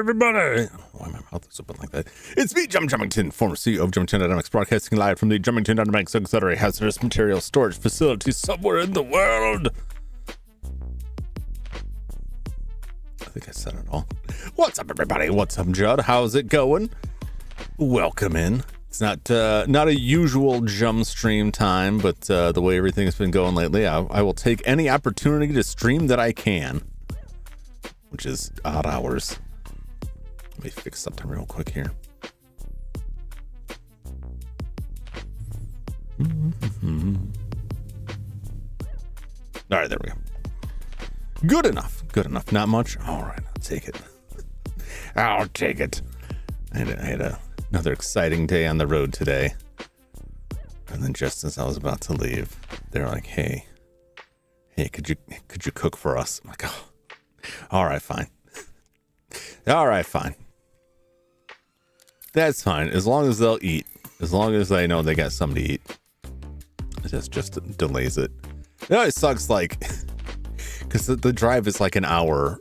Everybody, why my mouth is open like that? It's me, Jum Jumington, former CEO of Jumington Dynamics, broadcasting live from the Jumington Dynamics Auxiliary Hazardous Material Storage Facility somewhere in the world. I think I said it all. What's up, everybody? What's up, Judd? How's it going? Welcome in. It's not a usual Jum stream time, but the way everything's been going lately, I will take any opportunity to stream that I can, which is odd hours. Let me fix something real quick here. All right, there we go. Good enough. Good enough. Not much. All right, I'll take it. I'll take it. I had another exciting day on the road today. And then just as I was about to leave, they're like, hey, could you cook for us? I'm like, oh, all right, fine. All right, fine. That's fine. As long as they'll eat. As long as they know they got something to eat. It just delays it. It always sucks, like, because the drive is like an hour,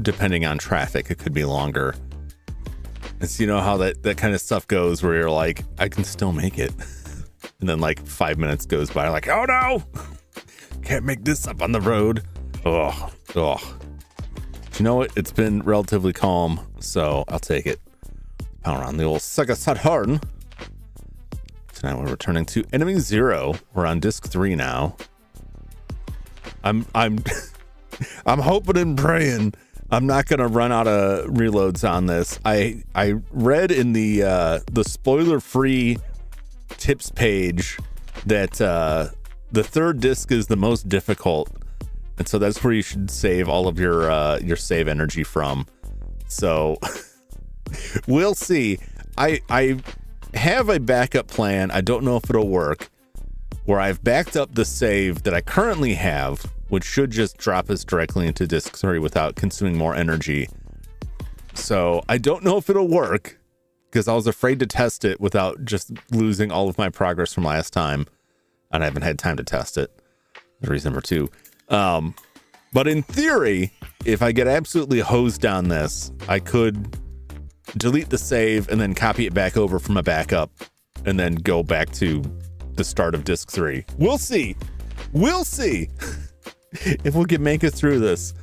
depending on traffic. It could be longer. And so you know how that kind of stuff goes, where you're like, I can still make it. And then like 5 minutes goes by, like, oh no, can't make this up on the road. Oh. But you know what? It's been relatively calm, so I'll take it. Power on the old Sega Saturn. Tonight we're returning to Enemy Zero. We're on disc 3 now. I'm hoping and praying I'm not gonna run out of reloads on this. I read in the spoiler-free tips page that the third disc is the most difficult, and so that's where you should save all of your save energy from. So we'll see. I have a backup plan. I don't know if it'll work, where I've backed up the save that I currently have, which should just drop us directly into disc 3 without consuming more energy. So I don't know if it'll work, because I was afraid to test it without just losing all of my progress from last time, and I haven't had time to test it. Reason number 2. But in theory, if I get absolutely hosed down this, I could delete the save and then copy it back over from a backup and then go back to the start of disc 3. We'll see. We'll see if we can make it through this.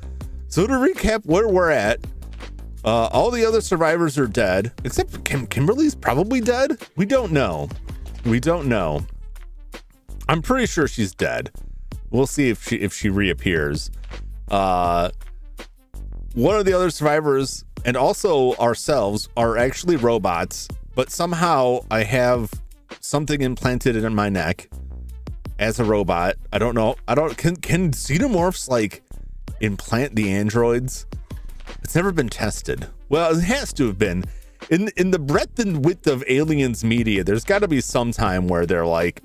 So to recap where we're at, all the other survivors are dead, except Kimberly's probably dead. We don't know. I'm pretty sure she's dead. We'll see if she reappears. One of the other survivors and also ourselves are actually robots, but somehow I have something implanted in my neck as a robot. I don't know. Can xenomorphs like implant the androids? It's never been tested. Well, it has to have been. In the breadth and width of aliens media, there's got to be some time where they're like,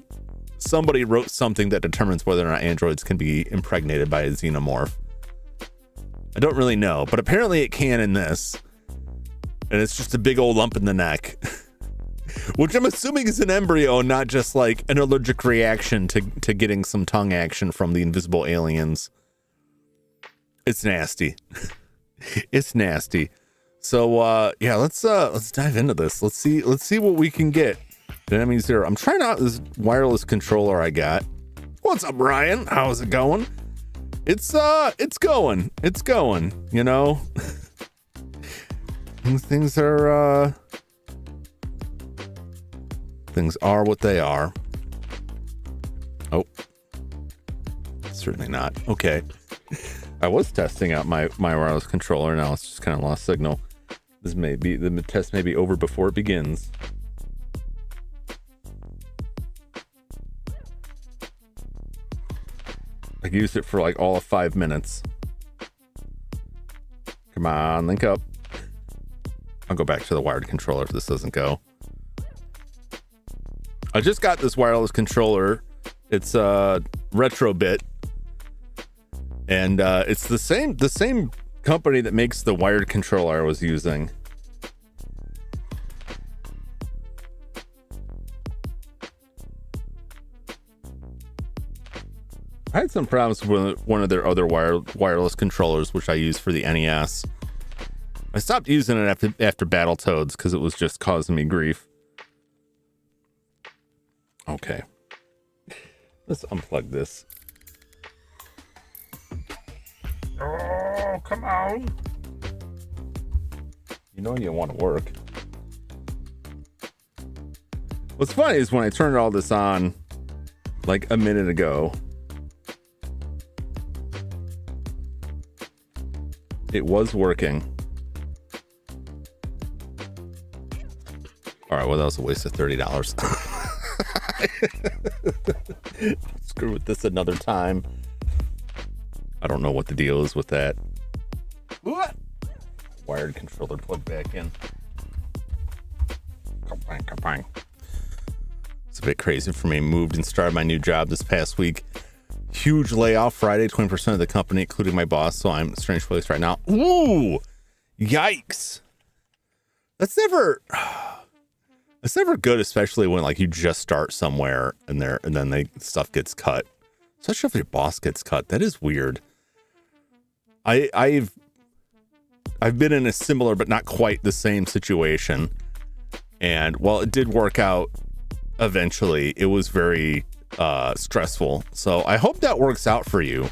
somebody wrote something that determines whether or not androids can be impregnated by a xenomorph. I don't really know, but apparently it can in this. And it's just a big old lump in the neck. Which I'm assuming is an embryo, not just like an allergic reaction to getting some tongue action from the invisible aliens. It's nasty. It's nasty. So yeah, let's dive into this. Let's see what we can get. Enemy Zero. I'm trying out this wireless controller I got. What's up, Ryan? How's it going? It's going, you know. Things are what they are. Oh, certainly not. Okay. I was testing out my wireless controller. Now it's just kind of lost signal. The test may be over before it begins. I used it for like all of 5 minutes. Come on, link up. I'll go back to the wired controller if this doesn't go. I just got this wireless controller. It's Retrobit, and it's the same company that makes the wired controller I was using. I had some problems with one of their other wireless controllers, which I use for the NES. I stopped using it after Battletoads because it was just causing me grief. Okay. Let's unplug this. Oh, come on. You know you want to work. What's funny is when I turned all this on like a minute ago, it was working. All right, well, that was a waste of $30. Screw with this another time. I don't know what the deal is with that. What? wired controller plugged back in. Kapang. It's a bit crazy for me. Moved and started my new job this past week. Huge layoff Friday, 20% of the company, including my boss. So I'm in a strange place right now. Ooh, yikes. That's never good, especially when like you just start somewhere and then stuff gets cut. Especially if your boss gets cut. That is weird. I've been in a similar but not quite the same situation. And while it did work out eventually, it was very stressful. So I hope that works out for you.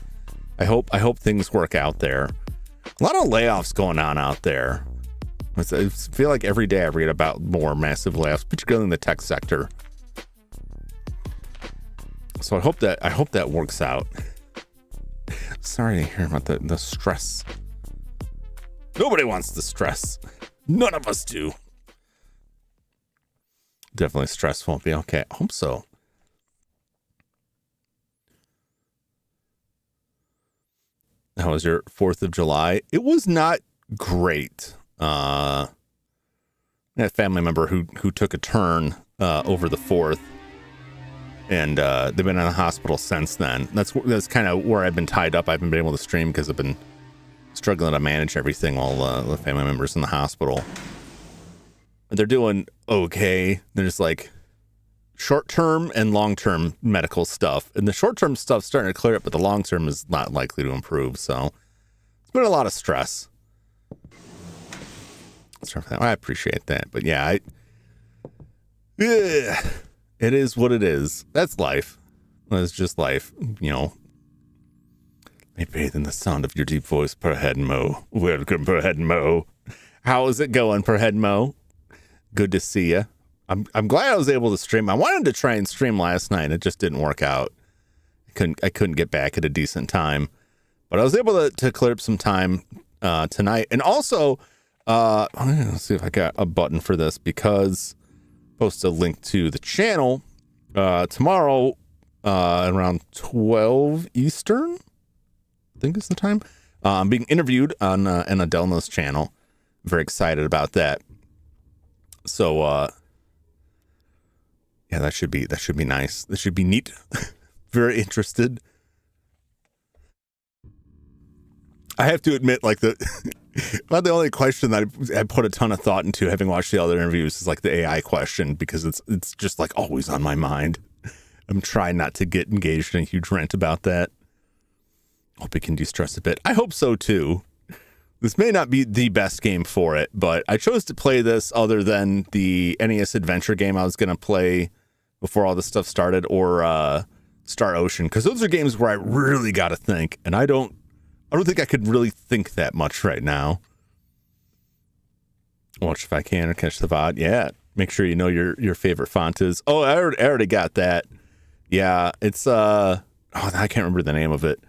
I hope things work out there. A lot of layoffs going on out there. I feel like every day I read about more massive layoffs, particularly in the tech sector. So I hope that works out. Sorry to hear about the stress. Nobody wants the stress. None of us do. Definitely stress won't be okay. I hope so. How was your 4th of July? It was not great. I had a family member who took a turn over the 4th, and they've been in the hospital since then. That's kind of where I've been tied up. I haven't been able to stream because I've been struggling to manage everything while the family member's in the hospital. And they're doing okay. There's like short-term and long-term medical stuff. And the short-term stuff's starting to clear up, but the long-term is not likely to improve. So it's been a lot of stress. I appreciate that. But yeah, it is what it is. That's life. It's just life, you know. I bathe in the sound of your deep voice, Perhead Mo. Welcome, Perhead Mo. How is it going, Perhead Mo? Good to see you. I'm glad I was able to stream. I wanted to try and stream last night. It just didn't work out. I couldn't get back at a decent time, but I was able to clear up some time tonight. And also, let's see if I got a button for this, because I'll post a link to the channel tomorrow around 12 Eastern. I think is the time. I'm being interviewed on Adelna's channel. I'm very excited about that. So yeah, that should be nice. That should be neat. Very interested. I have to admit, like about the only question that I put a ton of thought into, having watched the other interviews, is like the AI question, because it's just like always on my mind. I'm trying not to get engaged in a huge rant about that. Hope it can de-stress a bit. I hope so too. This may not be the best game for it, but I chose to play this other than the NES adventure game I was going to play before all this stuff started, or Star Ocean, because those are games where I really got to think, and I don't think I could really think that much right now. Watch if I can, or catch the VOD. Yeah, make sure you know your favorite font is. Oh, I already got that. Yeah, it's I can't remember the name of it.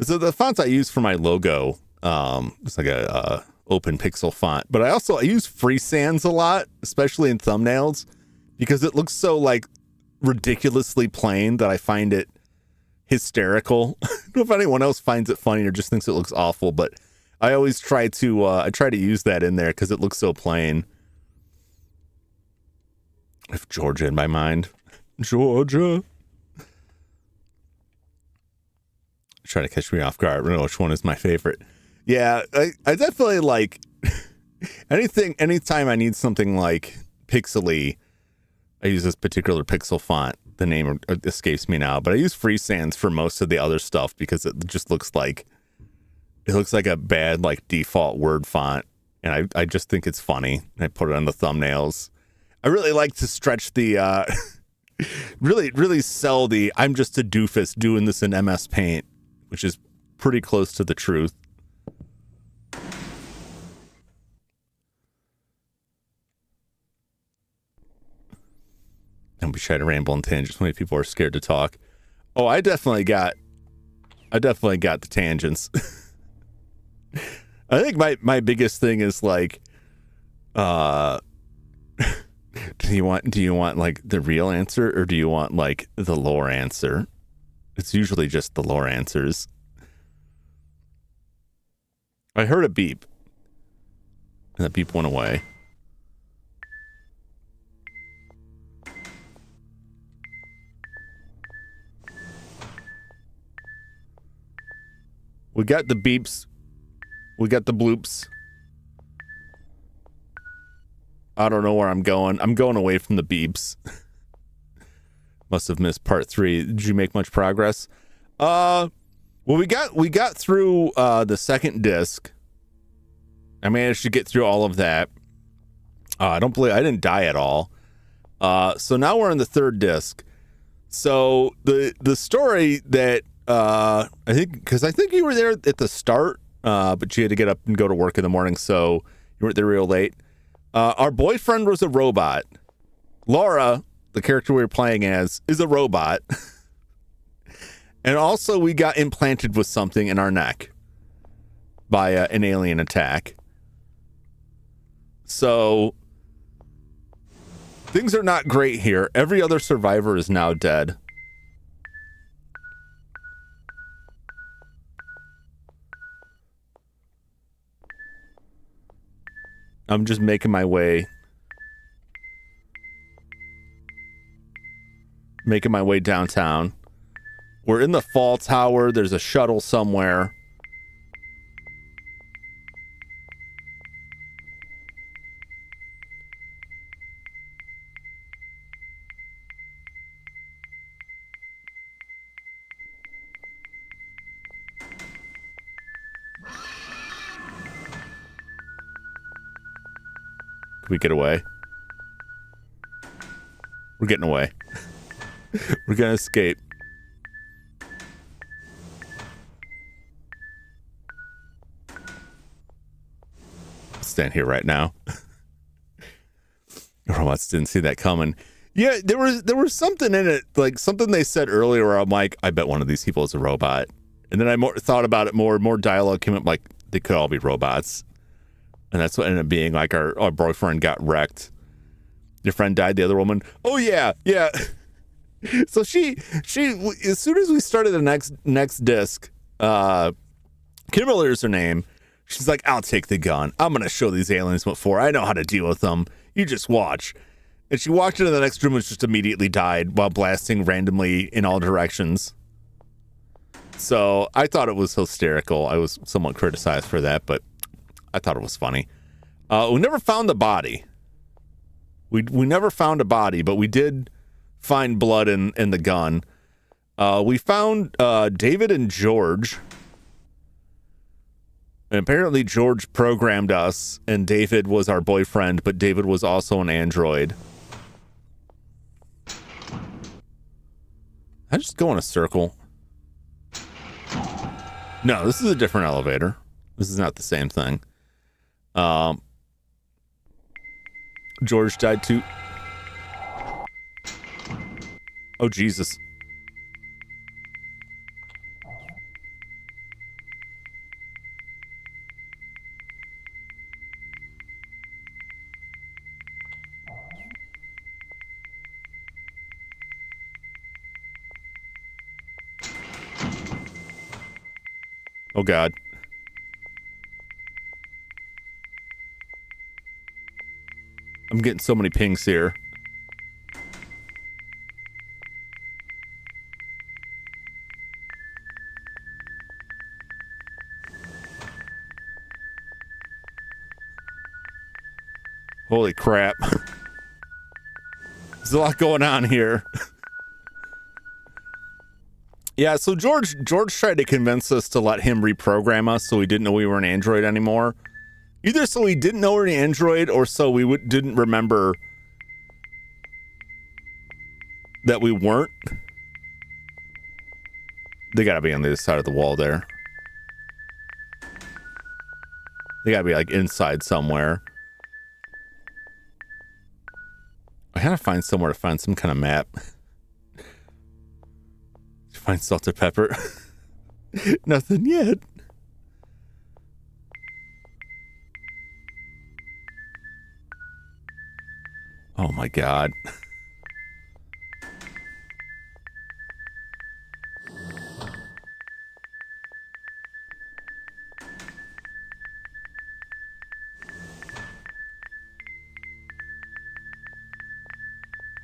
So the fonts I use for my logo, it's like a open pixel font, but I use free sans a lot, especially in thumbnails, because it looks so like ridiculously plain that I find it hysterical. I don't know if anyone else finds it funny or just thinks it looks awful, but I always try to use that in there because it looks so plain. If Georgia in my mind, Georgia. Try to catch me off guard. I don't know which one is my favorite. Yeah, I definitely like anytime I need something like pixely, I use this particular pixel font. The name escapes me now, but I use free sans for most of the other stuff because it just looks like a bad like default Word font, and I just think it's funny. I put it on the thumbnails. I really like to stretch the really sell the I'm just a doofus doing this in MS Paint, which is pretty close to the truth. And we try to ramble and tangents when people are scared to talk. Oh, I definitely got the tangents. I think my biggest thing is like, do you want like the real answer, or do you want like the lore answer? It's usually just the lore answers. I heard a beep. And the beep went away. We got the beeps. We got the bloops. I don't know where I'm going. I'm going away from the beeps. Must have missed part 3. Did you make much progress? Well, we got through the second disc. I managed to get through all of that. I didn't die at all. So now we're on the third disc. So the story that I think you were there at the start, but you had to get up and go to work in the morning, so you weren't there real late. Our boyfriend was a robot. Laura, the character we were playing as, is a robot. And also we got implanted with something in our neck by an alien attack. So things are not great here. Every other survivor is now dead. I'm just making my way downtown. We're in the fall tower. There's a shuttle somewhere. Can we get away? We're getting away. We're gonna escape. Stand here right now. Robots didn't see that coming. Yeah, there was something in it, like something they said earlier where I'm like, I bet one of these people is a robot. And then I thought about it more dialogue came up, like they could all be robots. And that's what ended up being, like our boyfriend got wrecked. Your friend died, the other woman. Oh yeah. So she as soon as we started the next disc, Kimberly is her name. She's like, I'll take the gun. I'm going to show these aliens what for. I know how to deal with them. You just watch. And she walked into the next room and just immediately died while blasting randomly in all directions. So I thought it was hysterical. I was somewhat criticized for that, but I thought it was funny. We never found the body. We never found a body, but we did find blood in the gun. We found David and George. And apparently George programmed us, and David was our boyfriend, but David was also an android. I just go in a circle. No, this is a different elevator. This is not the same thing. George died too. Oh, Jesus. Oh, God. I'm getting so many pings here. Holy crap. There's a lot going on here. Yeah, so George tried to convince us to let him reprogram us so we didn't know we were an android anymore. Either so we didn't know we were an android or so we didn't remember that we weren't. They gotta be on the other side of the wall there. They gotta be like inside somewhere. I gotta find somewhere to find some kind of map. Find salt and pepper. Nothing yet. Oh my God.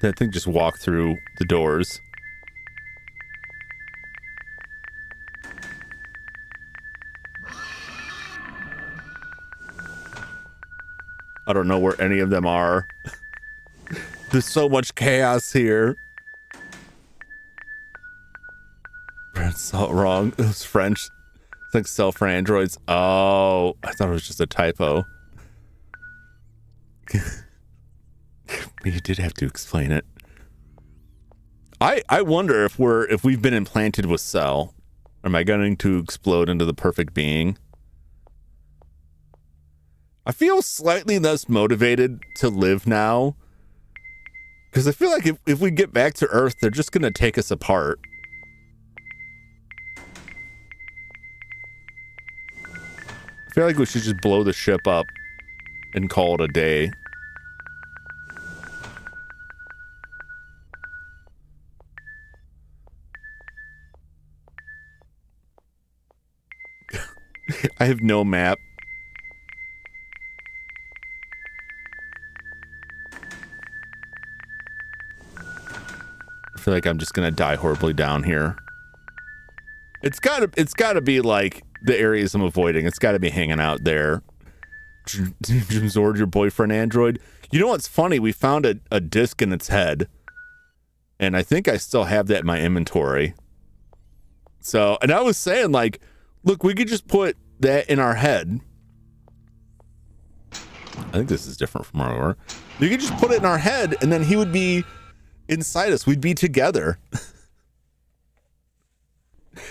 I think just walk through the doors. I don't know where any of them are. There's so much chaos here. That's all wrong. It was French. It's like sell for androids. Oh, I thought it was just a typo. You did have to explain it. I wonder if we've been implanted with cell. Am I going to explode into the perfect being? I feel slightly less motivated to live now. Because I feel like if we get back to Earth, they're just going to take us apart. I feel like we should just blow the ship up and call it a day. I have no map. I feel like I'm just gonna die horribly down here. It's gotta be like the areas I'm avoiding. It's gotta be hanging out there. Jum Zord, your boyfriend android. You know what's funny? We found a disc in its head, and I think I still have that in my inventory. So, and I was saying, like, look, we could just put that in our head. I think this is different from where we were. We could just put it in our head, and then he would be inside us. We'd be together.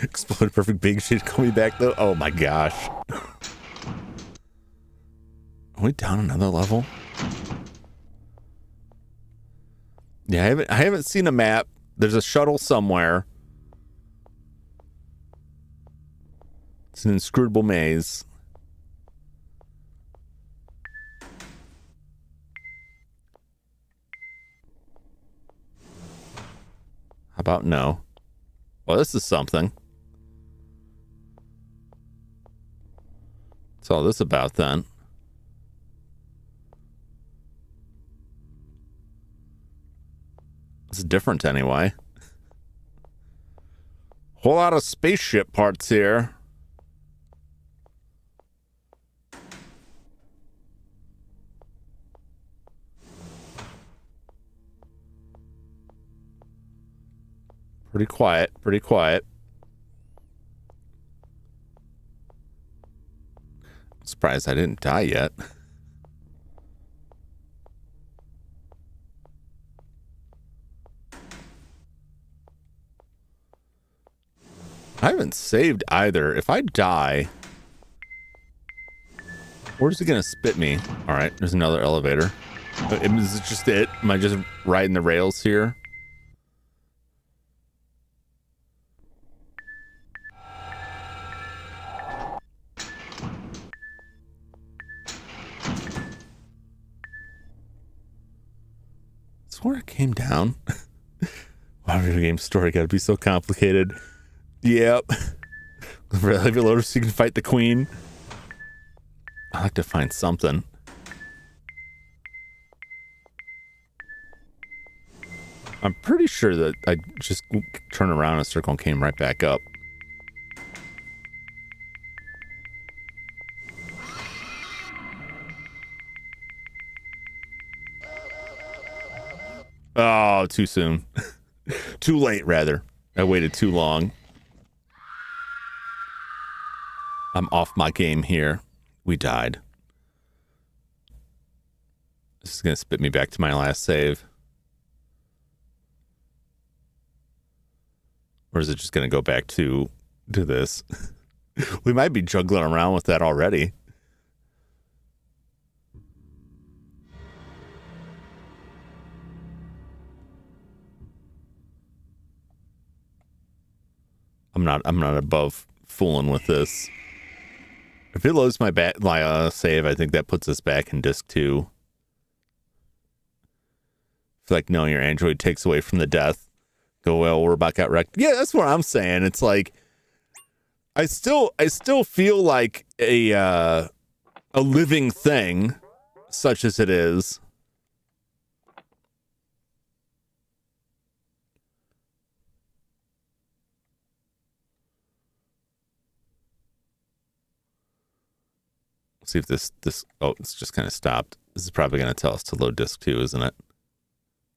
Explode perfect big shit. Call me back though. Oh my gosh. Are we down another level? Yeah, I haven't seen a map. There's a shuttle somewhere. It's an inscrutable maze. How about no? Well, this is something. What's all this about then? It's different anyway. Whole lot of spaceship parts here. Pretty quiet, pretty quiet. I'm surprised I didn't die yet. I haven't saved either. If I die, where's it gonna spit me? All right, there's another elevator. Is it just it? Am I just riding the rails here? Where it came down. Wow, video game story gotta be so complicated. Yep. Leave it loaded so you can fight the queen. I like to find something. I'm pretty sure that I just turned around a circle and came right back up. Oh, too soon. Too late, rather. I waited too long. I'm off my game here. We died. This is going to spit me back to my last save. Or is it just going to go back to this? We might be juggling around with that already. I'm not above fooling with this. If it loads my save, I think that puts us back in disc 2. It's like, no, your android takes away from the death. Go, well, we're about got wrecked. Yeah, that's what I'm saying. It's like, I still feel like a living thing, such as it is. See if this, oh, it's just kind of stopped. This is probably going to tell us to load disk 2, isn't it?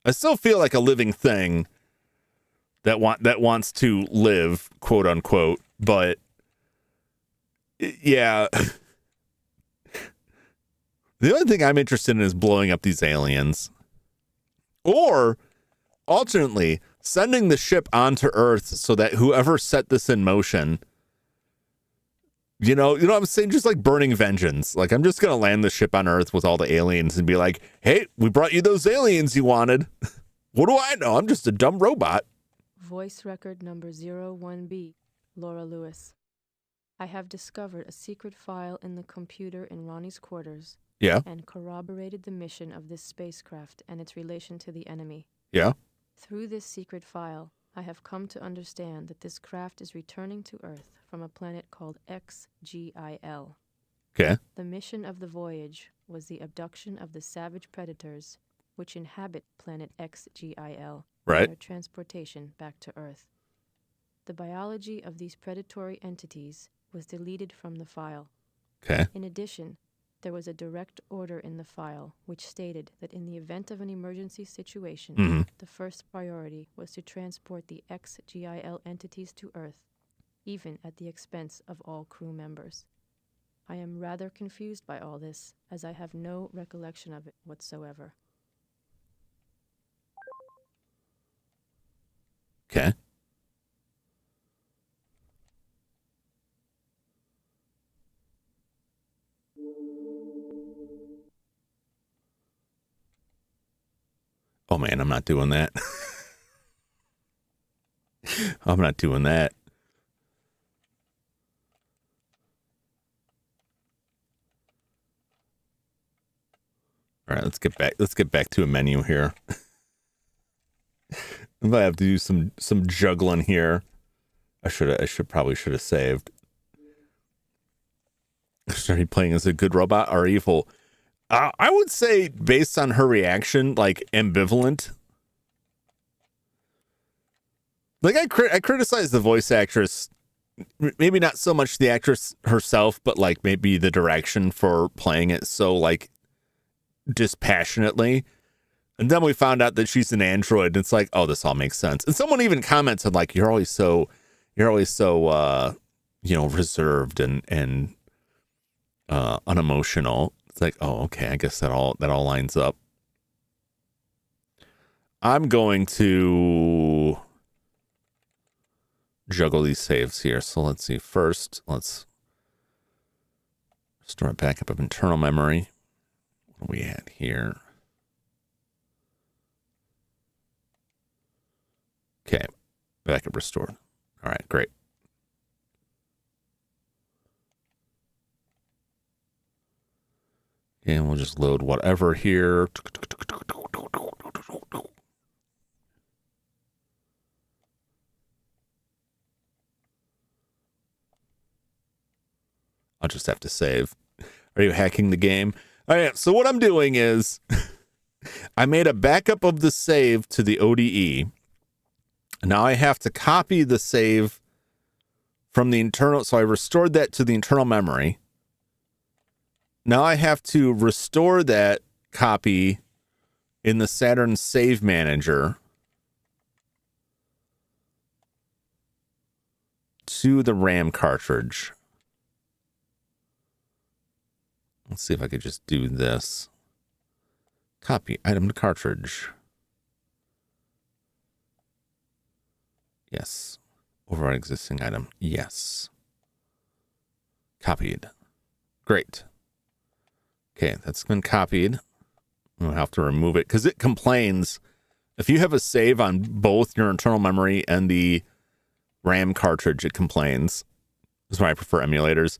I still feel like a living thing that wants to live, quote unquote, but yeah. The only thing I'm interested in is blowing up these aliens. Or, alternately, sending the ship onto Earth so that whoever set this in motion, you know what I'm saying? Just like burning vengeance. Like, I'm just going to land the ship on Earth with all the aliens and be like, hey, we brought you those aliens you wanted. What do I know? I'm just a dumb robot. Voice record number 01B, Laura Lewis. I have discovered a secret file in the computer in Ronnie's quarters. Yeah. And corroborated the mission of this spacecraft and its relation to the enemy. Yeah. Through this secret file, I have come to understand that this craft is returning to Earth from a planet called XGIL. Okay. The mission of the voyage was the abduction of the savage predators which inhabit planet XGIL. Right. And their transportation back to Earth. The biology of these predatory entities was deleted from the file. Okay. In addition, there was a direct order in the file which stated that in the event of an emergency situation, the first priority was to transport the XGIL entities to Earth, even at the expense of all crew members. I am rather confused by all this, as I have no recollection of it whatsoever. Okay. Oh man, I'm not doing that. I'm not doing that. All right, let's get back to a menu here. I might have to do some juggling here. I probably should have saved. Started playing as a good robot or evil. I would say, based on her reaction, like ambivalent. Like I criticize the voice actress, maybe not so much the actress herself, but like maybe the direction for playing it so like dispassionately. And then we found out that she's an android, and it's like, oh, this all makes sense. And someone even commented like, you're always so reserved and unemotional. It's like, oh, okay, I guess that all lines up. I'm going to juggle these saves here. So let's see. First, let's restore a backup of internal memory. What are we at here? Okay, backup restored. All right, great. And we'll just load whatever here. I'll just have to save. Are you hacking the game? All right, so what I'm doing is I made a backup of the save to the ODE. Now I have to copy the save from the internal. So I restored that to the internal memory. Now I have to restore that copy in the Saturn Save Manager to the RAM cartridge. Let's see if I could just do this. Copy item to cartridge. Yes. Override existing item. Yes. Copied. Great. Okay, that's been copied. We'll have to remove it because it complains. If you have a save on both your internal memory and the RAM cartridge, it complains. That's why I prefer emulators.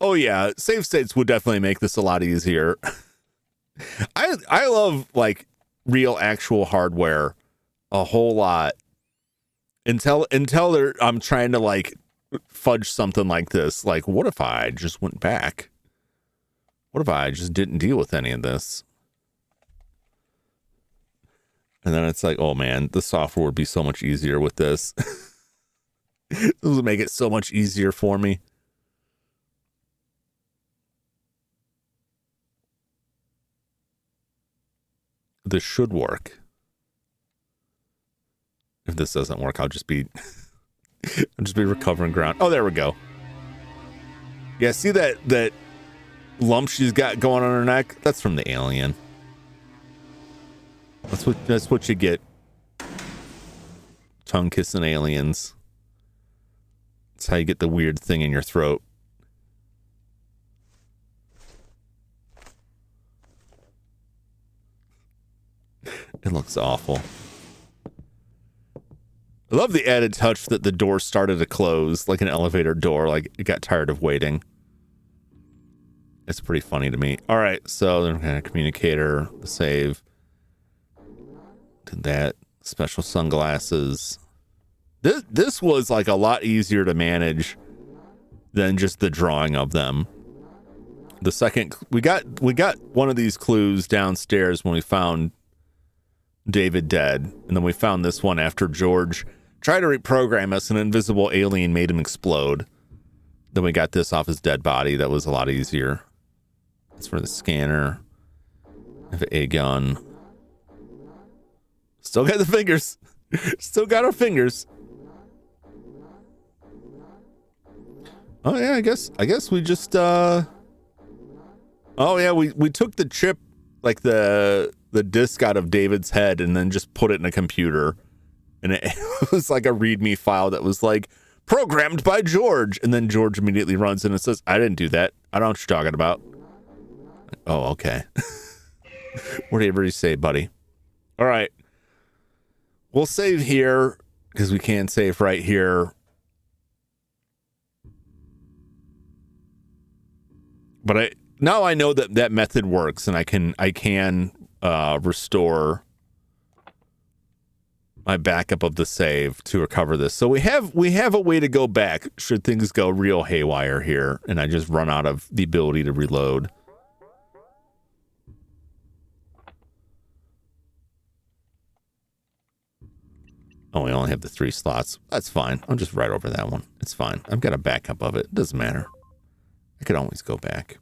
Oh yeah, save states would definitely make this a lot easier. I love like real actual hardware a whole lot. Until I'm trying to like fudge something like this. Like, what if I just went back? What if I just didn't deal with any of this? And then it's like, oh man, the software would be so much easier with this. This would make it so much easier for me. this should work. If this doesn't work, I'll just be recovering ground. Oh, there we go. Yeah, see that lump she's got going on her neck? That's from the alien. That's what you get. Tongue kissing aliens. That's how you get the weird thing in your throat. It looks awful. I love the added touch that the door started to close, like an elevator door, like it got tired of waiting. It's pretty funny to me. All right, so then kind of communicator, the save. Did that. Special sunglasses. This was like a lot easier to manage than just the drawing of them. The second we got one of these clues downstairs when we found David dead, and then we found this one after George tried to reprogram us. An invisible alien made him explode. Then we got this off his dead body. That was a lot easier. That's for the scanner. I have a gun. Still got the fingers. Still got our fingers. Oh yeah, I guess we just oh yeah, we took the chip, like the disc out of David's head and then just put it in a computer. And it was like a README file that was like programmed by George. And then George immediately runs in and says, I didn't do that. I don't know what you're talking about. Oh, okay. Whatever you say, buddy. All right. We'll save here because we can't save right here. But now I know that method works, and I can restore my backup of the save to recover this. So we have a way to go back should things go real haywire here, and I just run out of the ability to reload. Oh, we only have the 3 slots. That's fine. I'll just write over that one. It's fine. I've got a backup of it. It doesn't matter. I could always go back.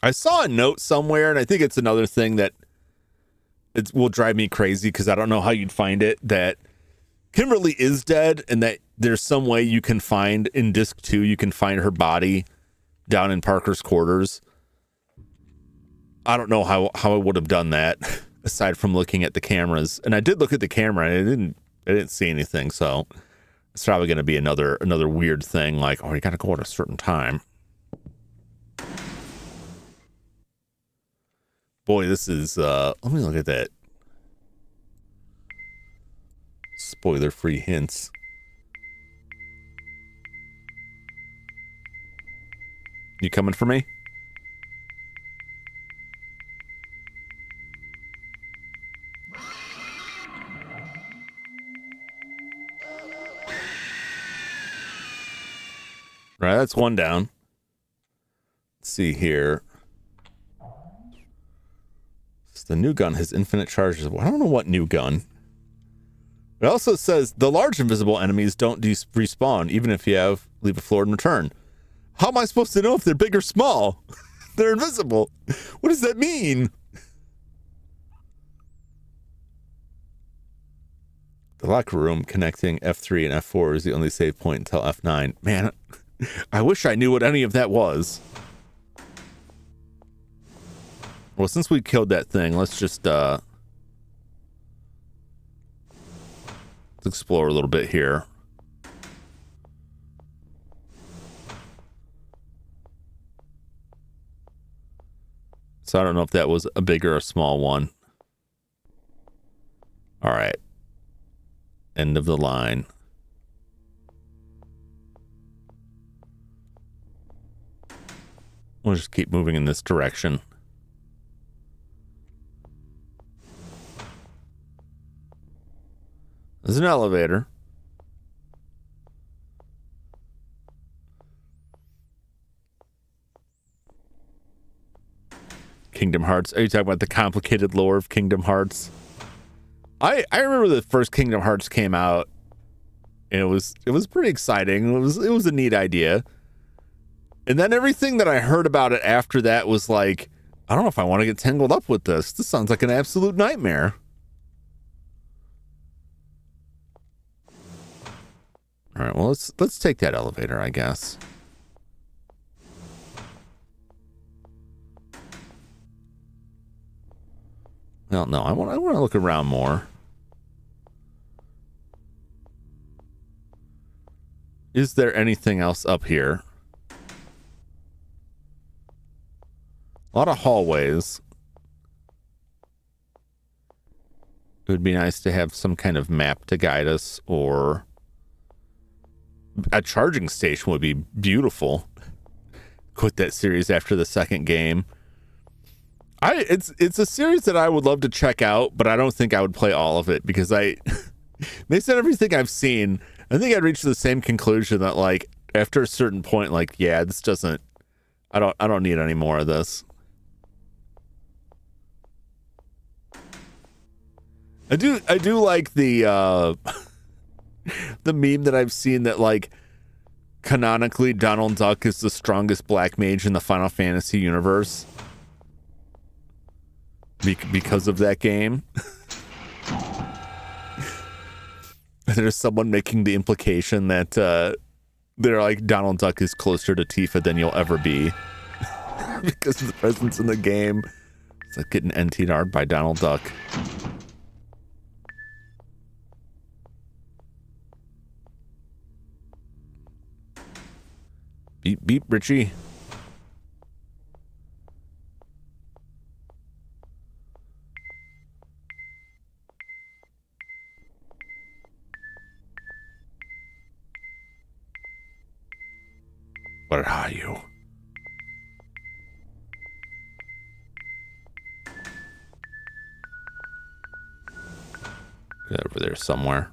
I saw a note somewhere, and I think it's another thing that it will drive me crazy because I don't know how you'd find it, that Kimberly is dead and that there's some way you can find in disc 2, you can find her body down in Parker's quarters. I don't know how I would have done that aside from looking at the cameras. And I did look at the camera and I didn't see anything. So it's probably going to be another weird thing like, oh, you got to go at a certain time. Boy, this is, let me look at that. Spoiler-free hints. You coming for me? Right, that's one down. Let's see here. The new gun has infinite charges. Well, I don't know what new gun. It also says the large invisible enemies don't respawn, even if you leave a floor and return. How am I supposed to know if they're big or small? They're invisible. What does that mean? The locker room connecting F3 and F4 is the only save point until F9. Man, I wish I knew what any of that was. Well, since we killed that thing, let's just let's explore a little bit here. So I don't know if that was a big or a small one. All right. End of the line. We'll just keep moving in this direction. There's an elevator. Kingdom Hearts. Are you talking about the complicated lore of Kingdom Hearts? I remember the first Kingdom Hearts came out, and it was pretty exciting. It was a neat idea. And then everything that I heard about it after that was like I don't know if I want to get tangled up with this. This sounds like an absolute nightmare. All right, well, let's take that elevator, I guess. Well, no, I want to look around more. Is there anything else up here? A lot of hallways. It would be nice to have some kind of map to guide us, or a charging station would be beautiful. Quit that series after the second game. It's a series that I would love to check out, but I don't think I would play all of it because based on everything I've seen, I think I'd reach the same conclusion that, like, after a certain point, like, yeah, this doesn't, I don't need any more of this. I do like the the meme that I've seen that, like, canonically Donald Duck is the strongest black mage in the Final Fantasy universe because of that game. There's someone making the implication that they're like, Donald Duck is closer to Tifa than you'll ever be because of the presence in the game. It's like getting NTR'd by Donald Duck. Beep, beep, Richie. What are you? Over there somewhere.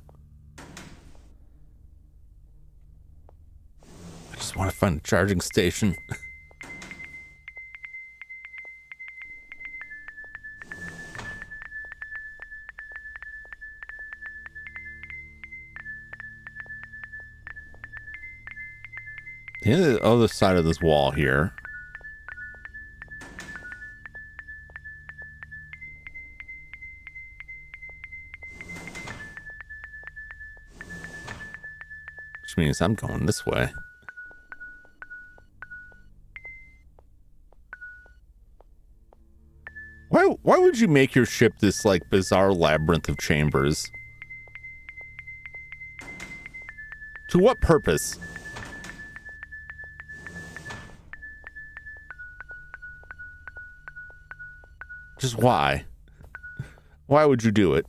I just want to find a charging station. The other side of this wall here. Which means I'm going this way. Why would you make your ship this, like, bizarre labyrinth of chambers? To what purpose? Just why? Why would you do it?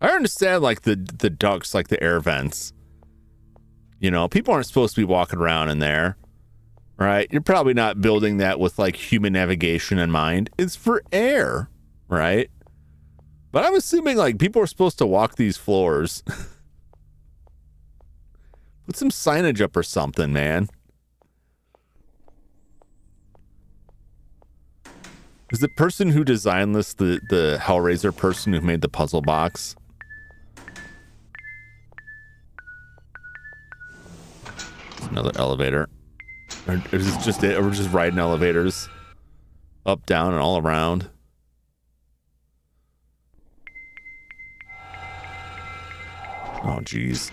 I understand, like, the ducts, like the air vents. You know, people aren't supposed to be walking around in there, right? You're probably not building that with, like, human navigation in mind. It's for air, right? But I'm assuming, like, people are supposed to walk these floors. Put some signage up or something, man. Is the person who designed this the Hellraiser person who made the puzzle box? Another elevator. Or is this just it? Or we're just riding elevators up, down, and all around? Oh, geez.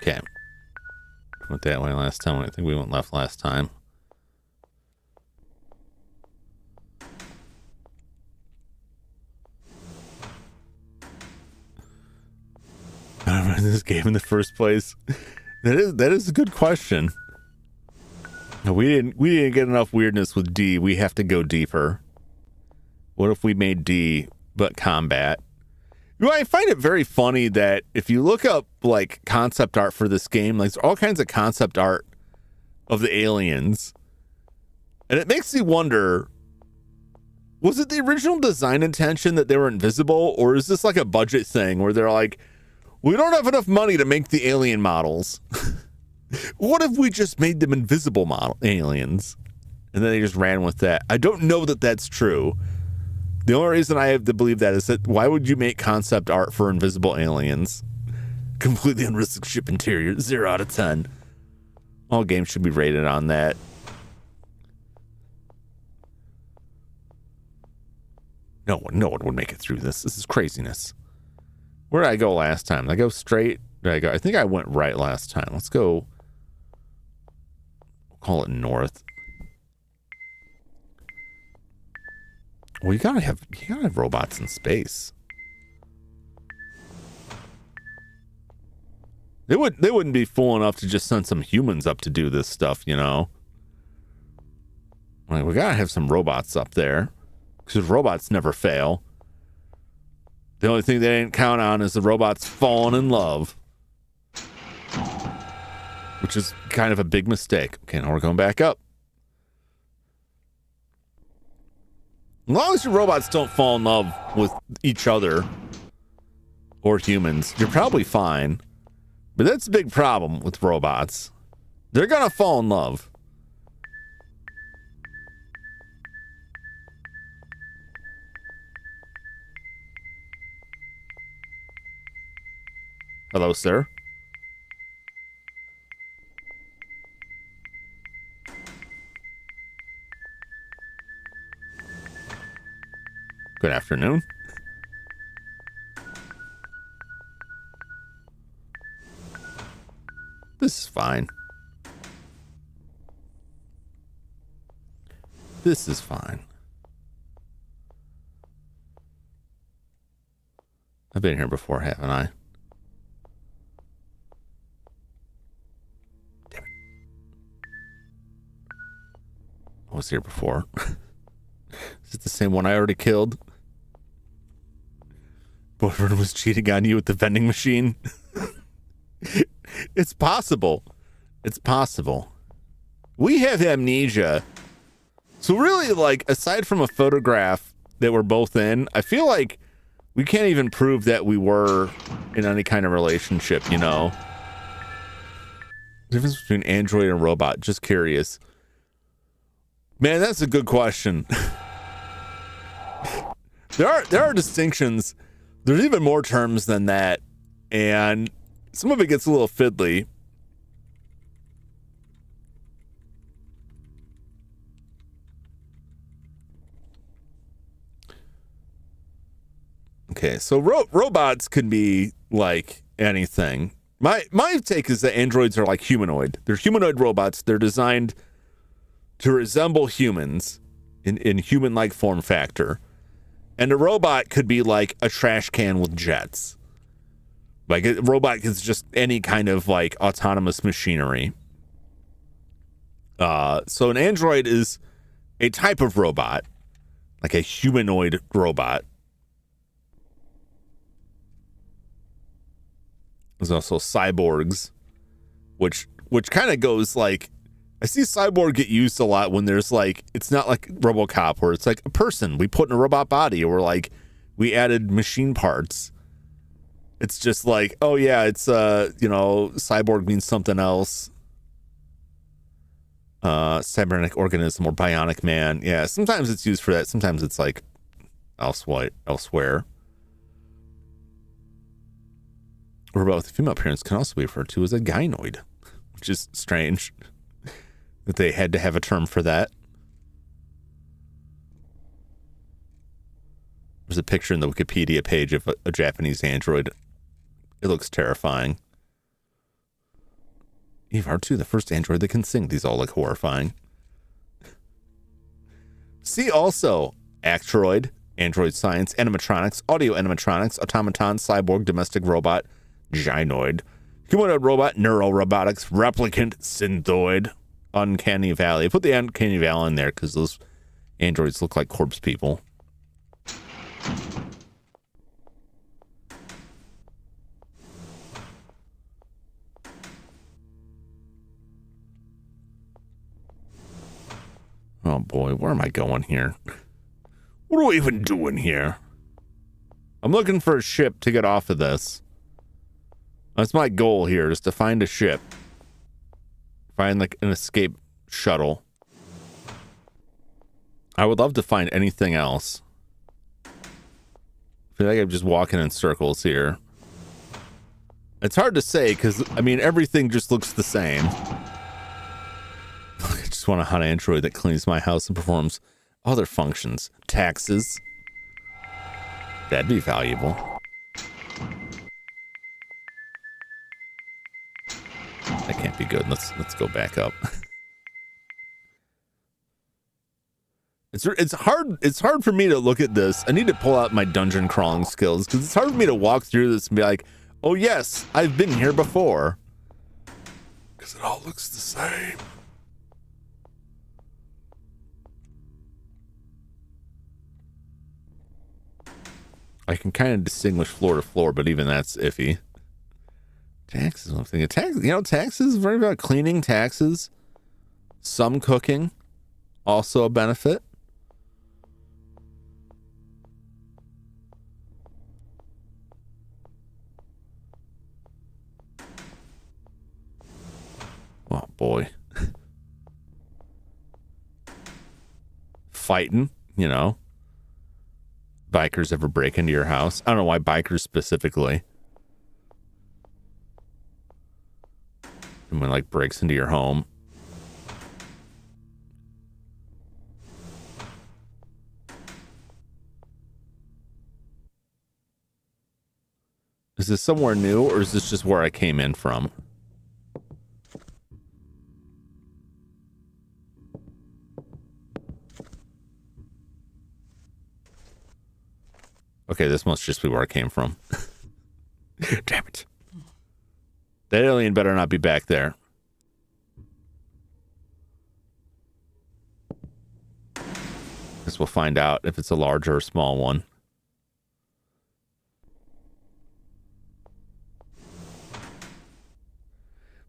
Okay. Went that way last time. I think we went left last time. I don't know this game in the first place. That is a good question. No, we didn't get enough weirdness with D. We have to go deeper. What if we made D but combat? You know, I find it very funny that if you look up, like, concept art for this game, like, there's all kinds of concept art of the aliens. And it makes me wonder, was it the original design intention that they were invisible? Or is this like a budget thing where they're like, we don't have enough money to make the alien models. What if we just made them invisible model aliens? And then they just ran with that. I don't know that that's true. The only reason I have to believe that is that why would you make concept art for invisible aliens? Completely unrealistic ship interior, 0 out of 10. All games should be rated on that. No one would make it through this. This is craziness. Where did I go last time? Did I go straight? Did I go? I think I went right last time. Let's go. We'll call it north. Well, you gotta have robots in space. They wouldn't be fool enough to just send some humans up to do this stuff, you know. Like, we gotta have some robots up there, because robots never fail. The only thing they didn't count on is the robots falling in love, which is kind of a big mistake. Okay, now we're going back up. As long as your robots don't fall in love with each other or humans, you're probably fine. But that's a big problem with robots. They're gonna fall in love. Hello, sir. Good afternoon. This is fine. This is fine. I've been here before, haven't I? Damn it. I was here before. Is it the same one I already killed? Boyfriend was cheating on you with the vending machine? It's possible. It's possible. We have amnesia. So really, like, aside from a photograph that we're both in, I feel like we can't even prove that we were in any kind of relationship, you know? The difference between android and robot, just curious. Man, that's a good question. There are distinctions. There's even more terms than that, and some of it gets a little fiddly. Okay, so robots can be like anything. My take is that androids are like humanoid. They're humanoid robots. They're designed to resemble humans in human-like form factor. And a robot could be like a trash can with jets. Like, a robot is just any kind of like autonomous machinery. So an android is a type of robot, like a humanoid robot. There's also cyborgs, which kind of goes like, I see cyborg get used a lot when there's like, it's not like RoboCop where it's like a person we put in a robot body, or like we added machine parts. It's just like, oh yeah, it's cyborg means something else. Cybernetic organism or bionic man. Yeah, sometimes it's used for that. Sometimes it's like elsewhere. Or both. Female appearance can also be referred to as a gynoid, which is strange that they had to have a term for that. There's a picture in the Wikipedia page of a Japanese android. It looks terrifying. Eve R2, the first android that can sing. These all look horrifying. See also Actroid, android science, animatronics, audio animatronics, automaton, cyborg, domestic robot, gynoid, humanoid robot, neurorobotics, replicant, synthoid, uncanny valley. I put the uncanny valley in there because those androids look like corpse people. Oh boy, where am I going here? What are we even doing here? I'm looking for a ship to get off of this. That's my goal here, is to find a ship. Find like an escape shuttle. I would love to find anything else. I feel like I'm just walking in circles here. It's hard to say because, I mean, everything just looks the same. I just want a hot Android that cleans my house and performs other functions. Taxes. That'd be valuable. That can't be good. Let's go back up. It's hard for me to look at this. I need to pull out my dungeon crawling skills because it's hard for me to walk through this and be like, oh yes, I've been here before. Because it all looks the same. I can kind of distinguish floor to floor, but even that's iffy. Taxes, I'm thinking taxes, very about cleaning, taxes, some cooking, also a benefit. Oh boy. Fighting, Bikers ever break into your house? I don't know why bikers specifically. Someone like breaks into your home. Is this somewhere new or is this just where I came in from? Okay, this must just be where I came from. Damn it. That alien better not be back there. Guess we'll find out if it's a large or a small one.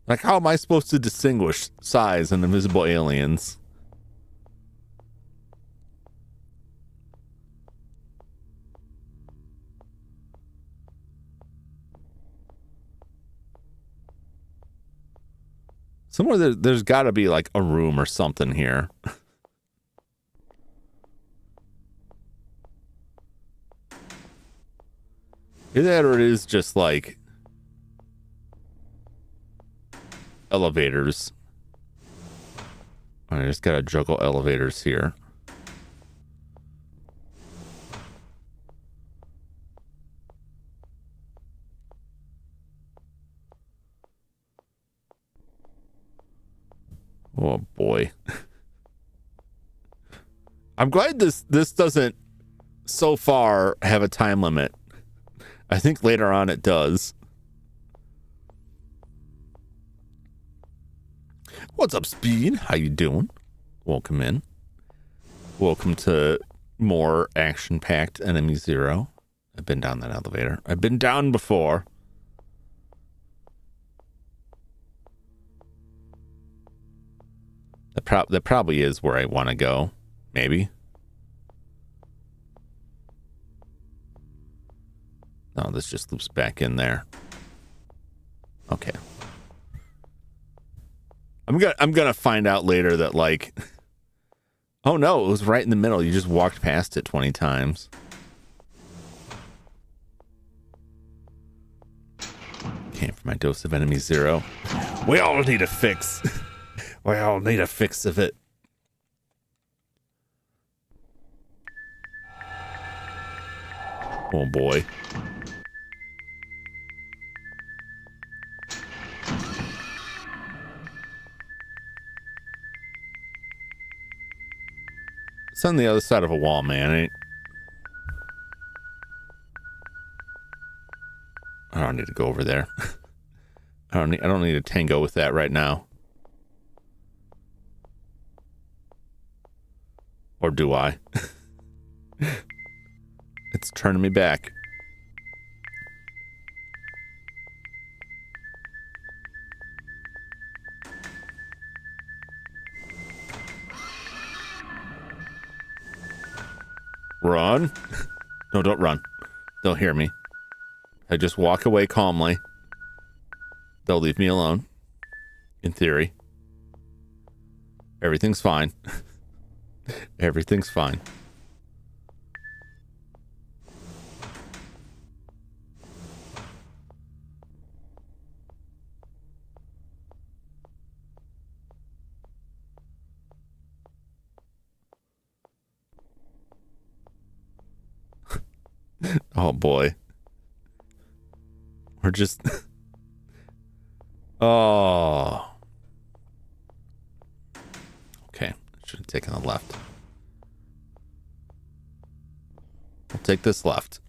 Like, how am I supposed to distinguish size and invisible aliens? Somewhere there's got to be like a room or something here. Either that or it is just like elevators. I just gotta juggle elevators here. Oh boy. I'm glad this doesn't so far have a time limit. I think later on it does. What's up, Speed? How you doing? Welcome in. Welcome to more action-packed Enemy Zero. I've been down that elevator. I've been down before. That probably is where I want to go. Maybe. No, this just loops back in there. Okay. I'm gonna find out later that like, oh no, it was right in the middle. You just walked past it 20 times. Came for my dose of Enemy Zero. We all need a fix. We all need a fix of it. Oh boy. It's on the other side of a wall, man. I don't need to go over there. I don't need to tango with that right now. Or do I? It's turning me back. Run. No, don't run. They'll hear me. I just walk away calmly. They'll leave me alone. In theory. Everything's fine. Everything's fine. Oh boy. We're just oh. Okay, should have taken the left. I'll take this left.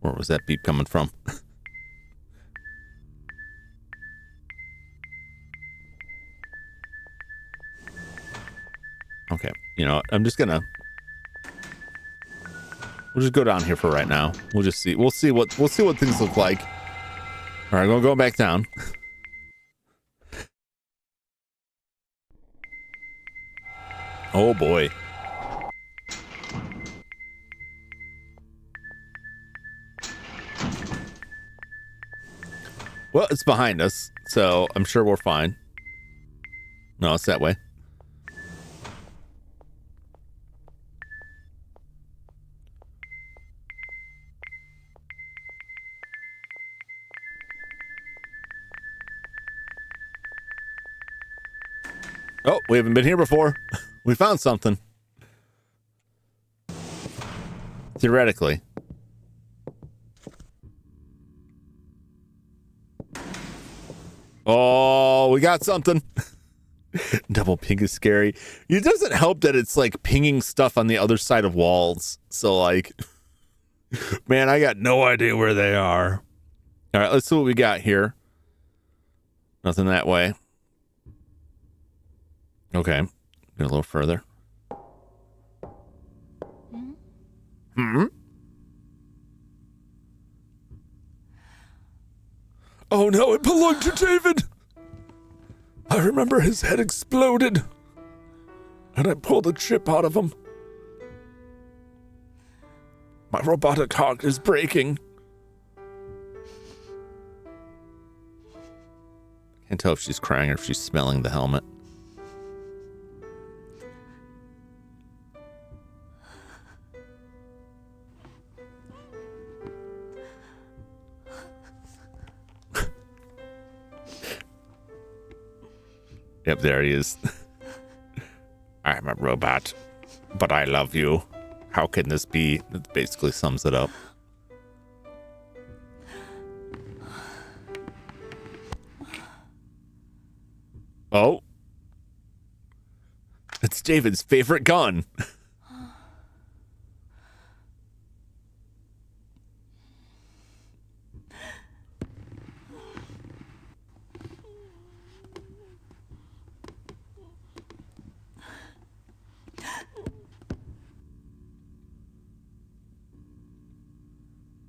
Where was that beep coming from? Okay, you know, I'm just gonna... We'll just go down here for right now. We'll just see. We'll see what things look like. All right, we'll go back down. Oh boy. Well, it's behind us, so I'm sure we're fine. No, it's that way. Oh, we haven't been here before. We found something. Theoretically. Oh, we got something. Double ping is scary. It doesn't help that it's like pinging stuff on the other side of walls. So like, man, I got no idea where they are. All right, let's see what we got here. Nothing that way. Okay, go a little further. Oh no, it belonged to David. I remember his head exploded, and I pulled a chip out of him. My robotic heart is breaking. Can't tell if she's crying or if she's smelling the helmet. Yep, there he is. I'm a robot, but I love you. How can this be? It basically sums it up. Oh. It's David's favorite gun.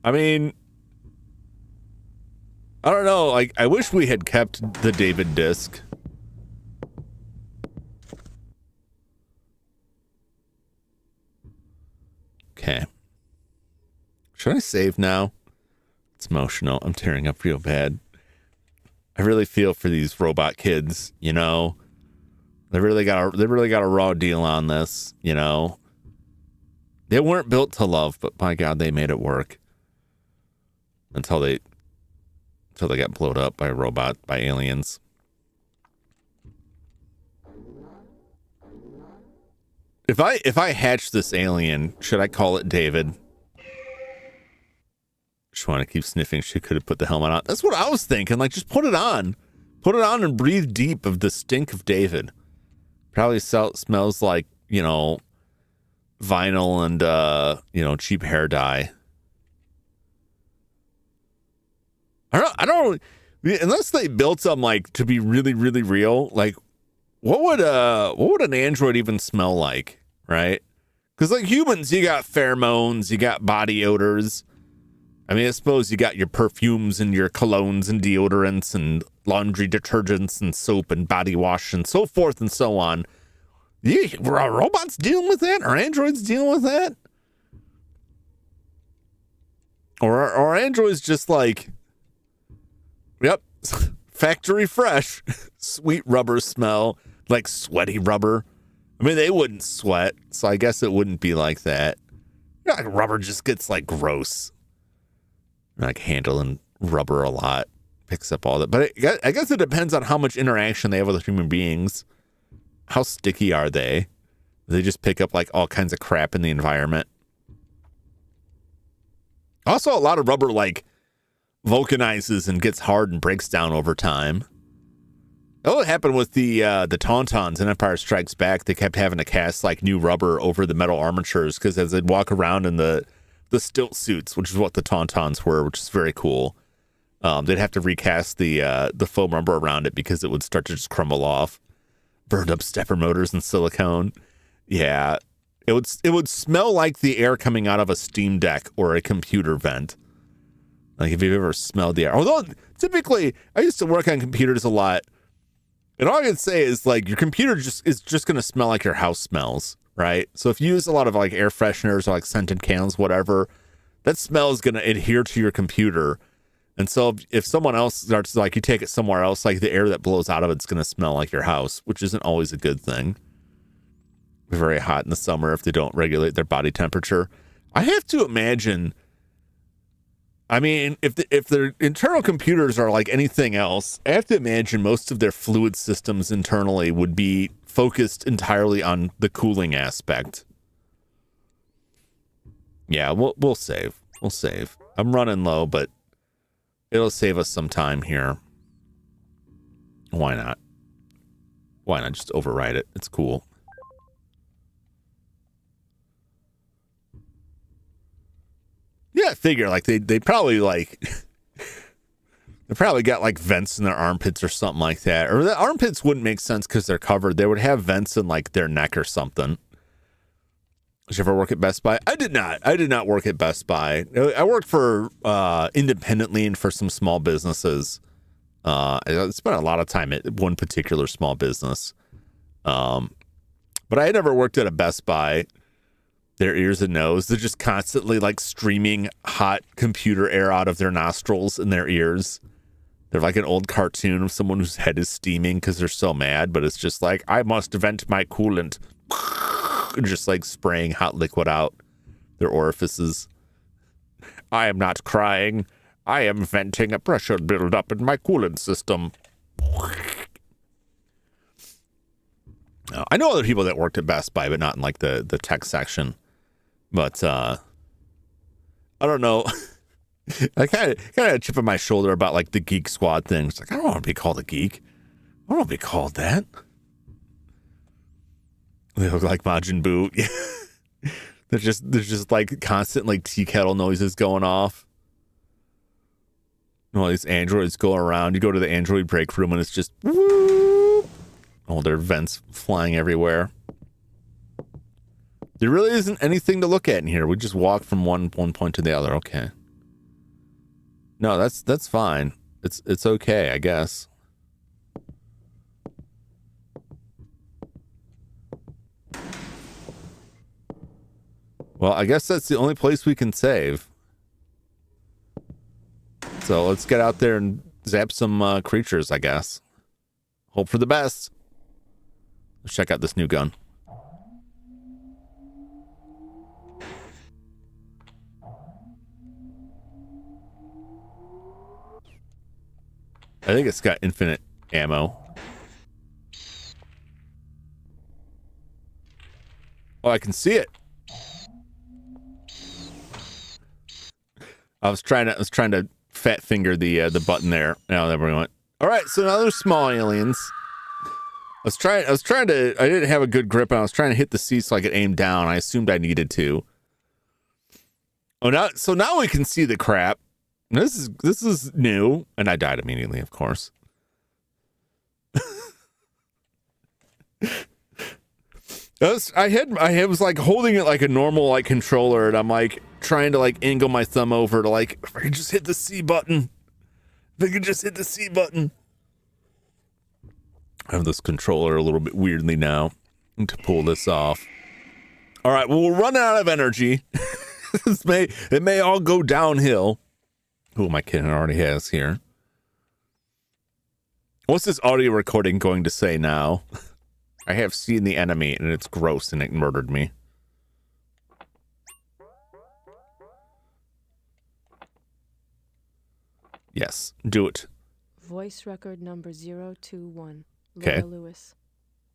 I mean, I don't know. Like, I wish we had kept the David disc. Okay. Should I save now? It's emotional. I'm tearing up real bad. I really feel for these robot kids, you know. They really got a raw deal on this, you know. They weren't built to love, but by God, they made it work. Until they got blown up by a robot, by aliens. If I hatch this alien, should I call it David? Just want to keep sniffing. She could have put the helmet on. That's what I was thinking. Like, just put it on. Put it on and breathe deep of the stink of David. Probably smells like, you know, vinyl and, you know, cheap hair dye. I don't, unless they built some like to be really, really real, like what would an android even smell like, right? Because like humans, you got pheromones, you got body odors. I mean, I suppose you got your perfumes and your colognes and deodorants and laundry detergents and soap and body wash and so forth and so on. Are robots dealing with that? Are androids dealing with that? Or are androids just like, yep, factory fresh, sweet rubber smell, like sweaty rubber? I mean, they wouldn't sweat, so I guess it wouldn't be like that. Like rubber just gets like gross. Like handling rubber a lot picks up all that. But I guess it depends on how much interaction they have with human beings. How sticky are they? They just pick up like all kinds of crap in the environment. Also, a lot of rubber like vulcanizes and gets hard and breaks down over time. Oh, it happened with the Tauntauns in Empire Strikes Back. They kept having to cast like new rubber over the metal armatures because as they'd walk around in the stilt suits, which is what the Tauntauns were, which is very cool, they'd have to recast the foam rubber around it because it would start to just crumble off. Burned up stepper motors and silicone. Yeah, it would smell like the air coming out of a Steam Deck or a computer vent. Like if you've ever smelled the air. Although typically, I used to work on computers a lot. And all I can say is like your computer is just going to smell like your house smells, right? So if you use a lot of like air fresheners or like scented candles, whatever, that smell is going to adhere to your computer. And so if someone else starts, like you take it somewhere else, like the air that blows out of it's going to smell like your house, which isn't always a good thing. Very hot in the summer if they don't regulate their body temperature. I have to imagine, I mean, if their internal computers are like anything else, I have to imagine most of their fluid systems internally would be focused entirely on the cooling aspect. Yeah, we'll save. We'll save. I'm running low, but it'll save us some time here. Why not? Why not just override it? It's cool. Yeah, I figure like they probably like they probably got like vents in their armpits or something like that. Or the armpits wouldn't make sense because they're covered. They would have vents in like their neck or something. Did you ever work at Best Buy? I did not. I did not work at Best Buy. I worked for independently and for some small businesses. I spent a lot of time at one particular small business. But I had never worked at a Best Buy. Their ears and nose, they're just constantly like streaming hot computer air out of their nostrils and their ears. They're like an old cartoon of someone whose head is steaming because they're so mad, but it's just like, I must vent my coolant. Just like spraying hot liquid out their orifices. I am not crying. I am venting a pressure buildup in my coolant system. I know other people that worked at Best Buy, but not in like the tech section. But I don't know. I kind of had a chip on my shoulder about like the Geek Squad thing. It's like, I don't want to be called a geek. I don't want to be called that. They look like Majin Buu. there's just like constant like tea kettle noises going off. And all these androids go around. You go to the android break room and it's just whoop. Oh, there are vents flying everywhere. There really isn't anything to look at in here. We just walk from one point to the other. Okay. No, that's fine. It's okay, I guess. Well, I guess that's the only place we can save. So let's get out there and zap some creatures, I guess. Hope for the best. Let's check out this new gun. I think it's got infinite ammo. Oh, I can see it. I was trying to fat finger the button there. Now there we went. All right, so now there's small aliens. I was trying to. I didn't have a good grip, and I was trying to hit the C so I could aim down. I assumed I needed to. Oh, now we can see the crap. This is new, and I died immediately, of course. I was like holding it like a normal like controller, and I'm like trying to like angle my thumb over to like, if I could just hit the C button. If I could just hit the C button. I have this controller a little bit weirdly now to pull this off. All right, well, we're running out of energy. It may all go downhill. Who my kid already has here. What's this audio recording going to say now? I have seen the enemy and it's gross and it murdered me. Yes, do it. Voice record number 021. Okay. Laura Lewis.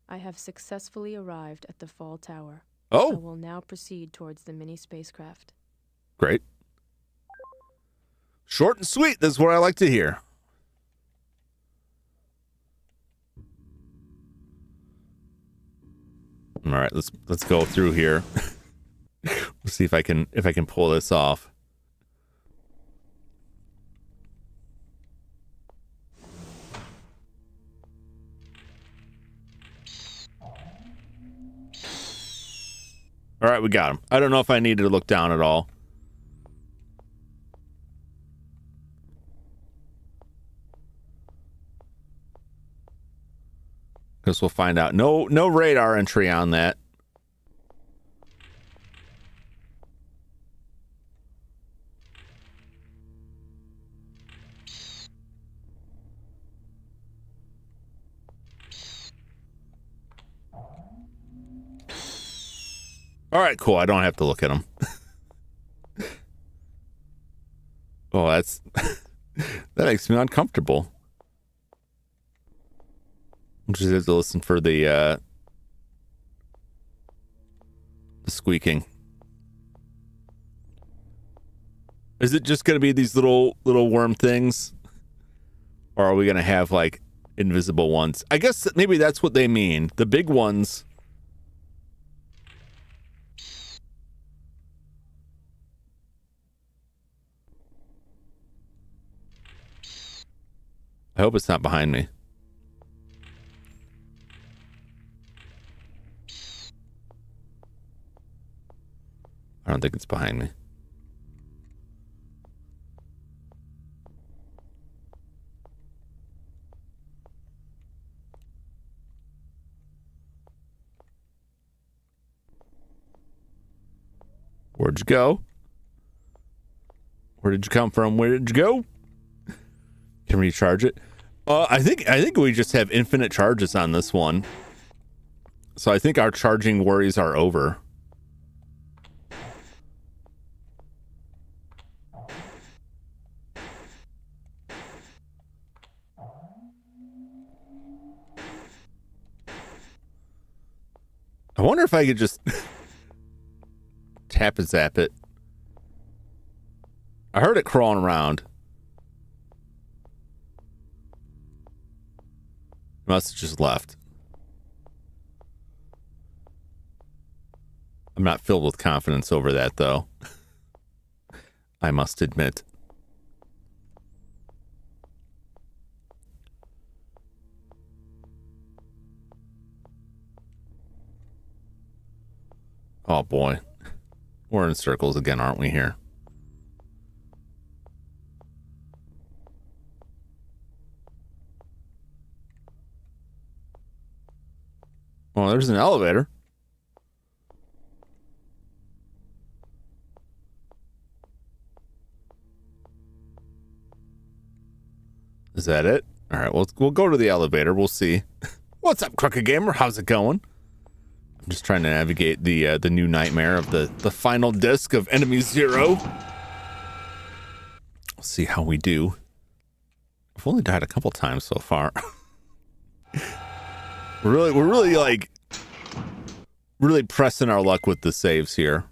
I have successfully arrived at the Fall Tower. Oh. I will now proceed towards the mini spacecraft. Great. Short and sweet. This is what I like to hear. All right, let's go through here. Let's see if I can pull this off. All right, we got him. I don't know if I needed to look down at all. Guess we'll find out. No radar entry on that. All right, cool. I don't have to look at them. Oh, that makes me uncomfortable. I just have to listen for the squeaking. Is it just going to be these little worm things? Or are we going to have like invisible ones? I guess maybe that's what they mean. The big ones. I hope it's not behind me. I don't think it's behind me. Where'd you go? Where did you come from? Where did you go? Can we recharge it? I think we just have infinite charges on this one. So I think our charging worries are over. I wonder if I could just tap and zap it. I heard it crawling around. Must have just left. I'm not filled with confidence over that, though. I must admit. Oh, boy. We're in circles again, aren't we, here? Oh, there's an elevator. Is that it? All right, we'll go to the elevator. We'll see. What's up, Crooked Gamer? How's it going? I'm just trying to navigate the new nightmare of the final disc of Enemy Zero. We'll see how we do. I've only died a couple times so far. We're really like pressing our luck with the saves here.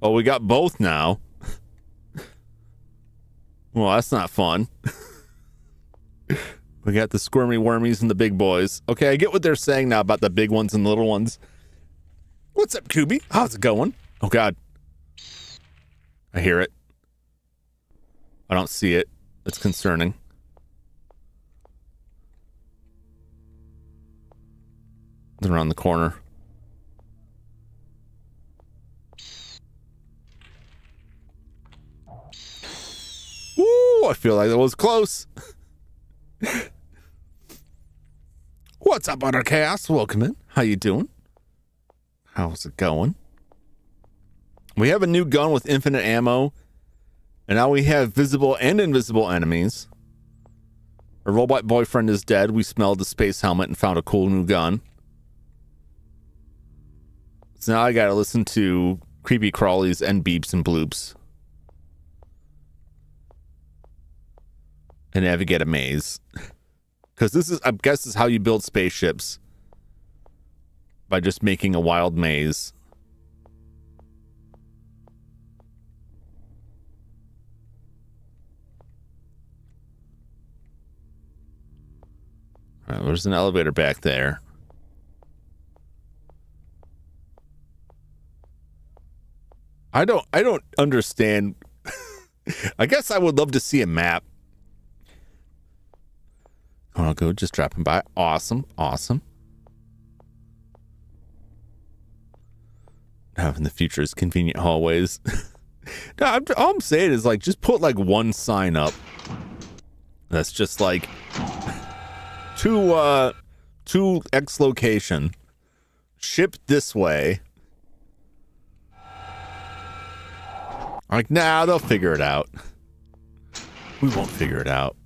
Oh, we got both now. Well, that's not fun. We We got the squirmy wormies and the big boys. Okay, I get what they're saying now about the big ones and the little ones. What's up, Kubi? How's it going? Oh, God. I hear it. I don't see it. It's concerning. They're around the corner. Ooh, I feel like that was close. What's up, Utter Chaos? Welcome in. How you doing? How's it going? We have a new gun with infinite ammo, and now we have visible and invisible enemies. Our robot boyfriend is dead. We smelled the space helmet and found a cool new gun. So now I gotta listen to creepy crawlies and beeps and bloops. And navigate a maze. Because this is, I guess, is how you build spaceships. By just making a wild maze. All right, there's an elevator back there. I don't understand. I guess I would love to see a map. I'll go just dropping by. Awesome. Awesome. Having the future's convenient hallways. No, all I'm saying is, like, just put like one sign up. That's just like to X location. Ship this way. Like, nah, they'll figure it out. We won't figure it out.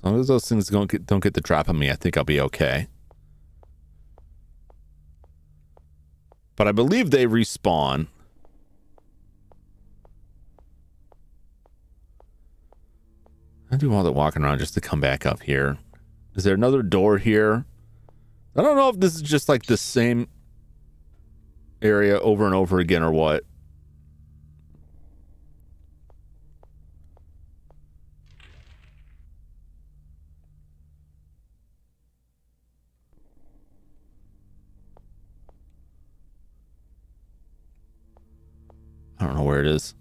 As long as those things don't get the drop on me, I think I'll be okay. But I believe they respawn. I do all that walking around just to come back up here. Is there another door here? I don't know if this is just like the same area over and over again or what. I don't know where it is.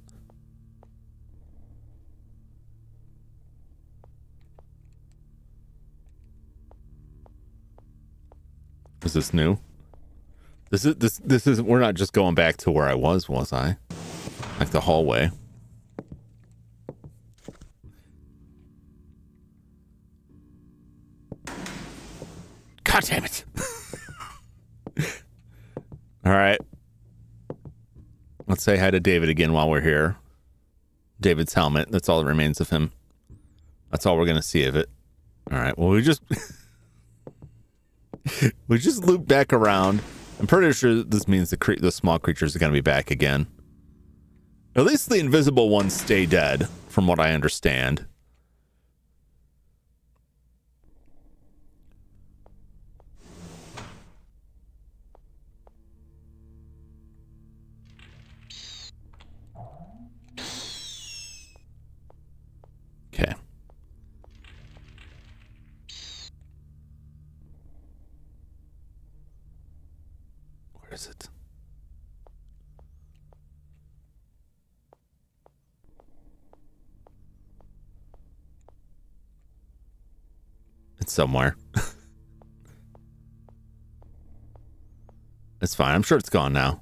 Is this new? This is we're not just going back to where I was I? Like the hallway. God damn it. All right. Let's say hi to David again while we're here. David's helmet. That's all that remains of him. That's all we're going to see of it. All right. Well, we just loop back around. I'm pretty sure this means the small creatures are going to be back again. At least the invisible ones stay dead, from what I understand. Okay. Where is it? It's somewhere. It's fine. I'm sure it's gone now.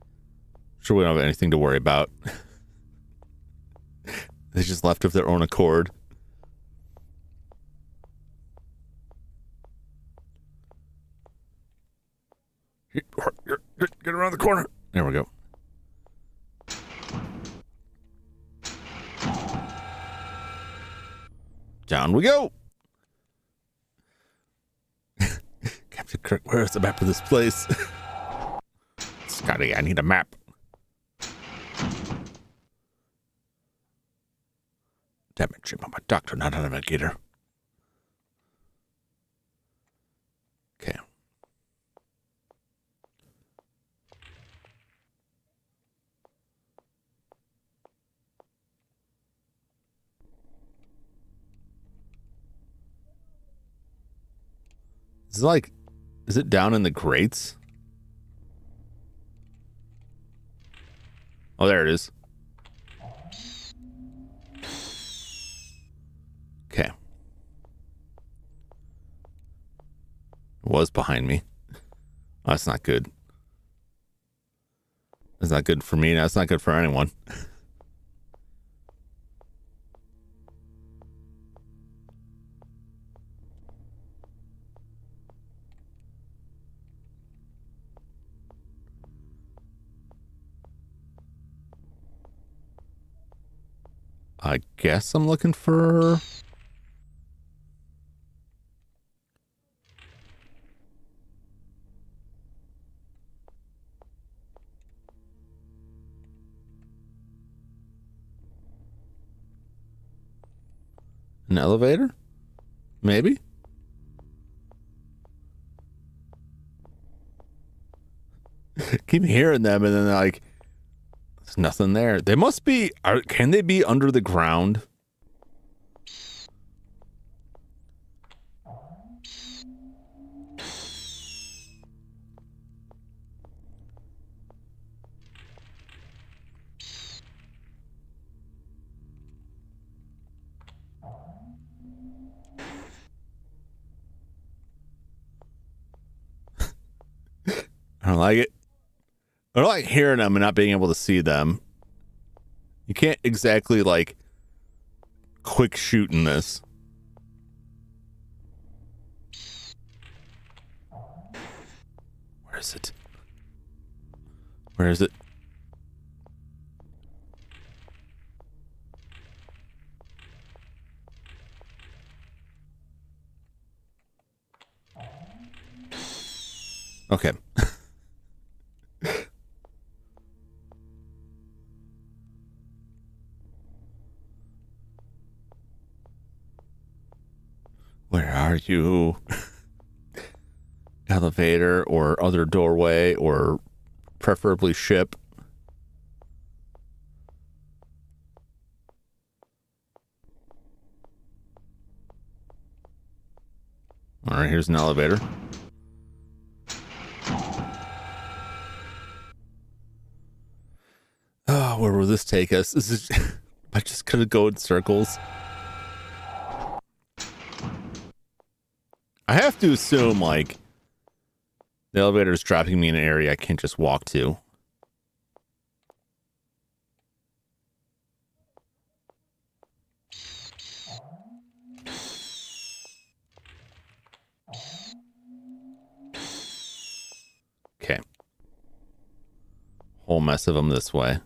I'm sure we don't have anything to worry about. They just left of their own accord. Get around the corner. There we go. Down we go. Captain Kirk, where's the map of this place? Scotty, I need a map. Damn it, Jim, I'm a doctor, not a navigator. Okay. Is it down in the grates? Oh, there it is. Okay. It was behind me. Oh, that's not good. That's not good for me. That's not good for anyone. I guess I'm looking for... an elevator? Maybe? Keep hearing them and then like, there's nothing there. They must be... can they be under the ground? I don't like it. I don't like hearing them and not being able to see them. You can't exactly like quick shoot in this. Where is it? Where is it? Okay. Where are you? Elevator or other doorway or preferably ship. All right, here's an elevator. Oh, where will this take us? This is I just could go in circles. I have to assume like the elevator is dropping me in an area I can't just walk to. Okay. Whole mess of them this way.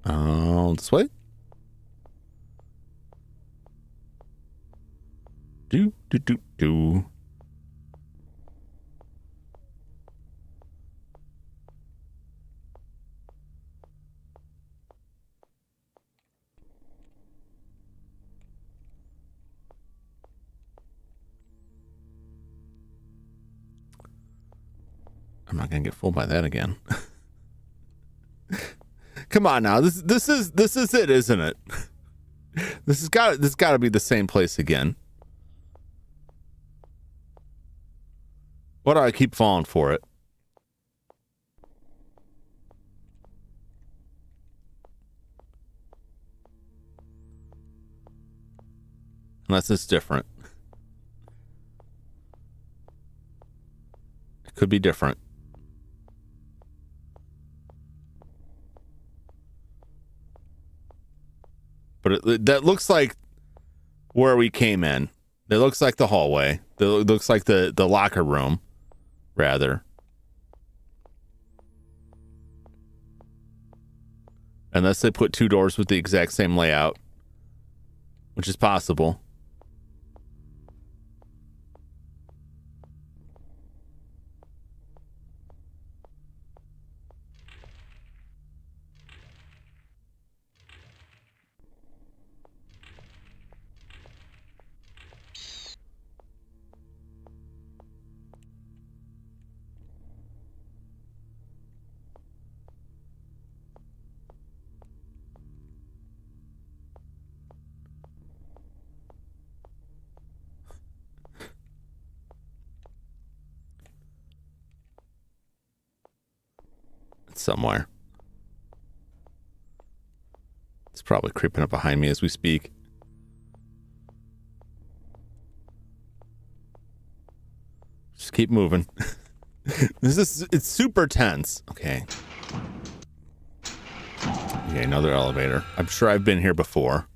Oh, this way? Do. I'm not gonna get fooled by that again. Come on now, this is it, isn't it? This got to be the same place again. Why do I keep falling for it? Unless it's different. It could be different. But that looks like where we came in. It looks like the hallway. It looks like the locker room, rather. Unless they put two doors with the exact same layout, which is possible. somewhere. It's probably creeping up behind me as we speak. Just keep moving. It's super tense. Okay. Okay, another elevator. I'm sure I've been here before.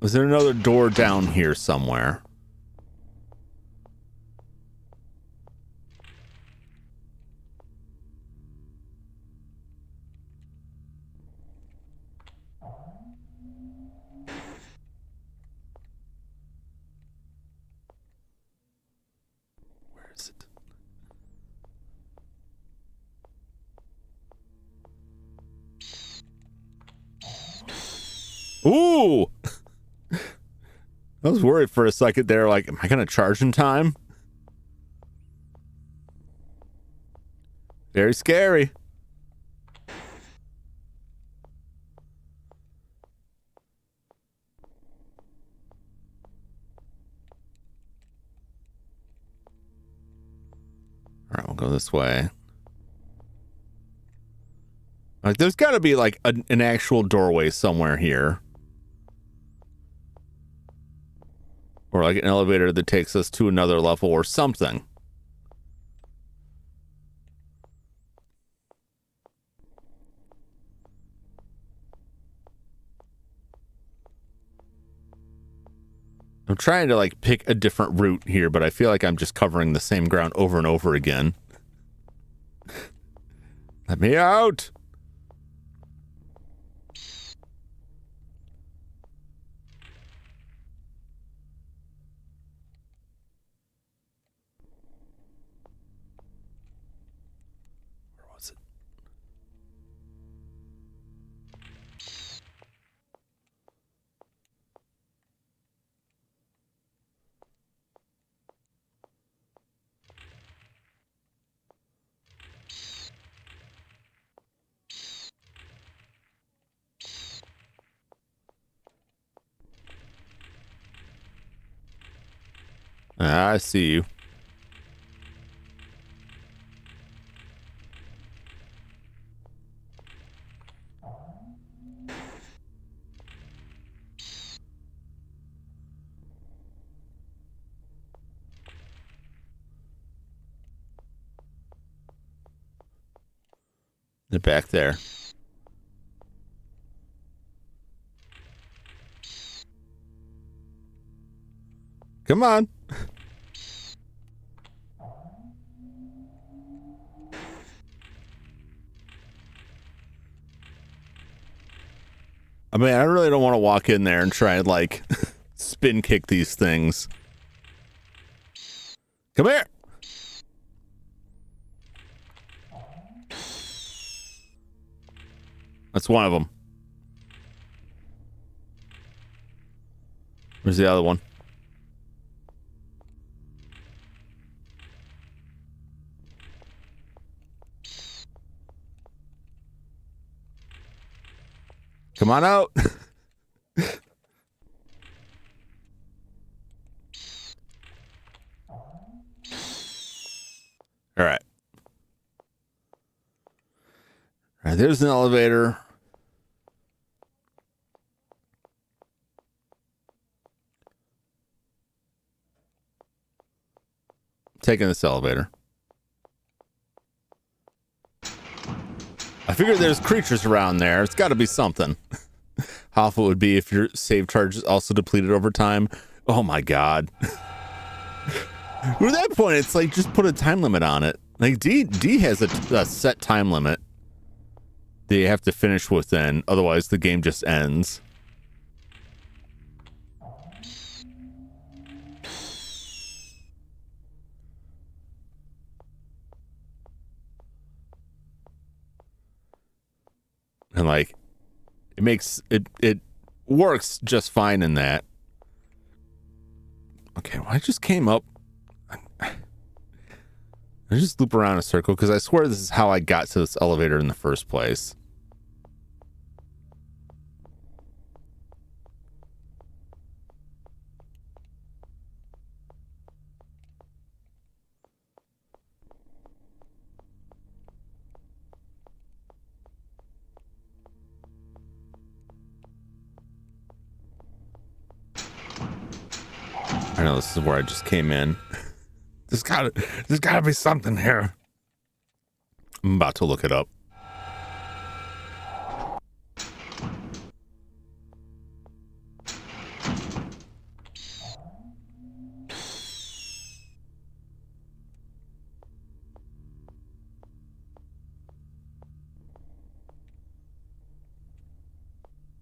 Was there another door down here somewhere? Where is it? Ooh! I was worried for a second there, like, am I going to charge in time? Very scary. All right, we'll go this way. Like, there's got to be, like, an actual doorway somewhere here. Or like an elevator that takes us to another level or something. I'm trying to like pick a different route here, but I feel like I'm just covering the same ground over and over again. Let me out! I see you. They're back there. Come on. I mean, I really don't want to walk in there and try and like spin kick these things. Come here. That's one of them. Where's the other one? Come on out. All right. All right, there's an elevator. Taking this elevator. I figured there's creatures around there. It's got to be something. How awful it would be if your save charge is also depleted over time. Oh my god. At that point, it's like just put a time limit on it. Like D has a set time limit that you have to finish within. Otherwise, the game just ends. And like, it works just fine in that. Okay, well, I just came up. I just loop around in a circle because I swear this is how I got to this elevator in the first place. I know this is where I just came in. There's gotta be something here. I'm about to look it up.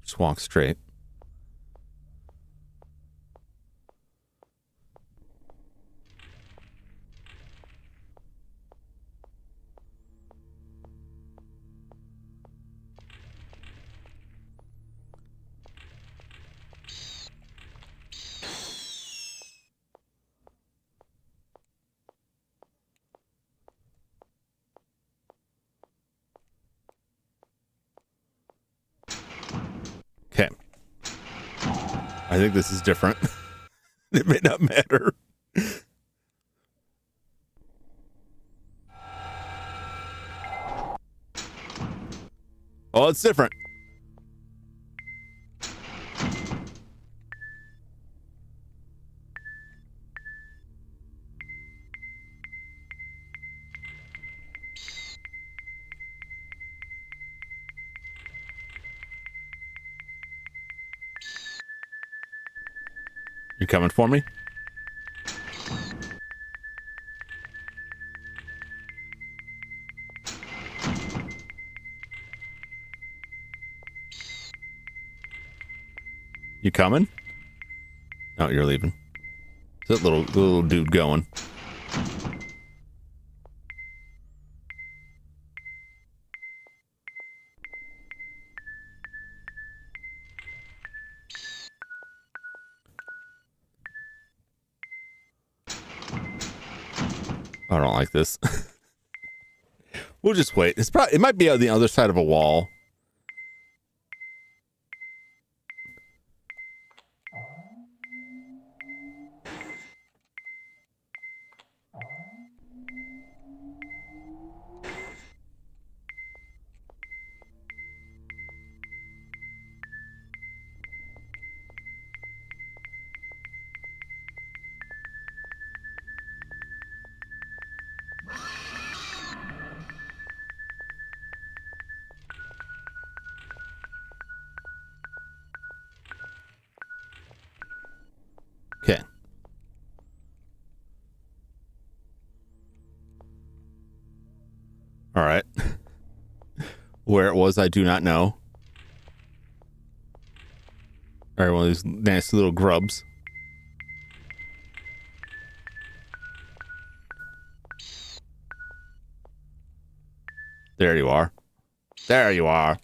Just walk straight. Okay. I think this is different. It may not matter. Oh, it's different. You coming for me? You coming? No, you're leaving. Is that little dude going? I don't like this. We'll just wait. It might be on the other side of a wall. Okay. All right. Where it was, I do not know. All right, one of these nasty little grubs. There you are. There you are.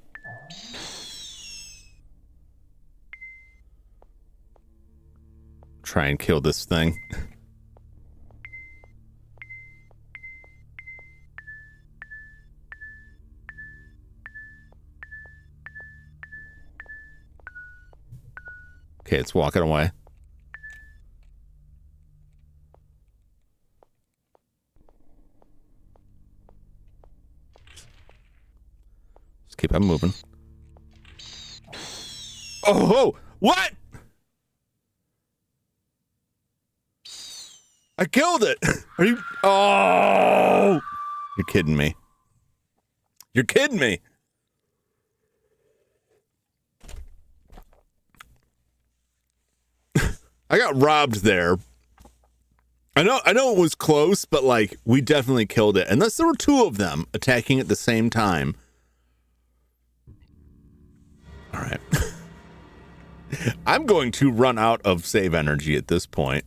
Try and kill this thing. Okay, it's walking away. Just keep on moving. Oh, what? I killed it. Are you? Oh, you're kidding me. You're kidding me. I got robbed there. I know it was close, but like we definitely killed it. Unless there were two of them attacking at the same time. All right. I'm going to run out of save energy at this point.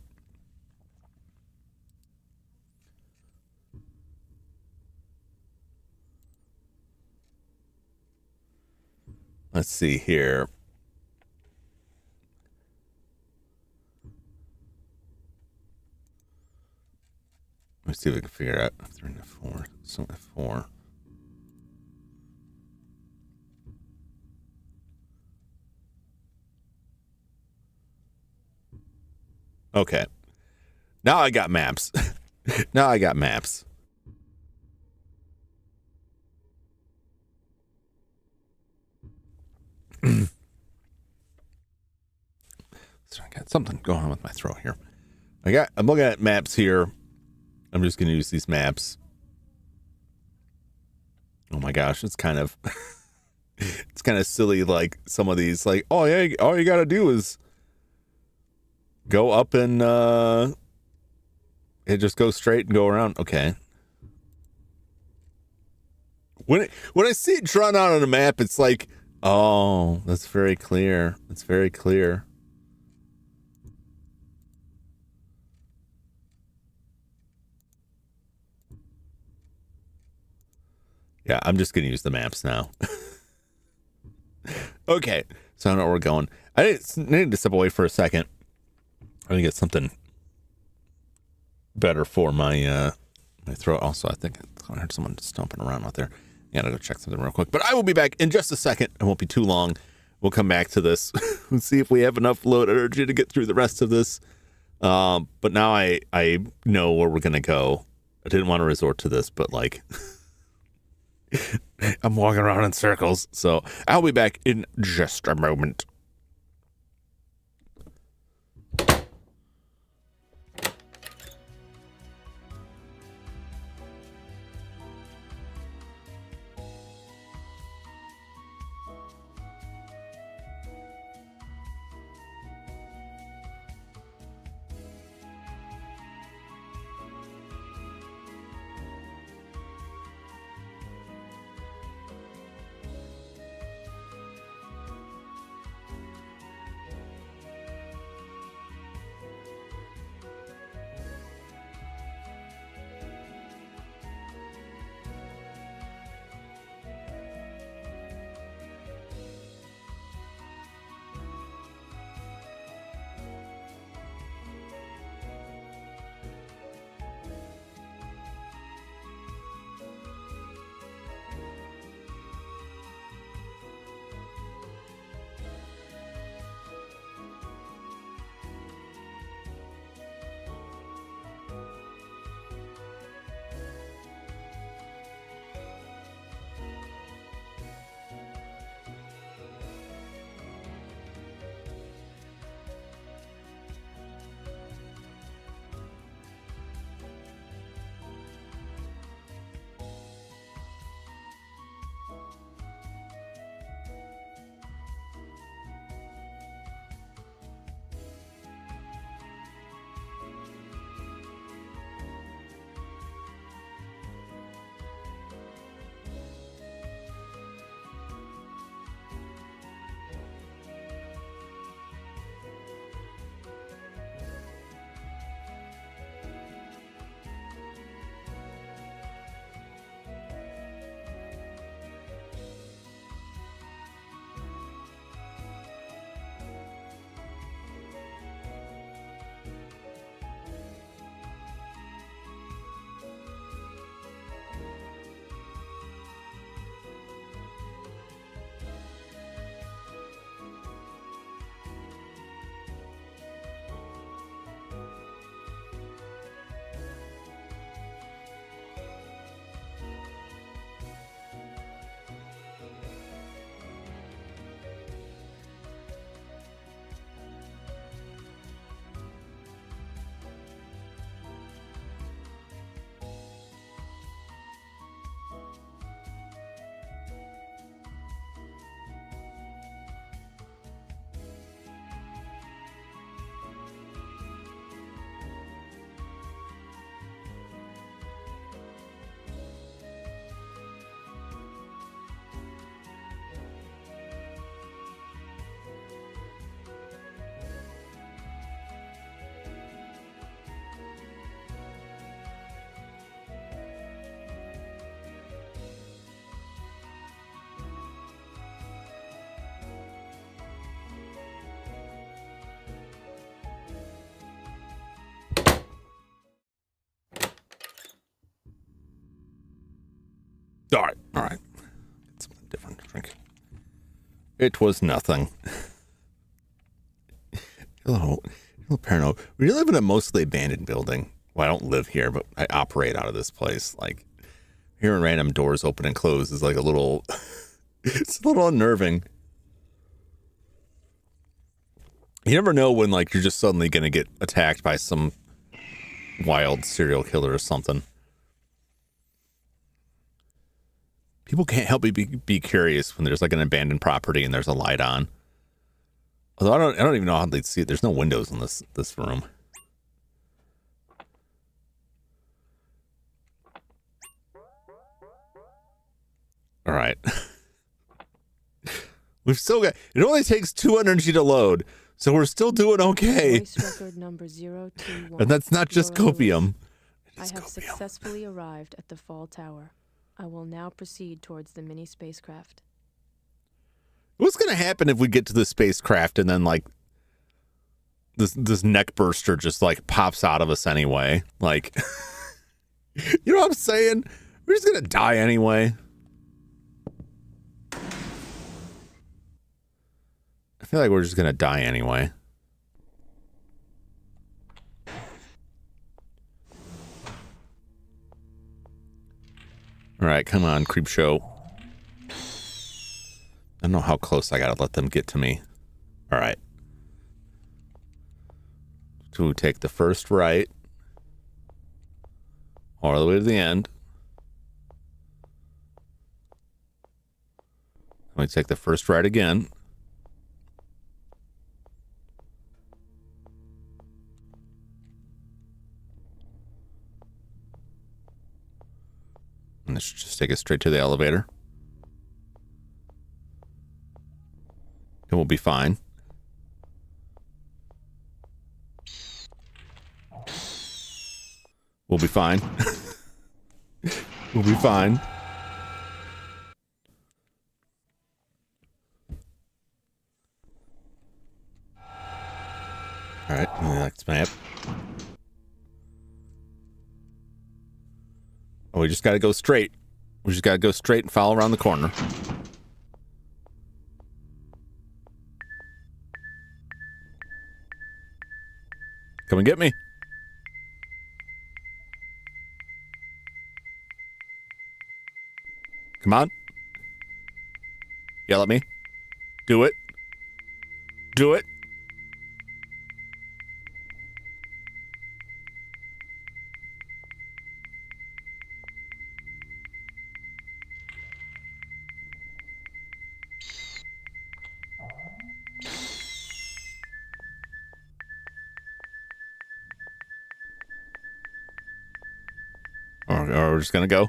Let's see here. Let's see if we can figure out F3 and F4. So F4. Okay. Now I got maps. Now I got maps. So I got something going on with my throat here. I'm looking at maps here. I'm just gonna use these maps. Oh my gosh, it's kind of it's kind of silly, like some of these, like, oh yeah, all you gotta do is go up and it just goes straight and go around. Okay. When I see it drawn out on a map, it's like, oh, that's very clear. It's very clear. Yeah, I'm just going to use the maps now. Okay, so I know where we're going. I need to step away for a second. I need to get something better for my my throat. Also, I think I heard someone stomping around out there. Yeah, I gotta go check something real quick. But I will be back in just a second. It won't be too long. We'll come back to this and see if we have enough load energy to get through the rest of this. But now I know where we're gonna go. I didn't want to resort to this, but like I'm walking around in circles. So I'll be back in just a moment. All right. Get something different to drink. It was nothing. a little paranoid. We live in a mostly abandoned building. Well, I don't live here, but I operate out of this place. Like, hearing random doors open and close is like a little, it's a little unnerving. You never know when, like, you're just suddenly going to get attacked by some wild serial killer or something. People can't help but be curious when there's like an abandoned property and there's a light on. Although I don't even know how they'd see it. There's no windows in this room. All right. We've still got, it only takes 2 energy to load, so we're still doing okay. Voice record number 021. And that's not just copium. I have successfully arrived at the Fall Tower. I will now proceed towards the mini spacecraft. What's going to happen if we get to the spacecraft and then, like, this neck burster just, like, pops out of us anyway? Like, you know what I'm saying? We're just going to die anyway. I feel like we're just going to die anyway. All right, come on, creep show. I don't know how close I gotta let them get to me. All right. To take the first right all the way to the end. Let me take the first right again. And this should just take us straight to the elevator. And we'll be fine. We'll be fine. We'll be fine. All right, next map. Oh, we just got to go straight. We just got to go straight and follow around the corner. Come and get me. Come on. Yell at me. Do it. Do it. Or we're just gonna go.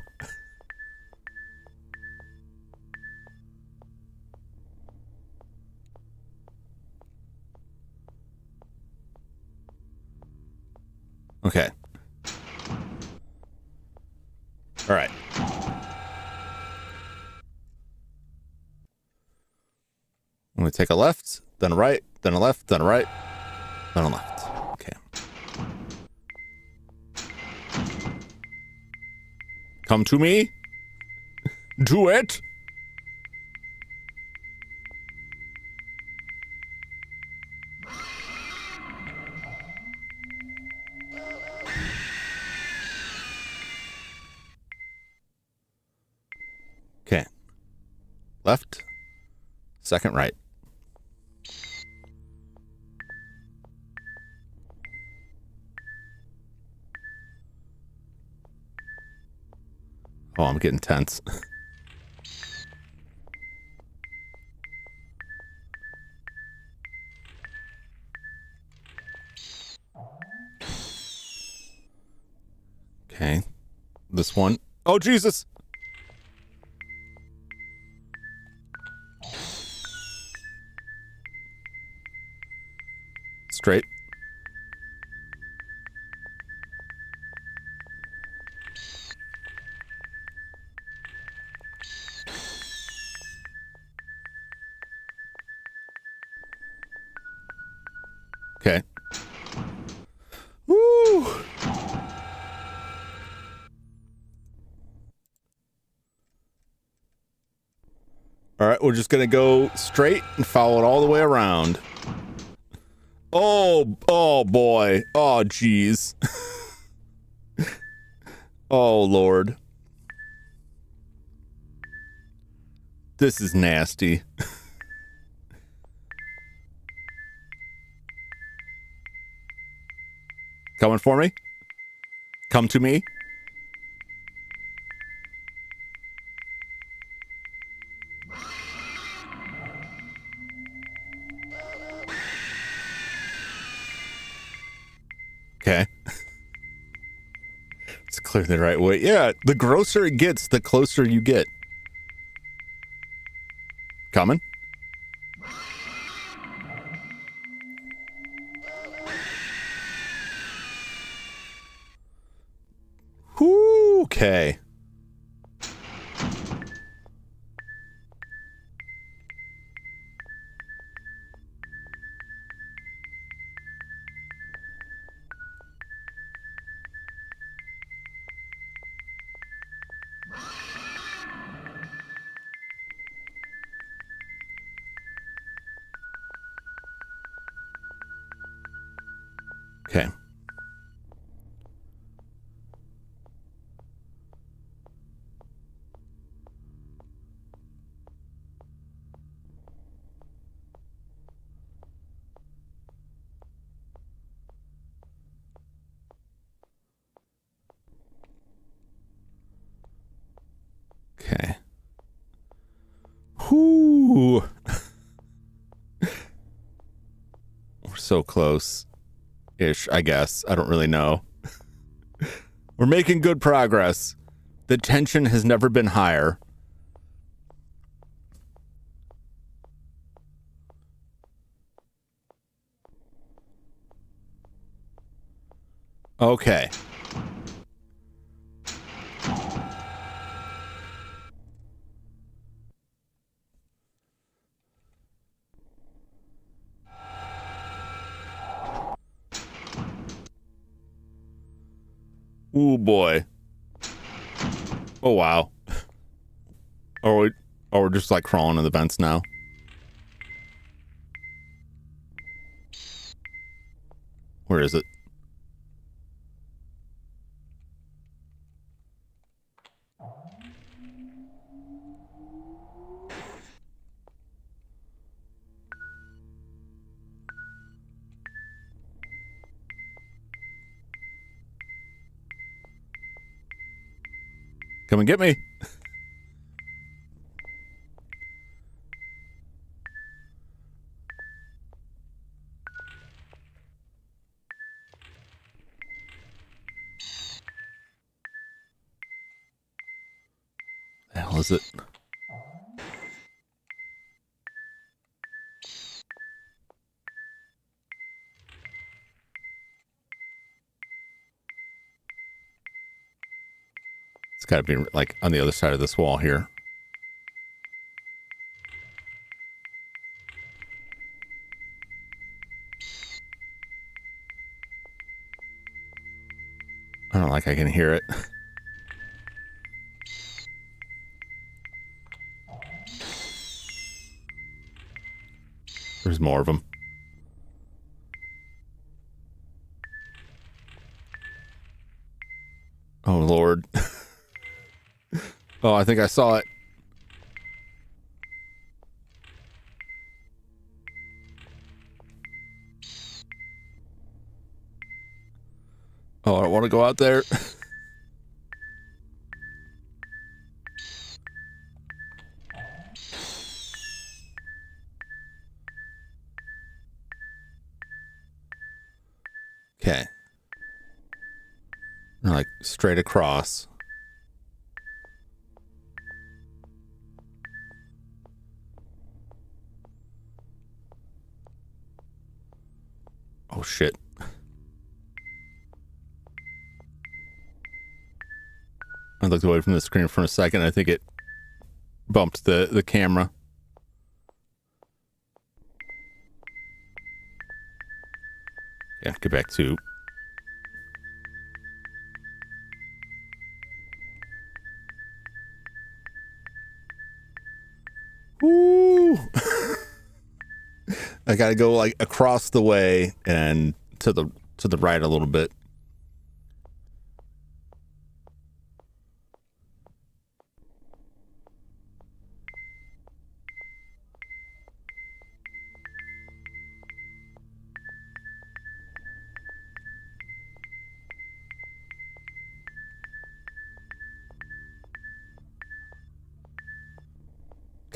Okay. All right. I'm gonna take a left, then a right, then a left, then a right, then a left. Okay. Come to me. Do it. Okay. Left. Second right. Oh, I'm getting tense. Okay. This one. Oh, Jesus. Straight. Okay. Woo! All right, we're just gonna go straight and follow it all the way around. Oh boy. Oh, geez. Oh, Lord. This is nasty. Coming for me? Come to me. Okay. It's clearly the right way. Yeah, the grosser it gets, the closer you get. Coming. Whoo, okay. Okay. Okay. Whoo. We're so close-ish, I guess. I don't really know. We're making good progress. The tension has never been higher. Okay. Ooh, boy. Oh, wow. Or we're just like crawling in the vents now. Where is it? Come and get me. The hell is it? It's got to be like on the other side of this wall here. I don't like I can hear it. There's more of them. Oh, Lord. Oh, I think I saw it. Oh, I don't want to go out there. Okay. Like straight across. Oh, shit. I looked away from the screen for a second. I think it bumped the camera. Yeah, get back to... Woo! I gotta go like across the way and to the right a little bit.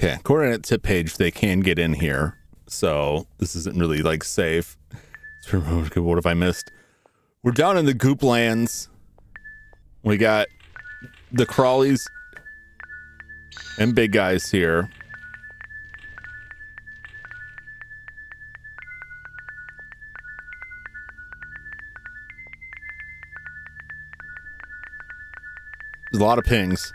Okay, according to tip page, they can get in here, so this isn't really like safe. What have I missed? We're down in the goop lands. We got the crawlies and big guys here. There's a lot of pings.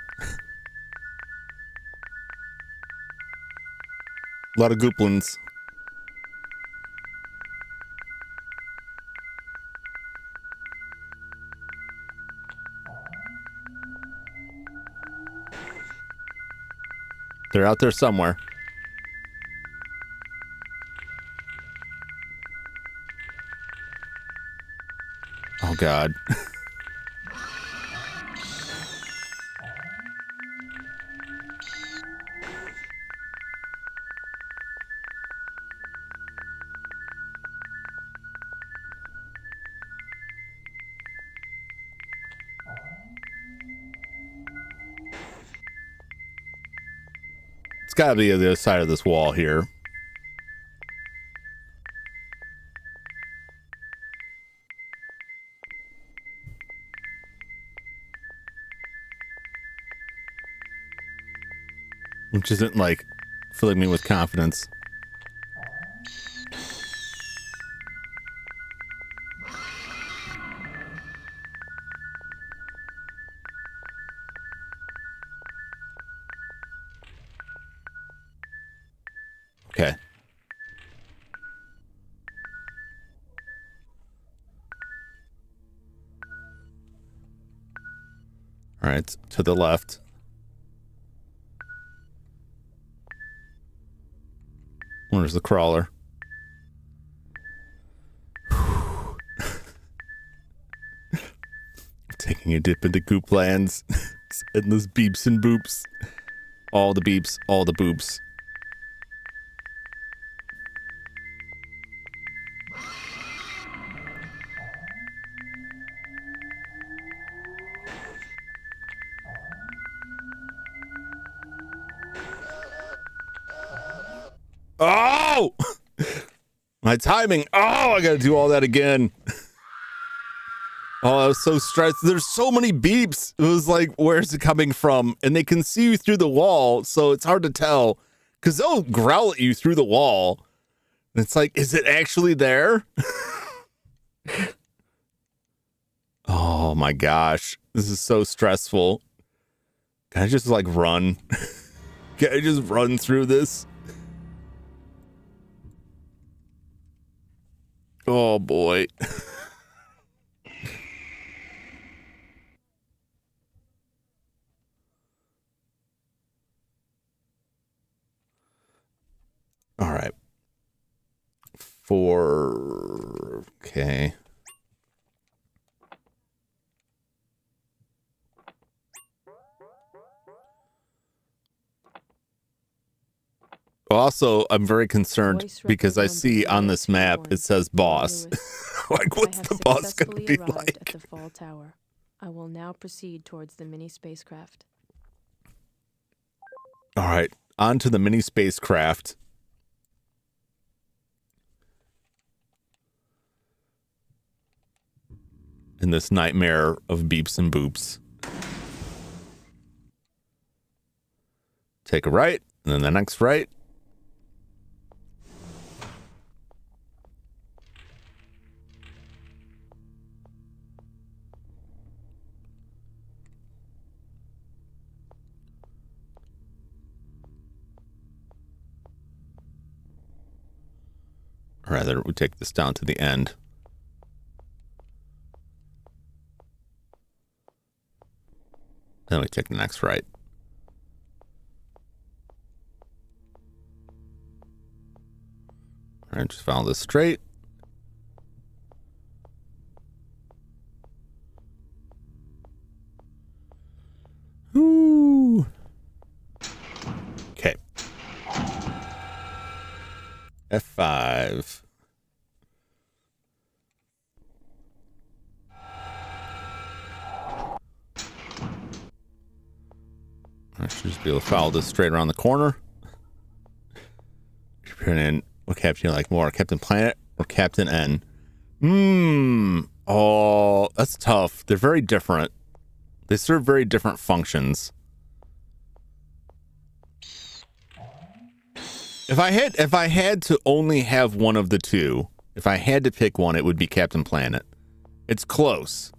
A lot of gooplins. They're out there somewhere. Oh, God. It's got to be on the other side of this wall here. Which isn't like filling me with confidence. Okay. All right, to the left. Where's the crawler? Taking a dip into goop lands. Endless beeps and boops. All the beeps, all the boops. Oh! My timing. Oh, I gotta do all that again. Oh, I was so stressed. There's so many beeps. It was like, where's it coming from? And they can see you through the wall, so it's hard to tell. Because they'll growl at you through the wall. And it's like, is it actually there? Oh my gosh. This is so stressful. Can I just like run? Can I just run through this? Oh boy. All right. Okay. Also, I'm very concerned because I see on this map it says boss. Like, what's the boss going to be like? At the fall tower. I will now proceed towards the mini spacecraft. All right, on to the mini spacecraft. In this nightmare of beeps and boops. Take a right, and then the next right. Or rather, we take this down to the end. Then we take the next right. All right, just follow this straight. Ooh. Okay. F5. I should just be able to follow this straight around the corner. Opinion, what captain you like more, Captain Planet or Captain N? Oh, that's tough. They're very different. They serve very different functions. If I had to only have one of the two, if I had to pick one, it would be Captain Planet. It's close.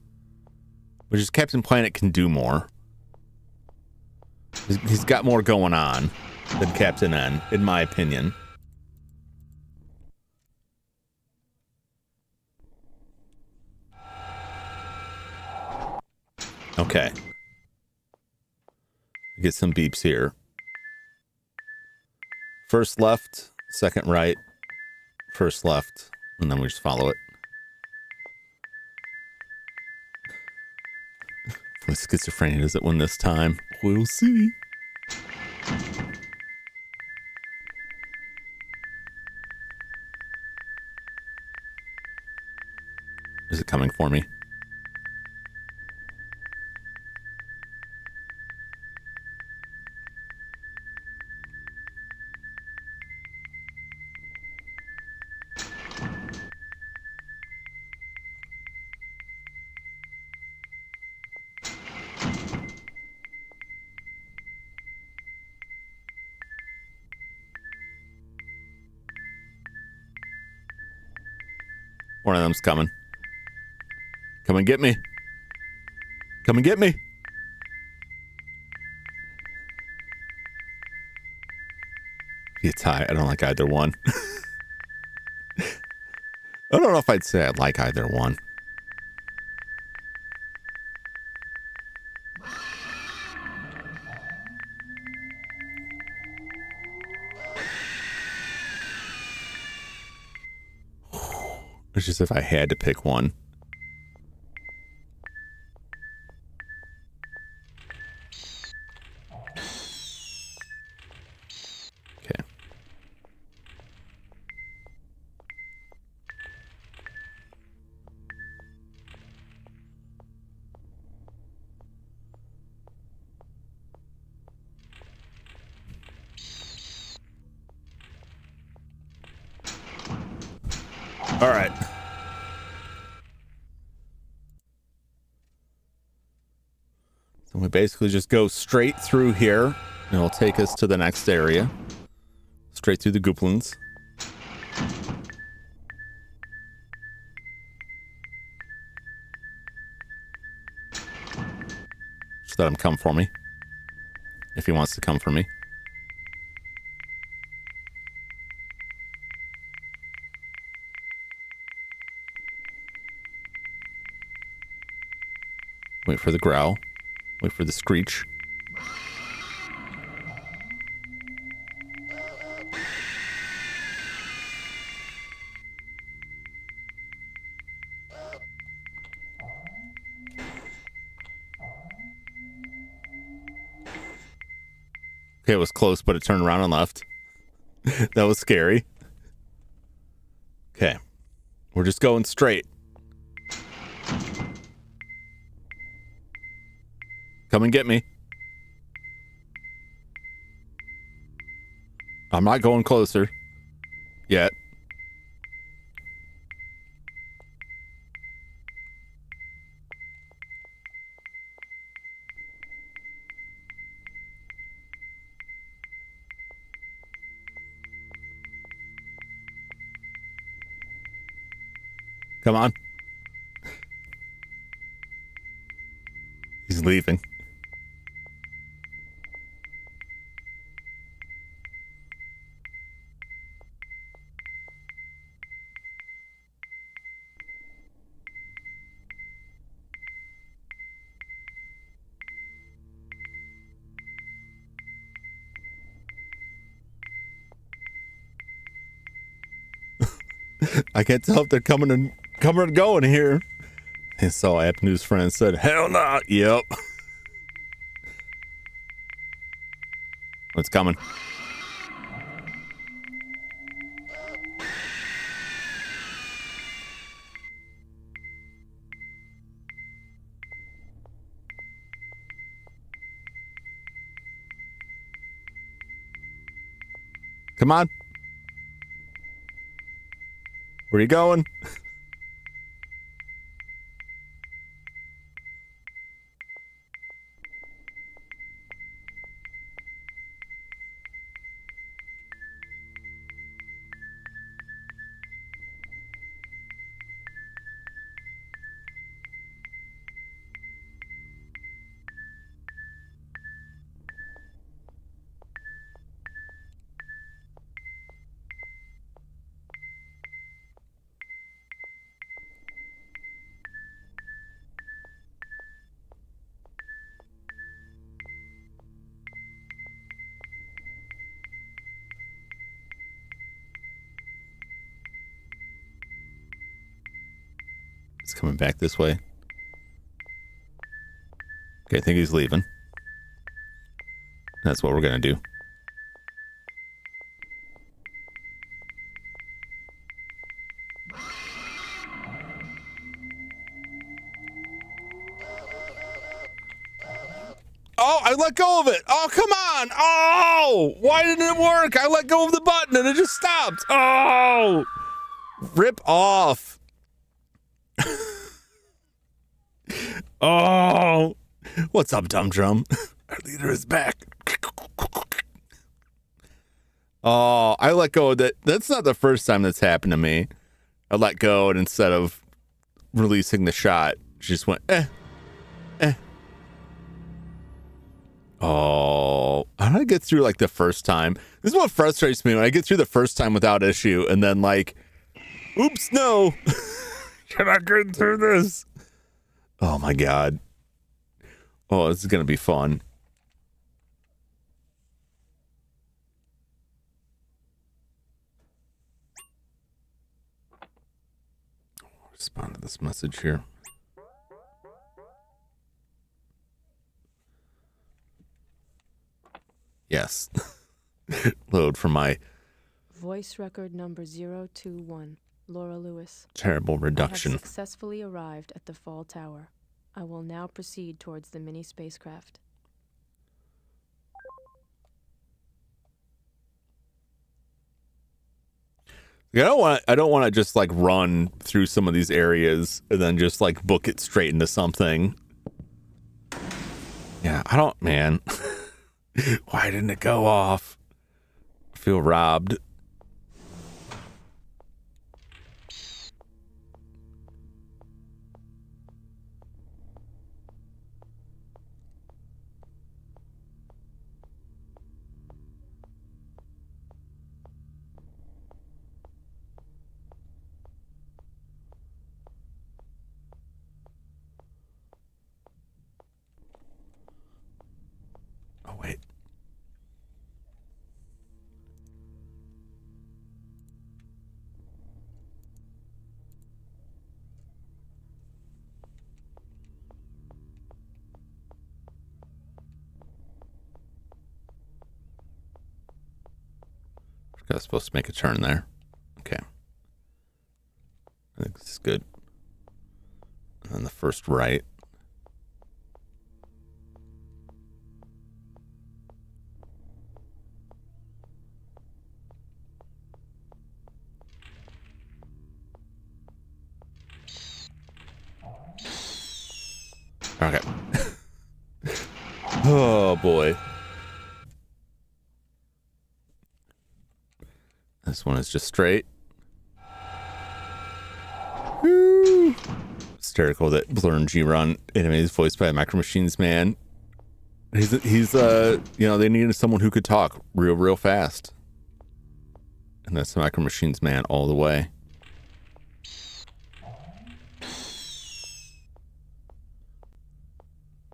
Which is Captain Planet can do more. He's got more going on than Captain N, in my opinion. Okay. Get some beeps here. First left, second right, first left, and then we just follow it. With schizophrenia, does it win this time? We'll see. Is it coming for me? One of them's coming. Come and get me. Come and get me. Be a tie. I don't like either one. I don't know if I'd say I like either one. It's just if I had to pick one. Okay. All right. So we basically just go straight through here, and it'll take us to the next area. Straight through the Gooplins. Just let him come for me. If he wants to come for me. Wait for the growl. Wait for the screech. Okay, it was close, but it turned around and left. That was scary. Okay. We're just going straight. Come and get me. I'm not going closer. Yet. Come on. He's leaving. I can't tell if they're coming and going here. And so App News friend said, hell no. Yep. What's coming? Come on. Where are you going? He's coming back this way. Okay, I think he's leaving. That's what we're going to do. Oh, I let go of it. Oh, come on. Oh, why didn't it work? I let go of the button and it just stopped. Oh, rip off. Oh, what's up, Dum Drum? Our leader is back. Oh, I let go of that. That's not the first time that's happened to me. I let go, and instead of releasing the shot, she just went, eh. Oh, how did I get through like the first time? This is what frustrates me when I get through the first time without issue, and then like, oops, no. You're not getting through this. Oh my God. Oh, this is going to be fun. Respond to this message here. Yes. Load for my voice record number 021, Laura Lewis. Terrible reduction. I have successfully arrived at the Fall Tower. I will now proceed towards the mini spacecraft. I don't want to just like run through some of these areas and then just like book it straight into something. Yeah, I don't, man. Why didn't it go off? I feel robbed. Oh, wait. I was supposed to make a turn there. Okay. I think this is good. And then the first right. Okay. Oh, boy. This one is just straight. Woo! Hysterical that Blur and G-Run anime is voiced by a Micro Machines man. He's you know, they needed someone who could talk real fast. And that's the Micro Machines man all the way.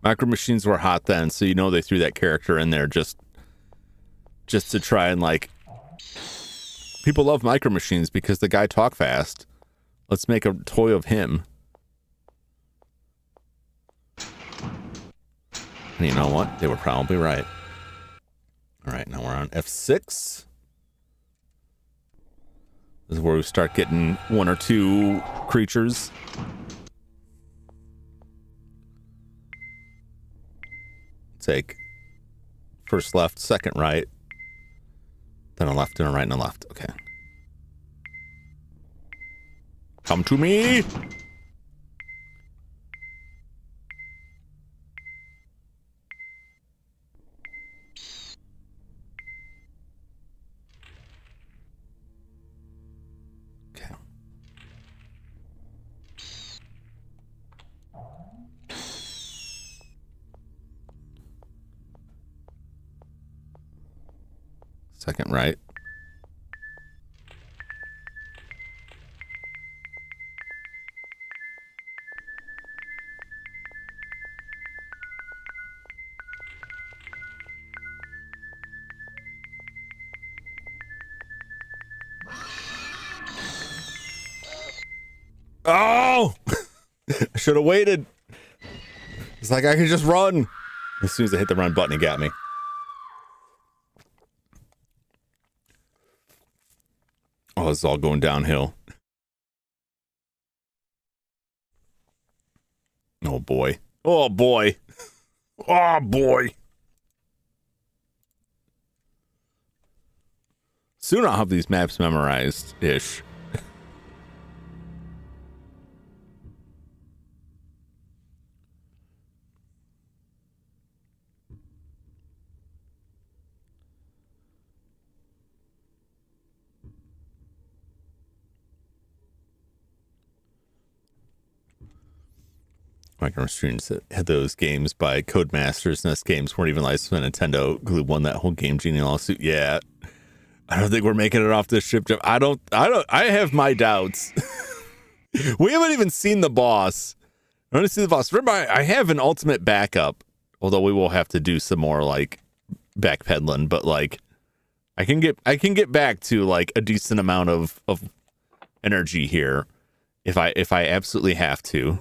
Micro Machines were hot then, so you know they threw that character in there just to try and like, people love Micro Machines because the guy talk fast. Let's make a toy of him. And you know what? They were probably right. All right, now we're on F6. This is where we start getting one or two creatures. Take first left, second right, then a left and a right and a left. Okay. Come to me. Okay. Second right. Oh! I should have waited. It's like I could just run. As soon as I hit the run button, he got me. Oh, it's all going downhill. Oh, boy. Oh, boy. Oh, boy. Soon I'll have these maps memorized-ish. My students that had those games by Codemasters, NES games weren't even licensed by Nintendo. Glue won that whole Game Genie lawsuit. Yeah. I don't think we're making it off this ship. I have my doubts. We haven't even seen the boss. I want to see the boss. Remember, I have an ultimate backup, although we will have to do some more like backpedaling, but like I can get back to like a decent amount of energy here if I absolutely have to.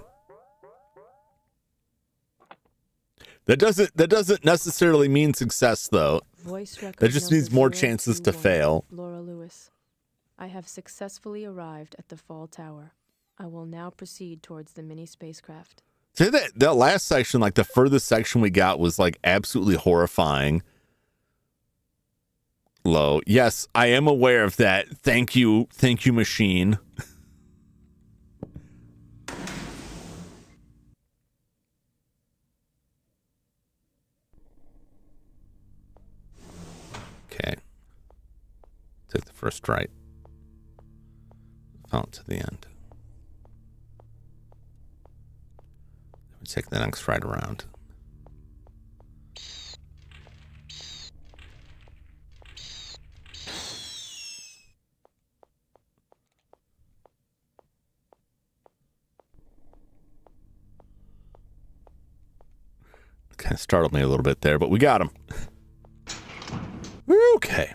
That doesn't necessarily mean success, though. That just means more chances to fail. Laura Lewis, I have successfully arrived at the Fall Tower. I will now proceed towards the mini spacecraft. Say that last section, like the furthest section we got, was like absolutely horrifying. Low. Yes, I am aware of that. Thank you, machine. Okay. Take the first right. Out to the end. Then we take the next right around. Kind of startled me a little bit there, but we got him. Okay.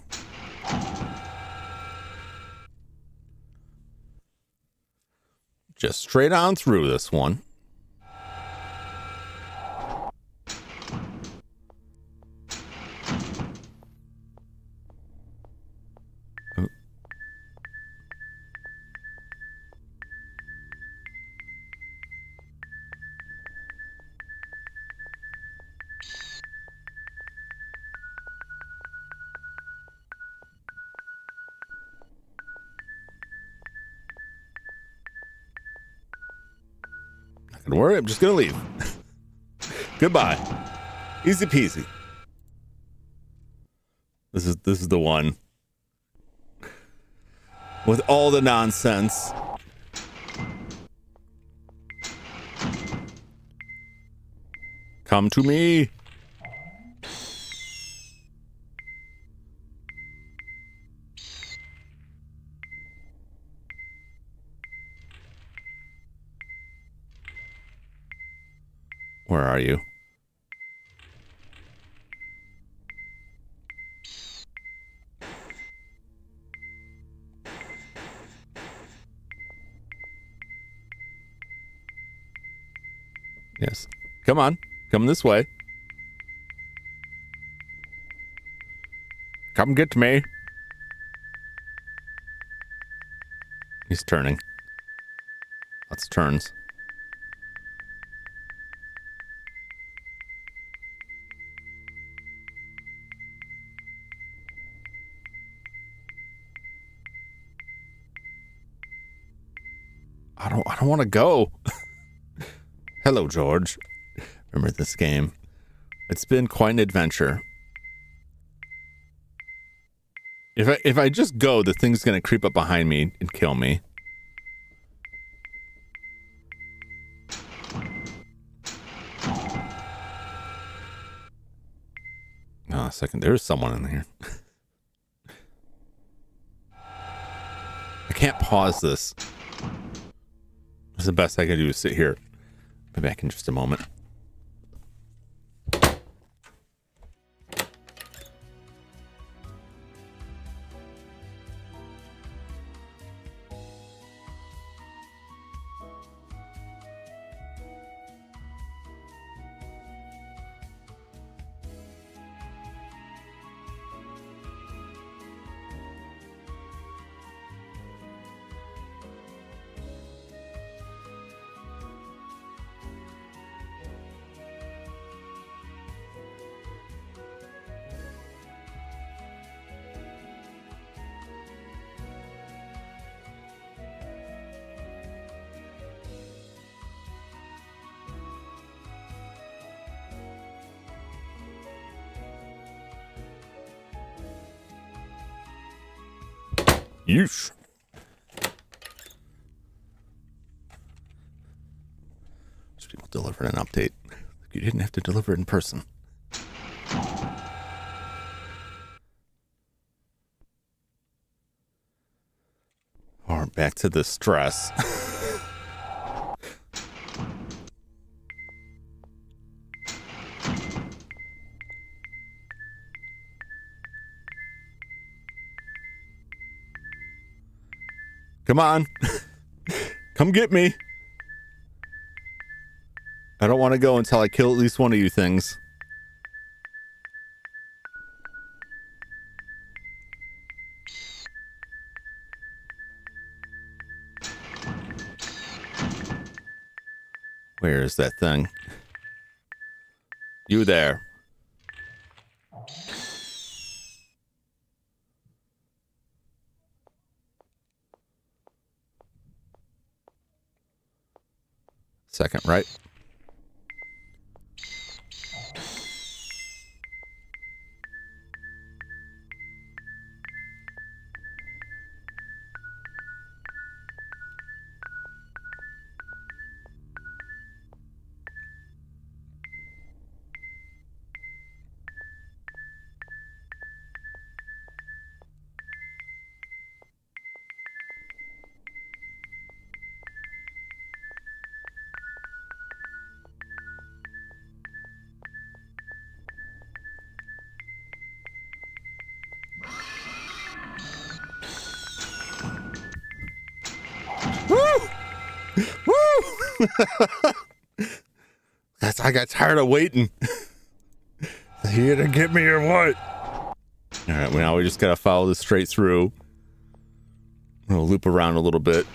Just straight on through this one. Don't worry, I'm just gonna leave. Goodbye. Easy peasy. This is the one with all the nonsense. Come to me. Where are you? Yes. Come on. Come this way. Come get me. He's turning. Lots of turns. I don't want to go. Hello, George. Remember this game? It's been quite an adventure. If I just go, the thing's gonna creep up behind me and kill me. Oh, a second. There's someone in here. I can't pause this. What's the best I can do is sit here. Be back in just a moment. Yeesh. These people delivered an update. You didn't have to deliver it in person. All right, back to the stress. Come on. Come get me. I don't want to go until I kill at least one of you things. Where is that thing? You there. Second, right? I got tired of waiting. Here to get me or what? All right, now we just gotta follow this straight through. We'll loop around a little bit.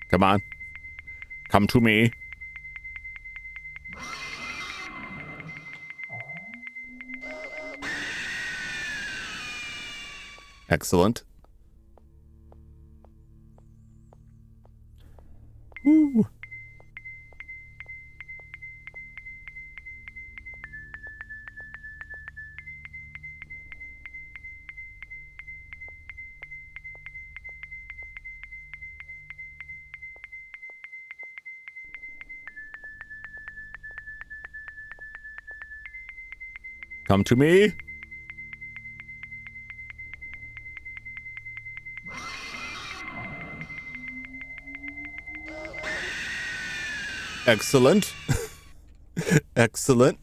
Come on. Come to me. Excellent. Woo. Come to me. Excellent. Excellent.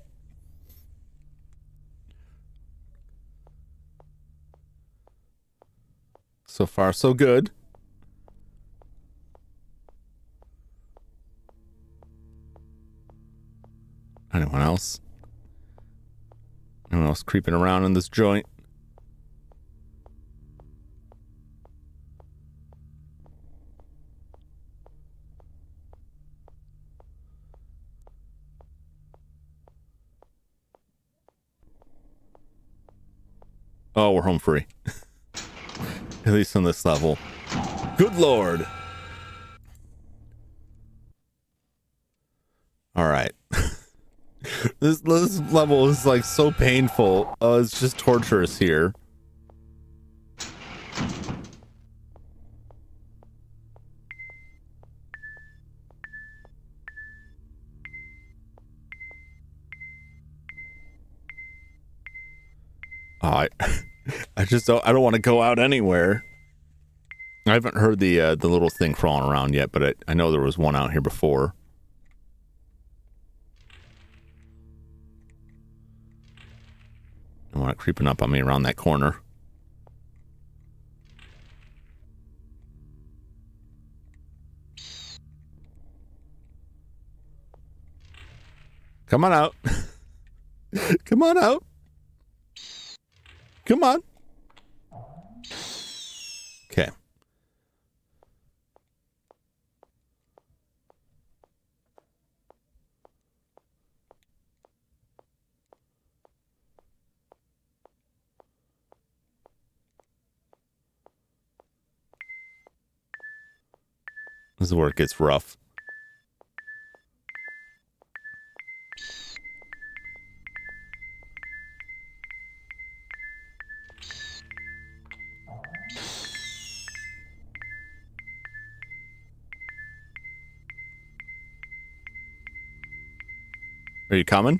So far, so good. Anyone else? Anyone else creeping around in this joint? Oh, we're home free. At least on this level. Good Lord. All right. This level is like so painful. It's just torturous here. I just don't want to go out anywhere. I haven't heard the little thing crawling around yet, but I know there was one out here before. I want it creeping up on me around that corner. Come on out. Come on out. Come on. Okay. This is where it gets rough. Are you coming?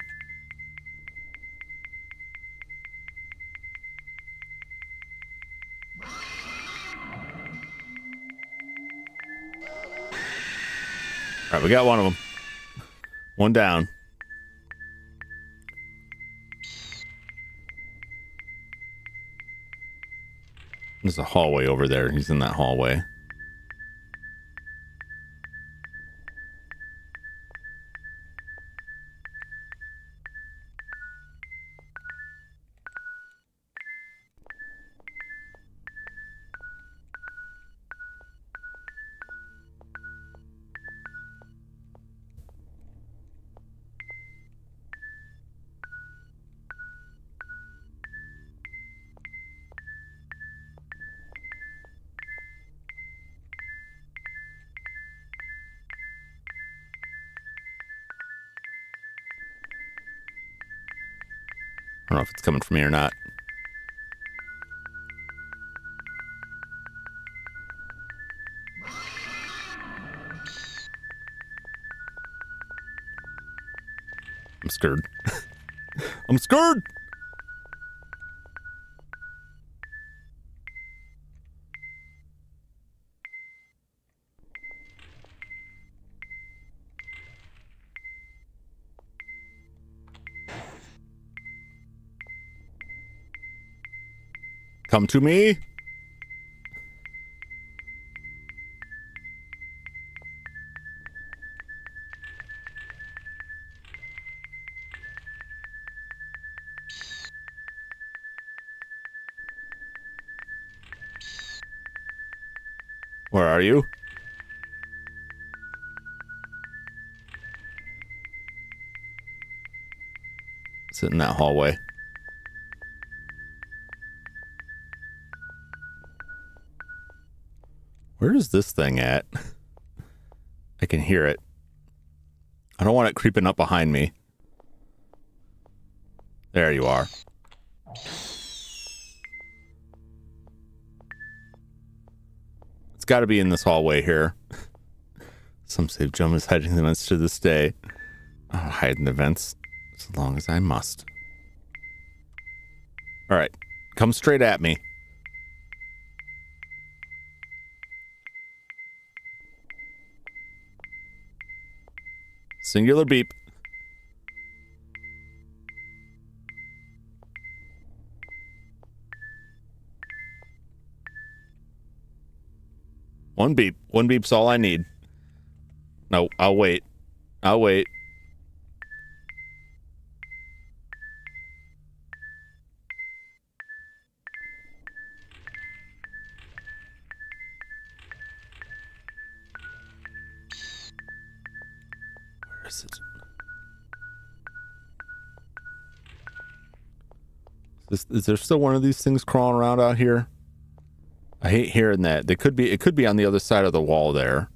All right, we got one of them. One down. There's a hallway over there. He's in that hallway. I don't know if it's coming from me or not. I'm scared. I'm scared. Come to me. Where are you? Sit in that hallway. Where is this thing at? I can hear it. I don't want it creeping up behind me. There you are. It's got to be in this hallway here. Some say Jum is hiding the vents to this day. I'll hide in the vents as long as I must. All right. Come straight at me. Singular beep. One beep. One beep's all I need. No, I'll wait. I'll wait. Where is it? Is there still one of these things crawling around out here? I hate hearing that. It could be on the other side of the wall there.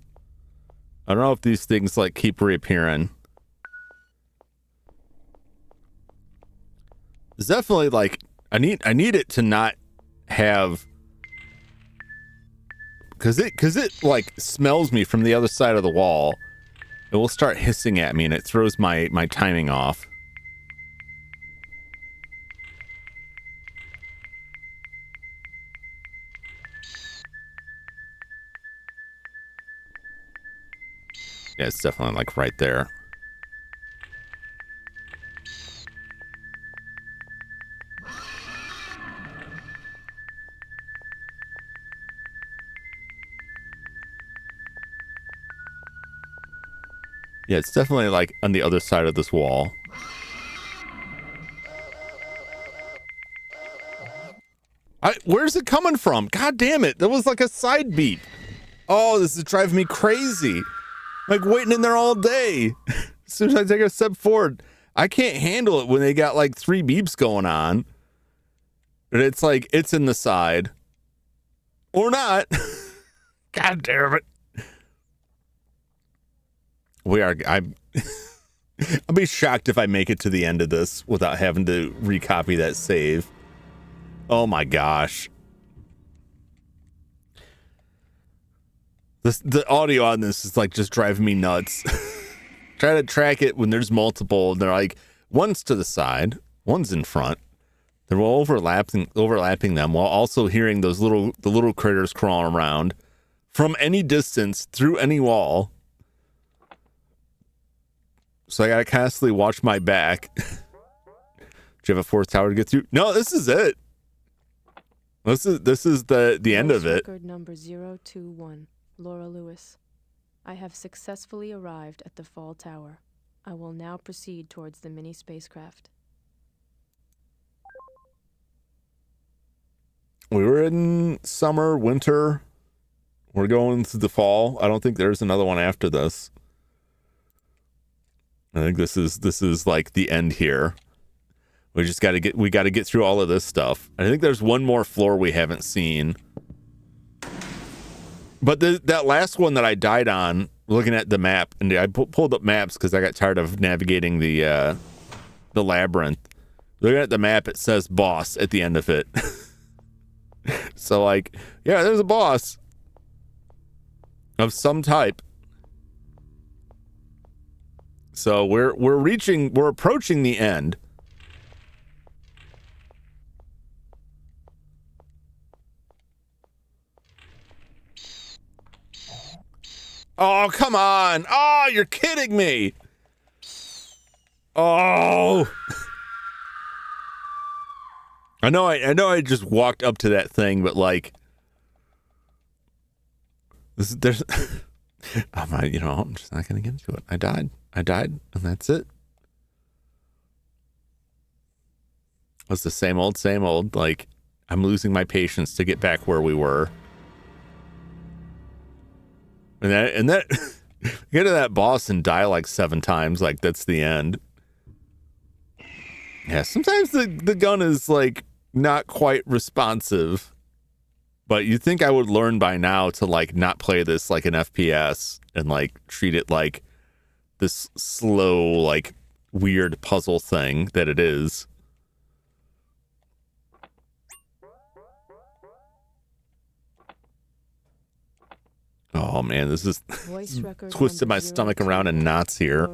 I don't know if these things like keep reappearing. It's definitely like I need it to not have, because it like smells me from the other side of the wall. It will start hissing at me and it throws my timing off. Yeah, it's definitely like right there. Yeah, it's definitely like on the other side of this wall. Where's it coming from? God damn it. That was like a side beat. Oh, this is driving me crazy. Like waiting in there all day. As soon as I take a step forward, I can't handle it when they got like 3 beeps going on. And it's like, it's in the side. Or not. God damn it. I'll be shocked if I make it to the end of this without having to recopy that save. Oh my gosh. The audio on this is like just driving me nuts. Try to track it when there's multiple. They're like, one's to the side, one's in front. They're all overlapping them while also hearing the little critters crawling around from any distance through any wall. So I gotta constantly watch my back. Do you have a 4th tower to get through? No, this is it. This is the end of it. Record number 021, Laura Lewis. I have successfully arrived at the Fall Tower. I will now proceed towards the mini spacecraft. We were in summer, winter. We're going to the fall. I don't think there's another one after this. I think this is like the end here. We just got to get through all of this stuff. I think there's one more floor we haven't seen. But that last one that I died on, looking at the map, and I pulled up maps because I got tired of navigating the labyrinth. Looking at the map, it says boss at the end of it. So like, yeah, there's a boss of some type. So we're approaching the end. Oh, come on. Oh, you're kidding me. Oh. I know I just walked up to that thing, but like there's I'm just not going to get into it. I died, and that's it. It's the same old. Like, I'm losing my patience to get back where we were. And that get to that boss and die like 7 times, like that's the end. Yeah, sometimes the gun is like not quite responsive. But you'd think I would learn by now to like not play this like an FPS and like treat it like this slow, like weird puzzle thing that it is. Oh man, this is twisted my stomach around in knots here.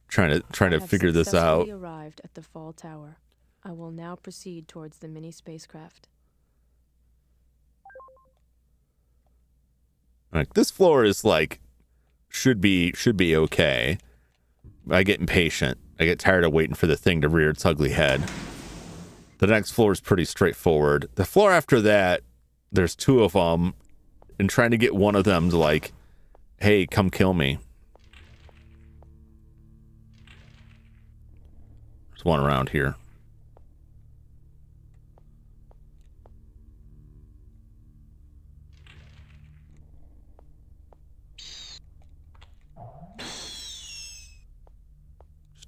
Trying to figure this out. Arrived at the Fall Tower. I will now proceed towards the mini spacecraft. Like, this floor is like should be okay. I get impatient. I get tired of waiting for the thing to rear its ugly head. The next floor is pretty straightforward. The floor after that, there's 2 of them, and trying to get one of them to like, hey, come kill me. There's one around here.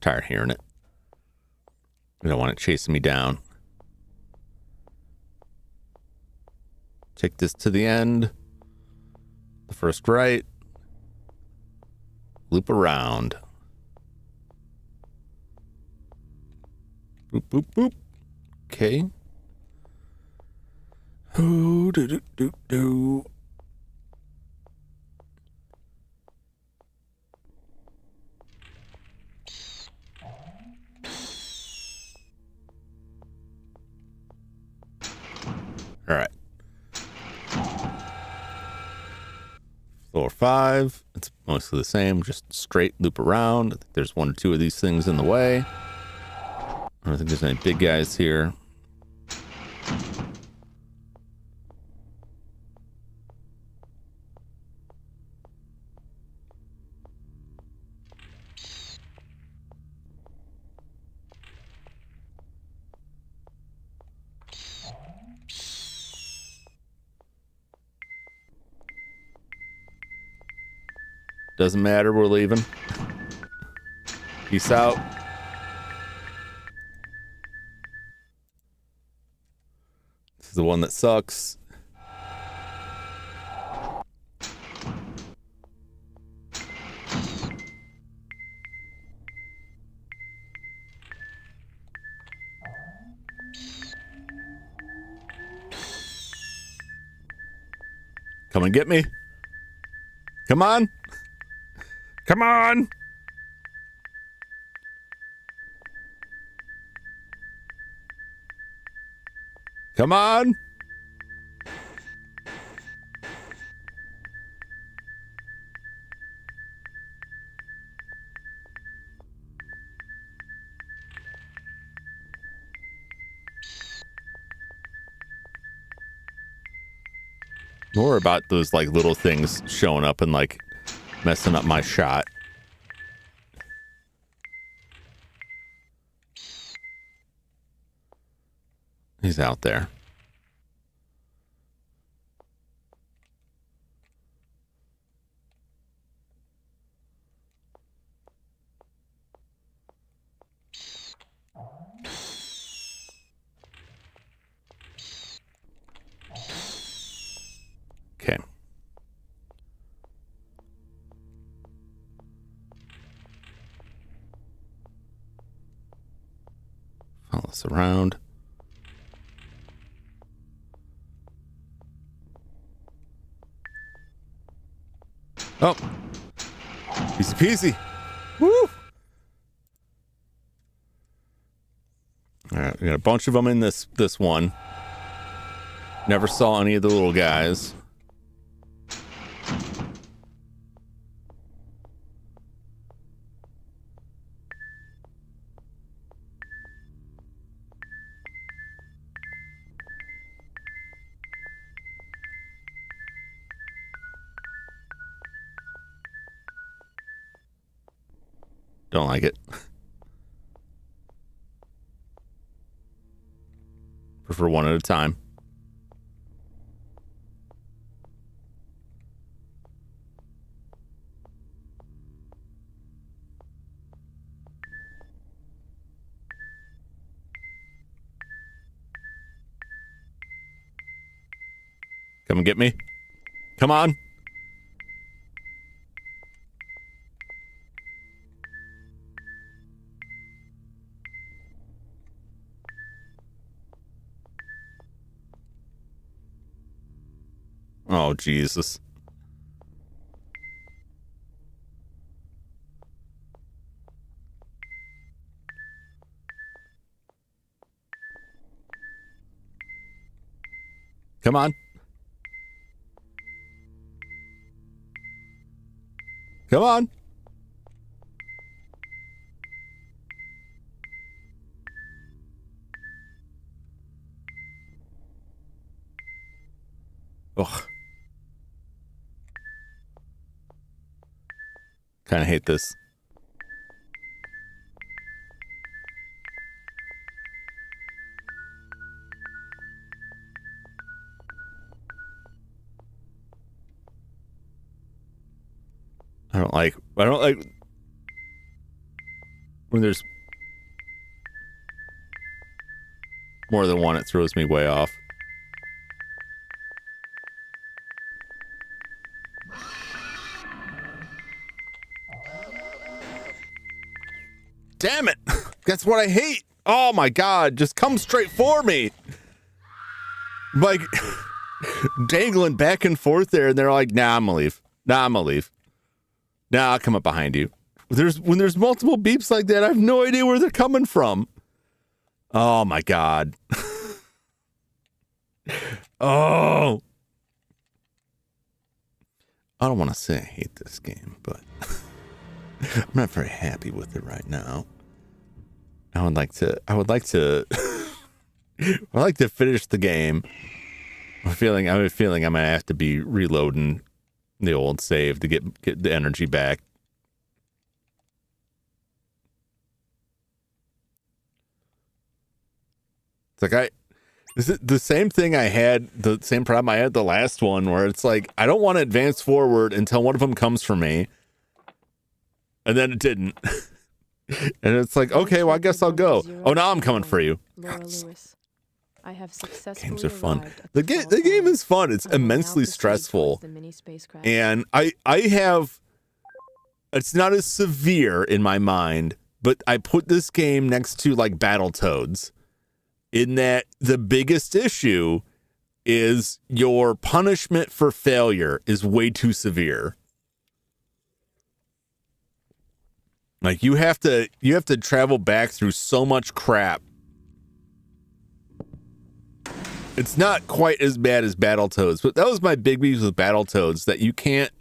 Tired of hearing it. I don't want it chasing me down. Take this to the end. The first right. Loop around. Boop, boop, boop. Okay. Ooh, do, do, do, do. All right. Floor 5. It's mostly the same, just straight loop around. I think there's 1 or 2 of these things in the way. I don't think there's any big guys here. Doesn't matter, we're leaving. Peace out. This is the one that sucks. Come and get me. Come on. Come on. Come on. More about those like little things showing up and like messing up my shot. He's out there. Okay. Follow this around. Oh. Easy peasy. Woo! All right, we got a bunch of them in this one. Never saw any of the little guys. Don't like it. Prefer one at a time. Come and get me. Come on. Oh, Jesus. Come on. Come on. Ugh. Kind of hate this. I don't like when there's more than one, it throws me way off. Damn it. That's what I hate. Oh my God. Just come straight for me. Like dangling back and forth there. And they're like, nah, I'm gonna leave. Nah, I'm gonna leave. Nah, I'll come up behind you. When there's multiple beeps like that, I have no idea where they're coming from. Oh my God. Oh. I don't want to say I hate this game, but I'm not very happy with it right now. I would like to I'd like to finish the game. I have a feeling I might have to be reloading the old save to get the energy back. It's like is it the same thing I had, the same problem I had the last one, where it's like, I don't want to advance forward until one of them comes for me. And then it didn't. And it's like, okay, well, I guess I'll go. Oh, now I'm coming for you. I have successfully Games are fun. The game is fun. It's immensely stressful. And I have, it's not as severe in my mind, but I put this game next to like Battletoads, in that the biggest issue is your punishment for failure is way too severe. Like you have to travel back through so much crap. It's not quite as bad as Battletoads, but that was my big beef with Battletoads, that you can't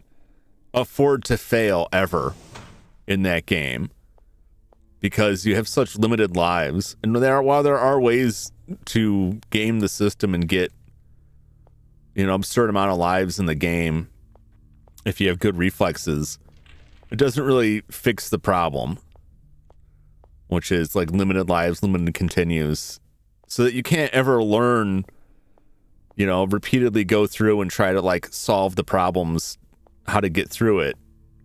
afford to fail ever in that game, because you have such limited lives. And while there are ways to game the system and get, a certain amount of lives in the game, if you have good reflexes, it doesn't really fix the problem, which is like limited lives, limited continues, so that you can't ever learn, repeatedly go through and try to like solve the problems, how to get through it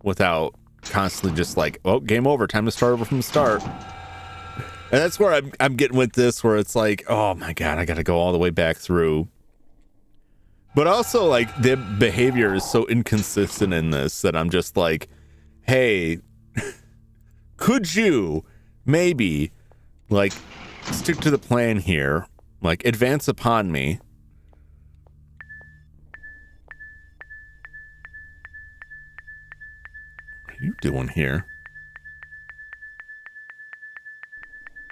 without constantly just like, oh, game over, time to start over from the start. And that's where I'm getting with this, where it's like, oh my God, I gotta go all the way back through. But also like the behavior is so inconsistent in this that I'm just like, hey, could you maybe like stick to the plan here, like advance upon me? What are you doing here?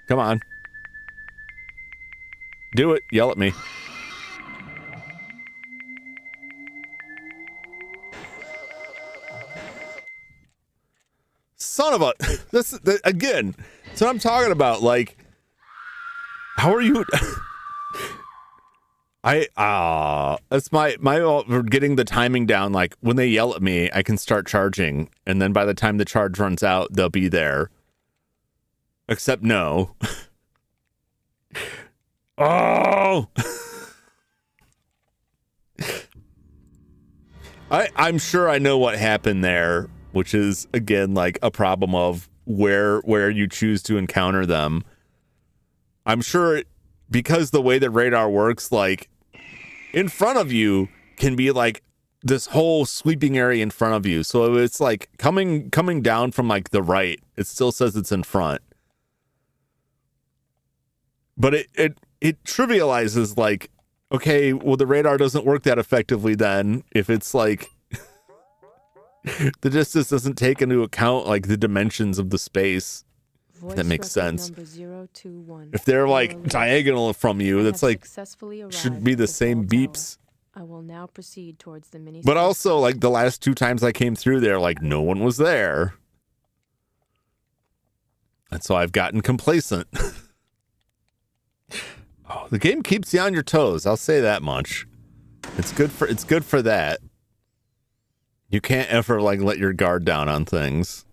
Come on. Do it. Yell at me. Son of a... Again, that's what I'm talking about. Like, how are you... That's my getting the timing down. Like, when they yell at me, I can start charging. And then by the time the charge runs out, they'll be there. Except no. Oh! I'm sure I know what happened there, which is, again, like a problem of where you choose to encounter them. I'm sure because the way that radar works, like, in front of you can be like this whole sweeping area in front of you. So it's like coming down from like the right, it still says it's in front. But it trivializes, like, okay, well, the radar doesn't work that effectively then if it's like the distance doesn't take into account like the dimensions of the space. If that makes sense. If they're like diagonal from you, that's like should be the same beeps. I will now proceed towards the mini. But also, like the last 2 times I came through there, like no one was there, and so I've gotten complacent. Oh, the game keeps you on your toes. I'll say that much. It's good for that. You can't ever like let your guard down on things.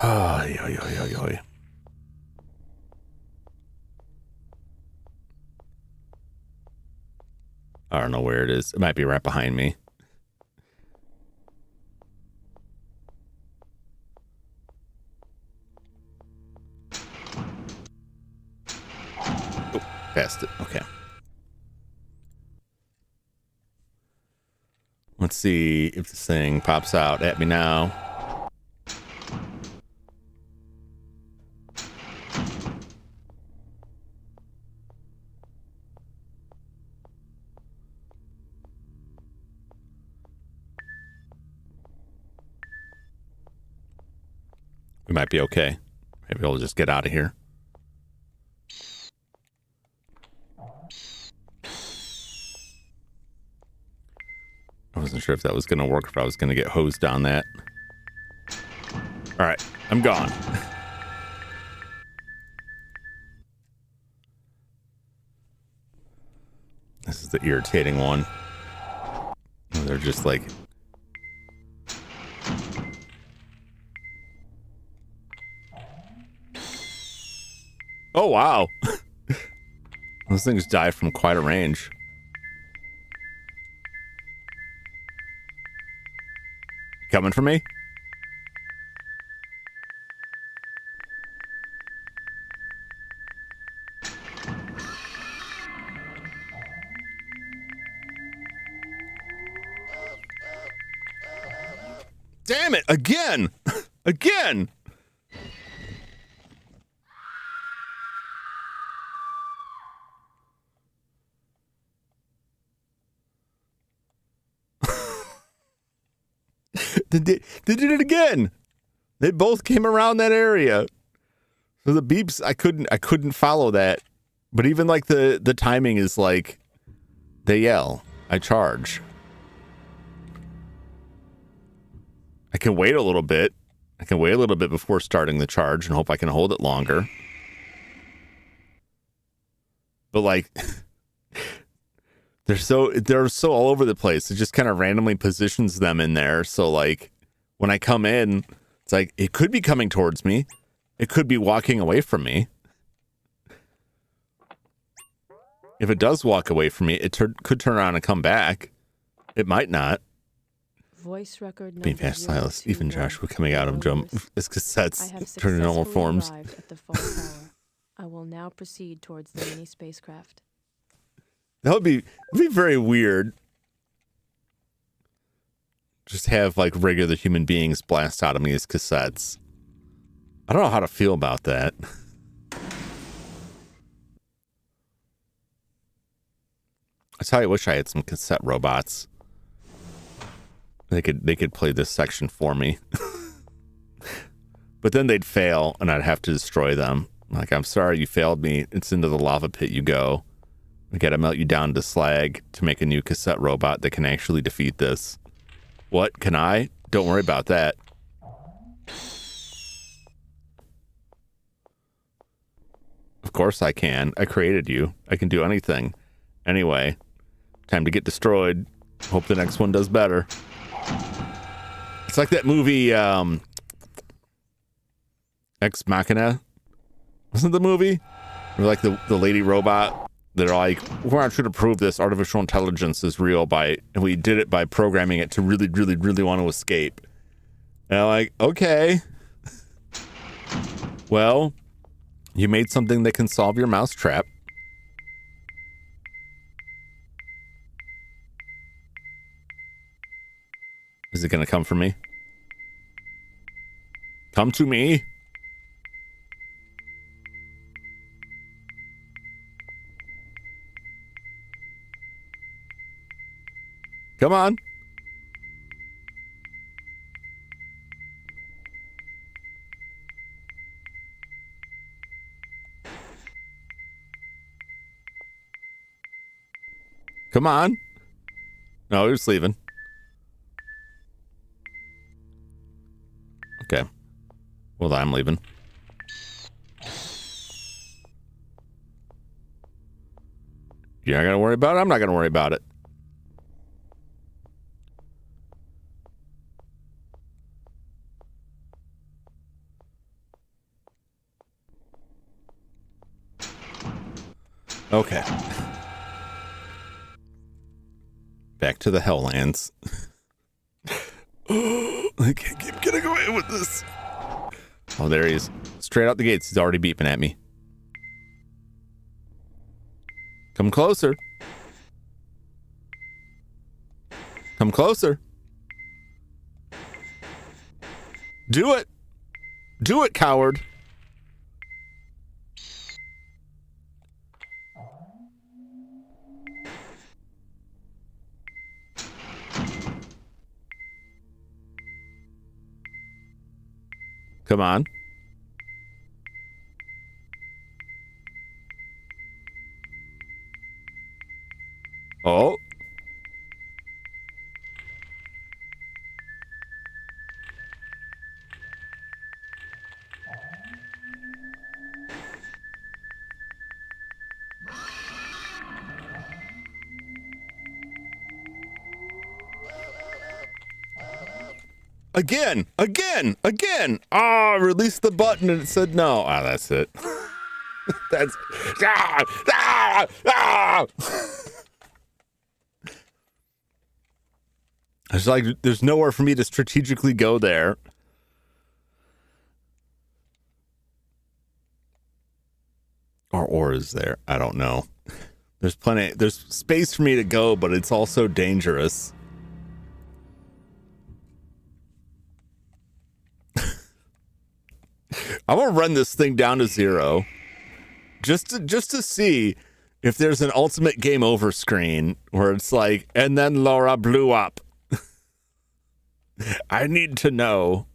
Oh, yo. I don't know where it is. It might be right behind me. Passed it. Okay. Let's see if this thing pops out at me now. We might be okay. Maybe we'll just get out of here. I wasn't sure if that was going to work, if I was going to get hosed on that. All right, I'm gone. This is the irritating one. They're just like... Oh, wow. Those things die from quite a range. Coming for me? Damn it! Again! Again! They did it again. They both came around that area. So the beeps, I couldn't follow that. But even like the timing is like, they yell, I charge. I can wait a little bit. I can wait a little bit before starting the charge and hope I can hold it longer. But like, they're so all over the place. It just kind of randomly positions them in there. So like when I come in, it's like it could be coming towards me. It could be walking away from me. If it does walk away from me, it could turn around and come back. It might not. Voice record Being fast Silas, even Joshua coming out of Jum as cassettes turn to normal forms. At the fall tower. I will now proceed towards the mini spacecraft. That would be very weird. Just have like regular human beings blast out of me as cassettes. I don't know how to feel about that. I tell you, I wish I had some cassette robots. They could play this section for me. But then they'd fail and I'd have to destroy them. Like, I'm sorry you failed me. It's into the lava pit you go. We gotta melt you down to slag to make a new cassette robot that can actually defeat this. What? Can I? Don't worry about that. Of course I can. I created you. I can do anything. Anyway, time to get destroyed. Hope the next one does better. It's like that movie, Ex Machina. Wasn't the movie? Where like the lady robot. They're like, we're not trying to prove this artificial intelligence is real and we did it by programming it to really, really, really want to escape. And I'm like, okay. Well, you made something that can solve your mousetrap. Is it going to come for me? Come to me. Come on. Come on. No, you're just leaving. Okay. Well, I'm leaving. You're not going to worry about it? I'm not going to worry about it. Okay. Back to the Helllands. I can't keep getting away with this. Oh, there he is. Straight out the gates. He's already beeping at me. Come closer. Come closer. Do it. Do it, coward. Come on. Oh. Again. Ah, release the button and it said no. Ah, that's it. That's It's like there's nowhere for me to strategically go there. Or is there? I don't know. There's space for me to go, but it's also dangerous. I'm gonna run this thing down to 0. Just to see if there's an ultimate game over screen where it's like, and then Laura blew up. I need to know.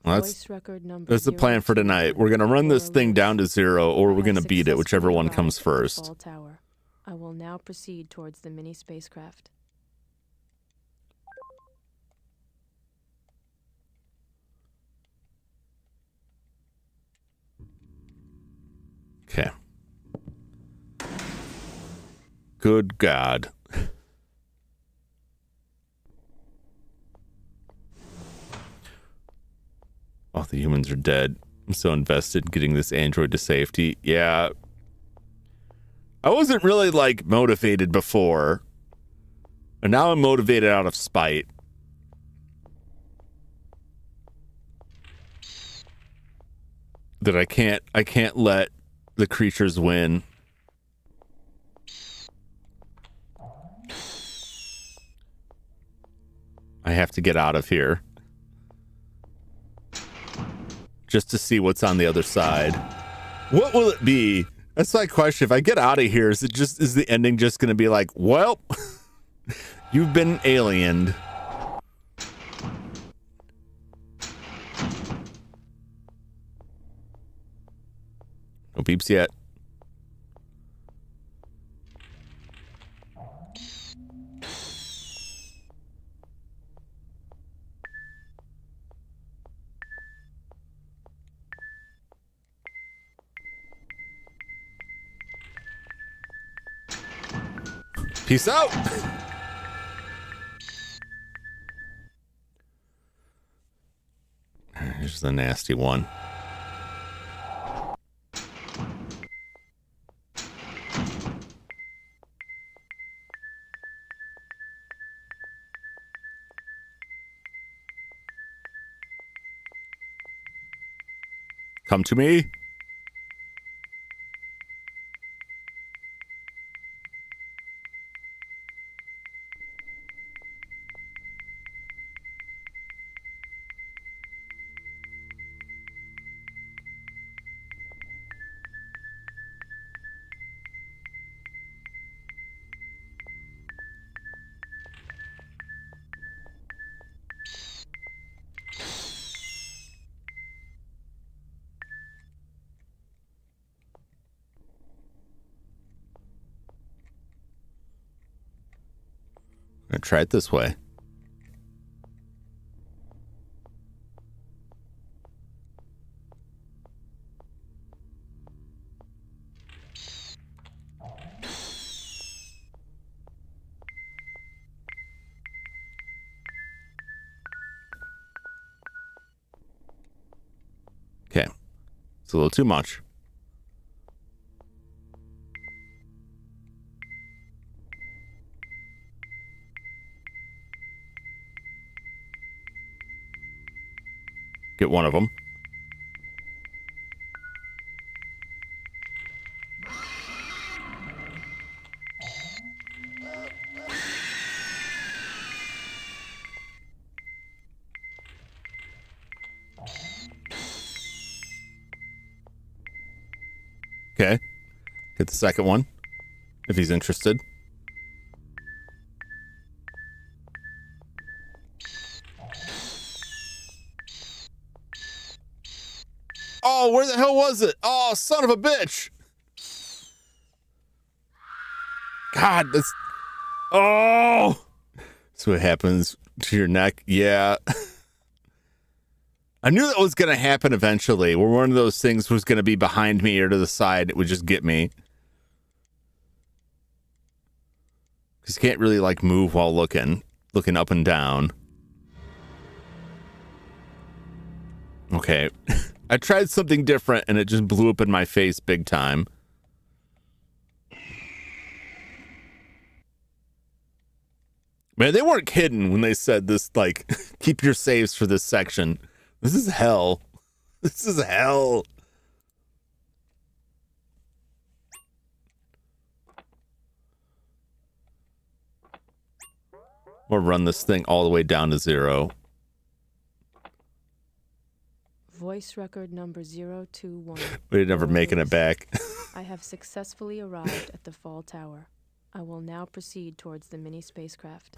Well, that's the plan for tonight. We're going to run this thing down to 0, or we're going to beat it, whichever one comes first. I will now proceed towards the mini spacecraft. Okay. Good God. Oh, the humans are dead. I'm so invested in getting this android to safety. Yeah. I wasn't really, like, motivated before. And now I'm motivated out of spite. That I can't let the creatures win. I have to get out of here. Just to see what's on the other side. What will it be? That's my question. If I get out of here, is the ending just going to be like, well, you've been aliened. No beeps yet. Peace out. Here's the nasty one. Come to me. I'm gonna try it this way. Okay. It's a little too much. Get one of them. Okay. Get the second one, if he's interested. Oh, where the hell was it? Oh, son of a bitch. God, that's... Oh! That's what happens to your neck. Yeah. I knew that was going to happen eventually, where one of those things was going to be behind me or to the side. It would just get me. Because you can't really, like, move while looking up and down. Okay. I tried something different, and it just blew up in my face big time. Man, they weren't kidding when they said this, like, keep your saves for this section. This is hell. This is hell. Or run this thing all the way down to 0. Voice record number 021. We're never making it back. I have successfully arrived at the Fall Tower. I will now proceed towards the mini spacecraft.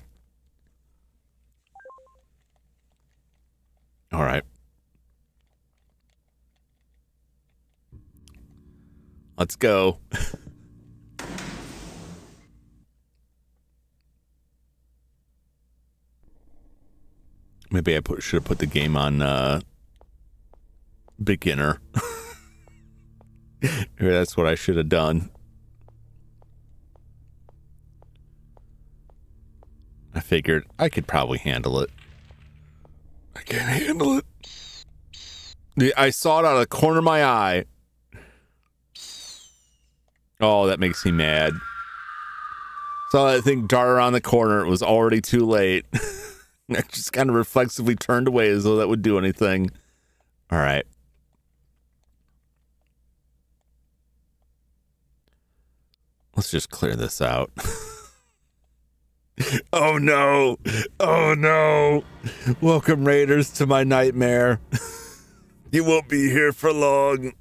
All right. Let's go. Maybe I should have put the game on beginner. Maybe that's what I should have done. I figured I could probably handle it. I can't handle it. I saw it out of the corner of my eye. Oh, that makes me mad. Saw that thing dart around the corner. It was already too late. I just kind of reflexively turned away as though that would do anything. All right. Let's just clear this out. Oh no. Oh no. Welcome, Raiders, to my nightmare. You won't be here for long.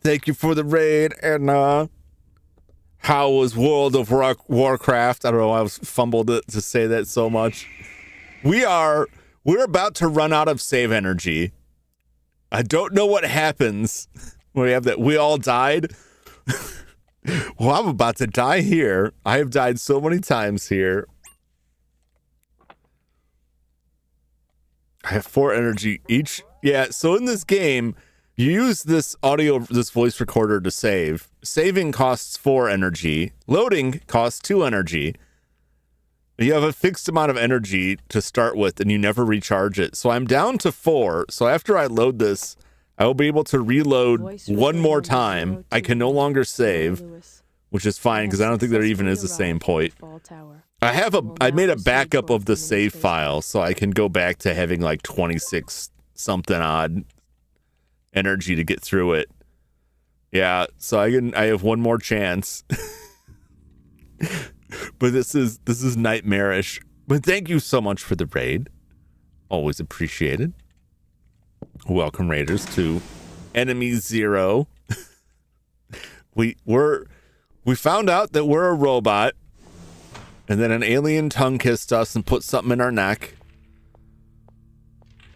Thank you for the raid, and how was World of Warcraft? I don't know, I was fumbled it to say that so much. We're about to run out of save energy. I don't know what happens when we have that. We all died. Well, I'm about to die here. I have died so many times here. I have 4 energy each. Yeah, so in this game, you use this voice recorder to save. Saving costs 4 energy. Loading costs 2 energy. You have a fixed amount of energy to start with, and you never recharge it. So I'm down to 4. So after I load this, I will be able to reload one more time. I can no longer save, which is fine because I don't think there even is the same point. I made a backup of the save file so I can go back to having like 26 something odd energy to get through it. Yeah, so I have one more chance. But this is nightmarish. But thank you so much for the raid. Always appreciated. Welcome, Raiders, to Enemy 0. We found out that we're a robot, and then an alien tongue kissed us and put something in our neck.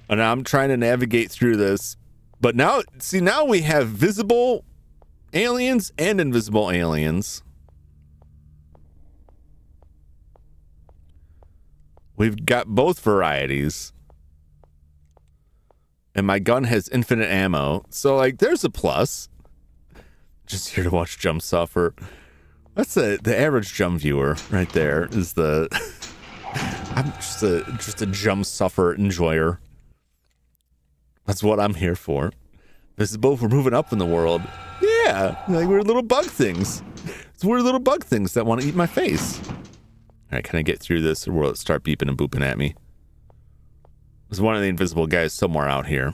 And I'm trying to navigate through this. But now we have visible aliens and invisible aliens. We've got both varieties. And my gun has infinite ammo. So, like, there's a plus. Just here to watch Jum suffer. That's the average Jum viewer right there is the... I'm just a Jum suffer enjoyer. That's what I'm here for. Visible, we're moving up in the world. Yeah, like we're little bug things. We're little bug things that want to eat my face. All right, can I get through this or will it start beeping and booping at me? There's one of the invisible guys somewhere out here.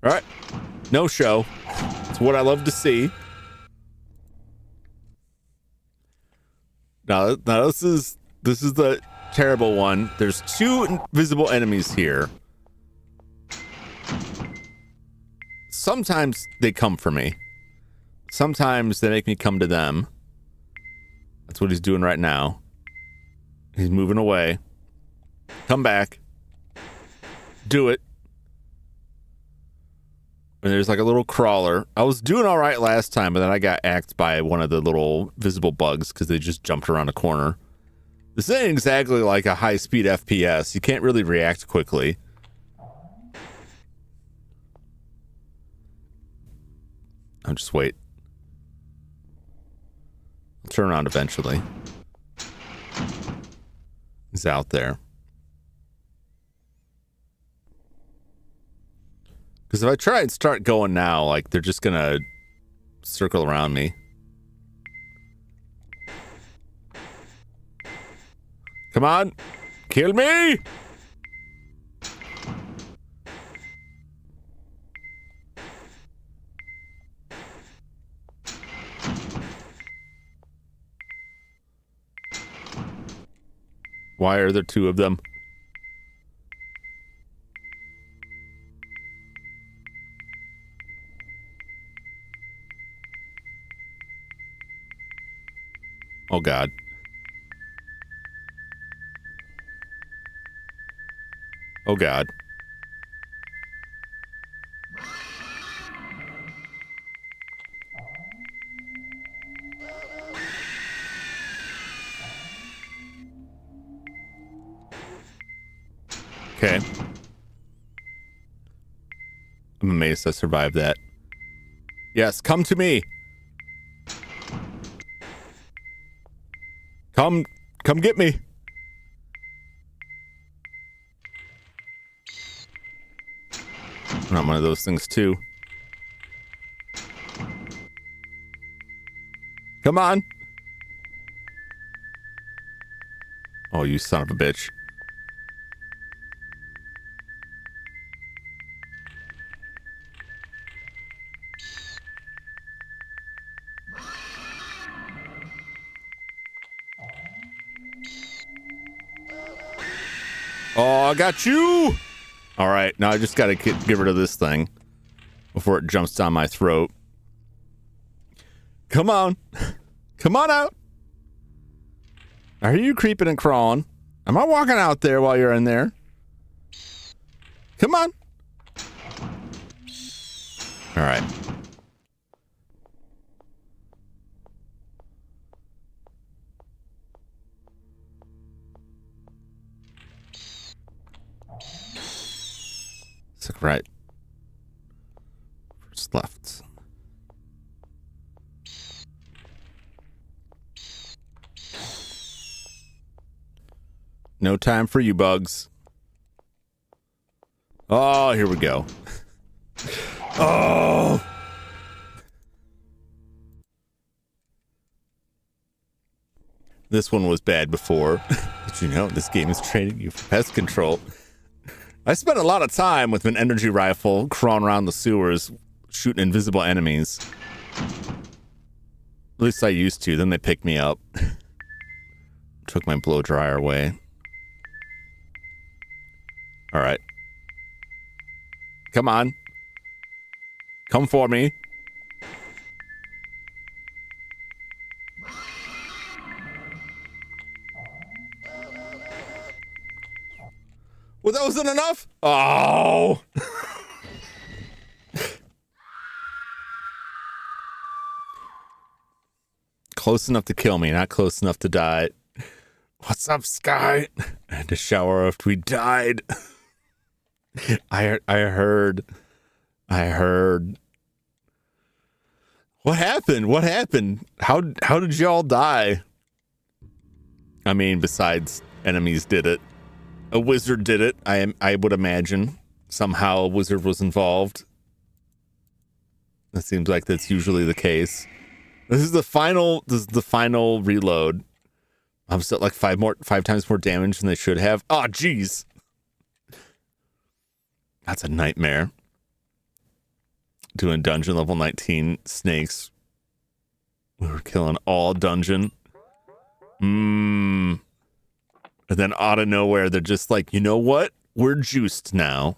All right. No show. It's what I love to see. Now this is the terrible one. There's two invisible enemies here. Sometimes they come for me. Sometimes they make me come to them. That's what he's doing right now. He's moving away. Come back. Do it. And there's like a little crawler. I was doing all right last time, but then I got axed by one of the little visible bugs because they just jumped around a corner. This ain't exactly like a high-speed FPS. You can't really react quickly. I'll just wait. I'll turn around eventually. He's out there. Because if I try and start going now, like, they're just gonna circle around me. Come on! Kill me! Why are there two of them? Oh, God. Oh, God. Okay. I'm amazed I survived that. Yes, come to me. Come get me. I'm not one of those things too. Come on. Oh, you son of a bitch. Oh, I got you. All right, now I just got to get rid of this thing before it jumps down my throat. Come on. Come on out. Are you creeping and crawling? Am I walking out there while you're in there? Come on. All right. Look right. First left. No time for you bugs. Oh, here we go. Oh. This one was bad before. Did you know this game is training you for pest control? I spent a lot of time with an energy rifle crawling around the sewers, shooting invisible enemies. At least I used to. Then they picked me up. Took my blow dryer away. All right. Come on. Come for me. Well, that wasn't enough? Oh. Close enough to kill me, not close enough to die. What's up, Sky? I had to shower after we died. I heard. What happened? What happened? How did y'all die? I mean, besides enemies did it. A wizard did it, I would imagine. somehow a wizard was involved. It seems like that's usually the case. This is the final reload. I'm still like five times more damage than they should have. Oh, jeez. That's a nightmare. Doing dungeon level 19 snakes. We were killing all dungeon. And then out of nowhere, they're just like, you know what? We're juiced now.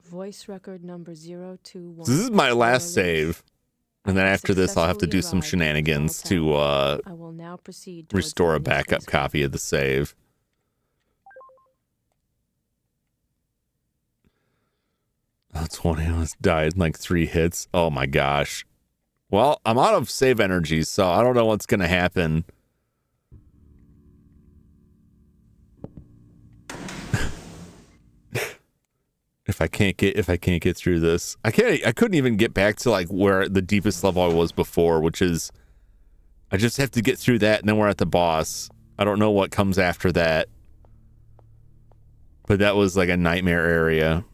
Voice record number 021. So this is my last save. And then after this, I'll have to do some shenanigans to I will now proceed restore a backup copy of the save. Oh, 20 almost died in like 3 hits. Oh my gosh. Well, I'm out of save energy, so I don't know what's going to happen. If I can't get through this. I couldn't even get back to like where the deepest level I was before, which is I just have to get through that and then we're at the boss. I don't know what comes after that. But that was like a nightmare area.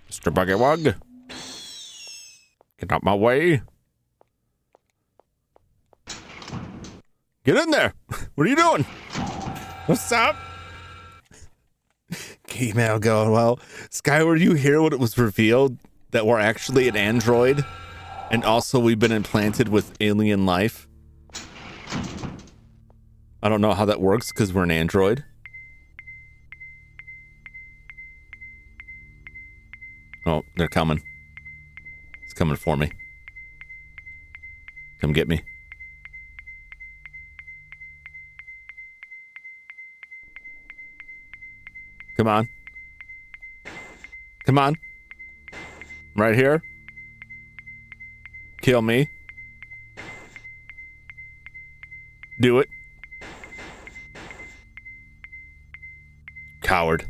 Mr. Buggywug. Get out my way. Get in there. What are you doing? What's up? Email going, well, Skyward, you hear what it was revealed? That we're actually an android? And also we've been implanted with alien life? I don't know how that works because we're an android. Oh, they're coming. It's coming for me. Come get me. Come on. Come on. Right here. Kill me. Do it. Coward.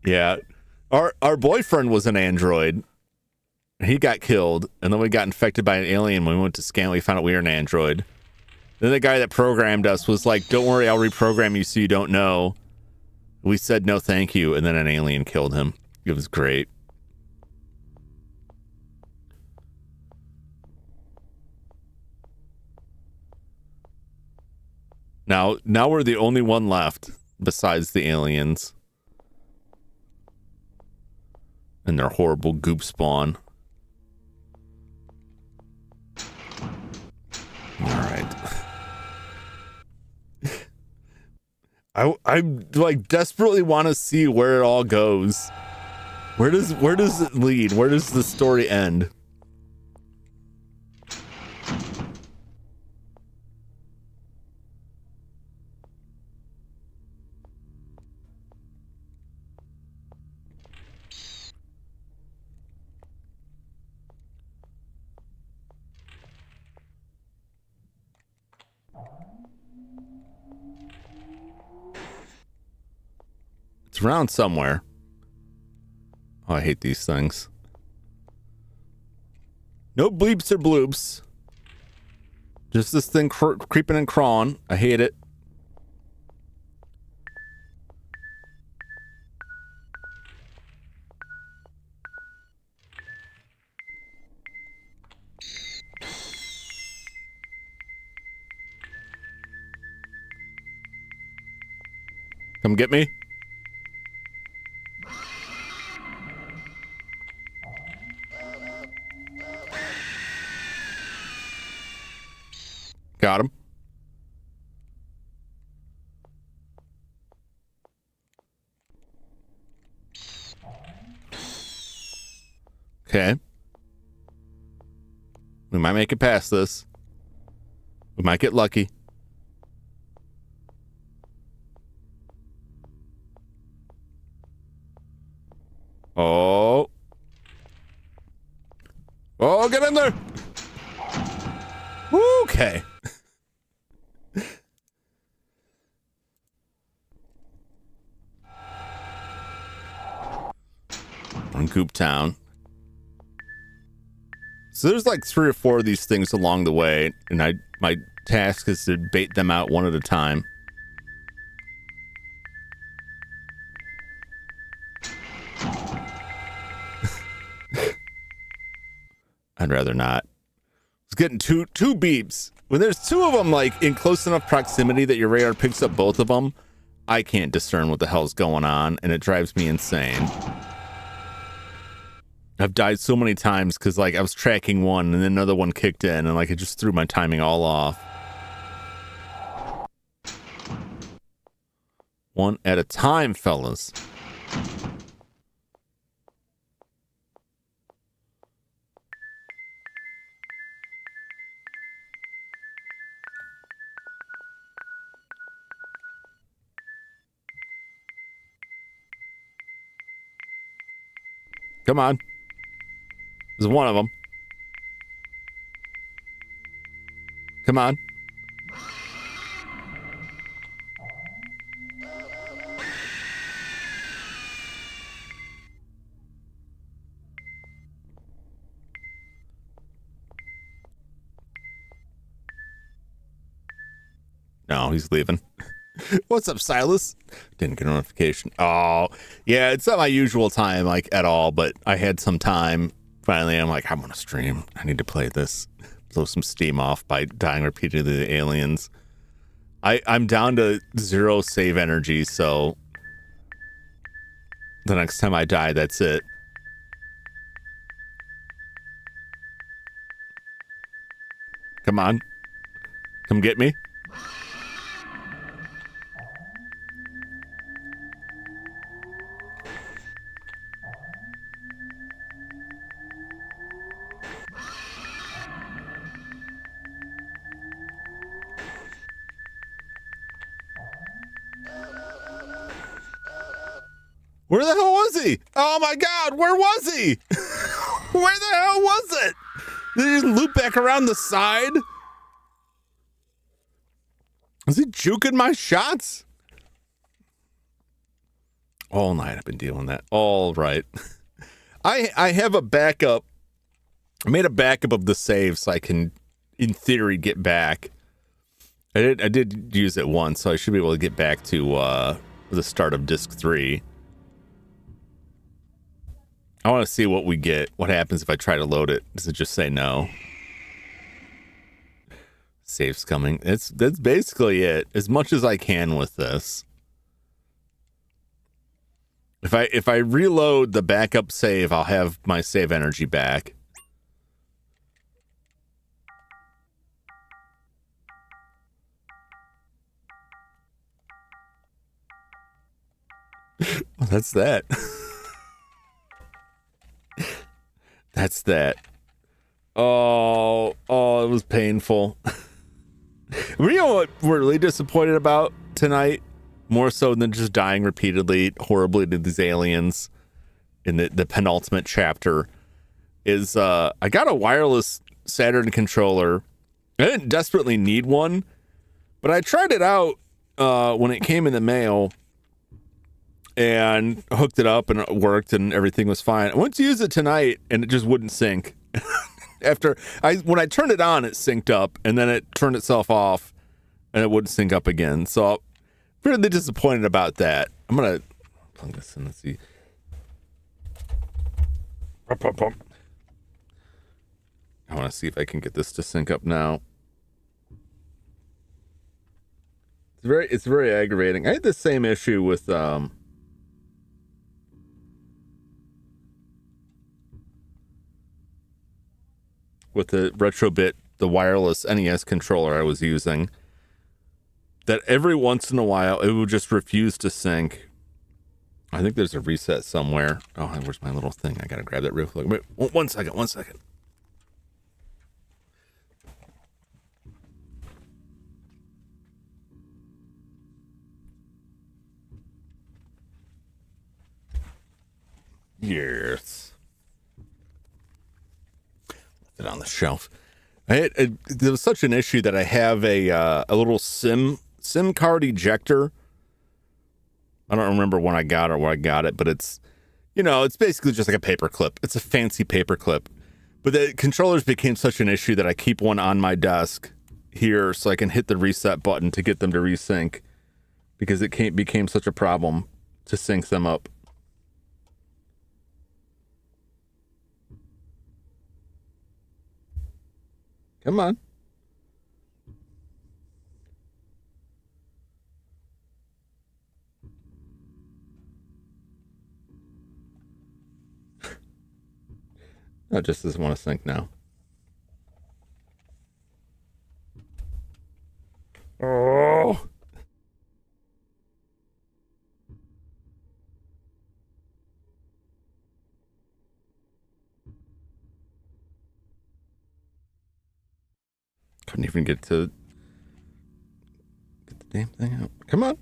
Yeah. Our boyfriend was an android. He got killed, and then we got infected by an alien when we went to scan. We found out we were an android. Then the guy that programmed us was like, don't worry, I'll reprogram you so you don't know. We said no thank you, and then an alien killed him. It was great. Now we're the only one left besides the aliens. And their horrible goop spawn. Alright. I like desperately want to see where it all goes. Where does it lead? Where does the story end? It's around somewhere. Oh, I hate these things. No bleeps or bloops. Just this thing creeping and crawling. I hate it. Come get me. Got him. Okay. We might make it past this. We might get lucky. Oh. Oh, get in there. Okay. Goop Town. So there's like 3 or 4 of these things along the way, and my task is to bait them out one at a time. I'd rather not. It's getting two beeps. When there's 2 of them like in close enough proximity that your radar picks up both of them, I can't discern what the hell's going on, and it drives me insane. I've died so many times because like I was tracking one and then another one kicked in and like it just threw my timing all off. One at a time, fellas. Come on. There's one of them. Come on. No, he's leaving. What's up, Silas? Didn't get a notification. Oh, yeah, it's not my usual time, like, at all, but I had some time. Finally, I'm like, I'm gonna stream. I need to play this. Blow some steam off by dying repeatedly to the aliens. I'm down to 0 save energy, so the next time I die, that's it. Come on. Come get me. Where the hell was he? Oh my God, where was he? Where the hell was it? Did he just loop back around the side? Is he juking my shots? All night I've been dealing that. All right. I have a backup. I made a backup of the save so I can, in theory, get back. I did use it once, so I should be able to get back to the start of disc 3. I want to see what we get. What happens if I try to load it? Does it just say no? Save's coming. That's basically it. As much as I can with this. If I reload the backup save, I'll have my save energy back. Well, that's that. That's that. Oh, it was painful. You know what we're really disappointed about tonight? More so than just dying repeatedly, horribly to these aliens in the penultimate chapter, is I got a wireless Saturn controller. I didn't desperately need one, but I tried it out when it came in the mail and hooked it up and it worked and everything was fine. I went to use it tonight and it just wouldn't sync. When I turned it on, it synced up and then it turned itself off and it wouldn't sync up again. So I'm really disappointed about that. I'm going to plug this in and see. I want to see if I can get this to sync up now. It's very aggravating. I had the same issue with the Retrobit, the wireless NES controller I was using, that every once in a while it would just refuse to sync. I think there's a reset somewhere. Oh, where's my little thing? I gotta grab that real quick. Wait, one second. Yes. It on the shelf. There was such an issue that I have a little SIM card ejector. I don't remember when I got it or where I got it, but it's it's basically just like a paper clip. It's a fancy paper clip. But the controllers became such an issue that I keep one on my desk here so I can hit the reset button to get them to resync, because it became such a problem to sync them up. Come on. No, it just doesn't want to sync now. Oh. Couldn't even get the damn thing out. Come on.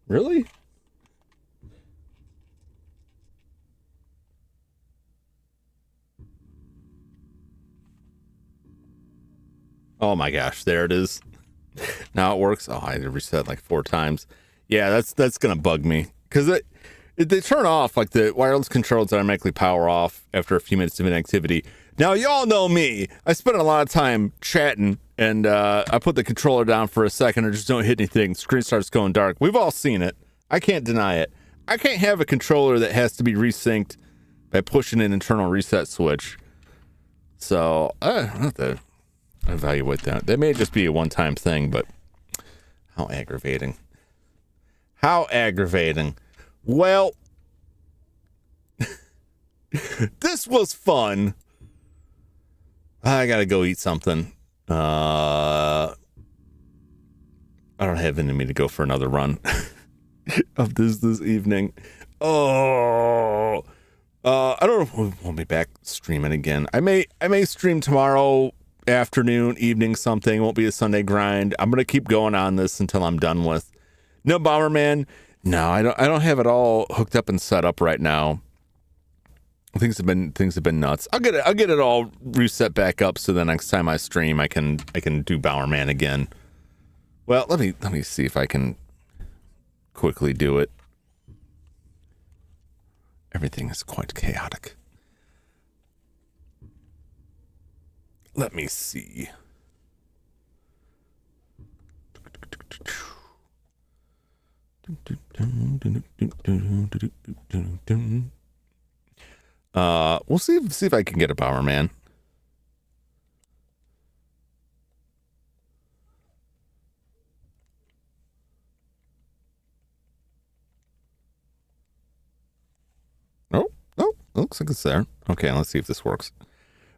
Really? Oh my gosh, there it is. Now it works. Oh, I had to reset like 4 times. Yeah, that's gonna bug me, because they turn off, like the wireless controls automatically power off after a few minutes of inactivity. Now y'all know me. I spend a lot of time chatting, and I put the controller down for a second and just don't hit anything. Screen starts going dark. We've all seen it. I can't deny it. I can't have a controller that has to be resynced by pushing an internal reset switch. So I have to evaluate that. That may just be a one-time thing, but how aggravating. How aggravating. Well, this was fun. I gotta go eat something. I don't have it in me to go for another run of this evening. I don't know if we'll be back streaming again. I may stream tomorrow afternoon, evening, something. It won't be a Sunday grind. I'm gonna keep going on this until I'm done with. No Bomberman. No, I don't have it all hooked up and set up right now. Things have been nuts. I'll get it all reset back up so the next time I stream I can do Bomberman again. Well, let me see if I can quickly do it. Everything is quite chaotic. Let me see. We'll see if I can get a Bomberman. Oh, looks like it's there. Okay, let's see if this works.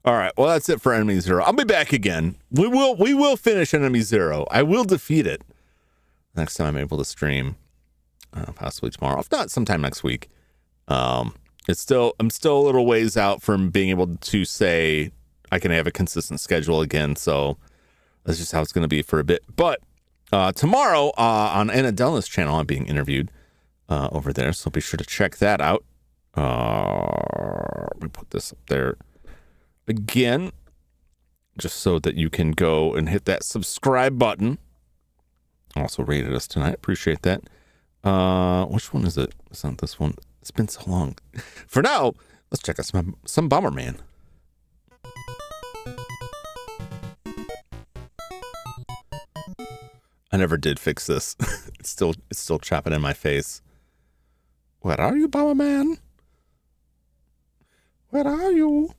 All right, well, that's it for Enemy Zero. I'll be back again. We will finish Enemy Zero. I will defeat it next time I'm able to stream, possibly tomorrow. If not, sometime next week. I'm still a little ways out from being able to say I can have a consistent schedule again. So that's just how it's going to be for a bit. But tomorrow on Anna Della's channel, I'm being interviewed over there. So be sure to check that out. Let me put this up there again, just so that you can go and hit that subscribe button. Also rated us tonight. Appreciate that. Which one is it? It's not this one. It's been so long. For now, let's check out some Bomberman. I never did fix this. It's still chopping in my face. Where are you, Bomberman? Where are you?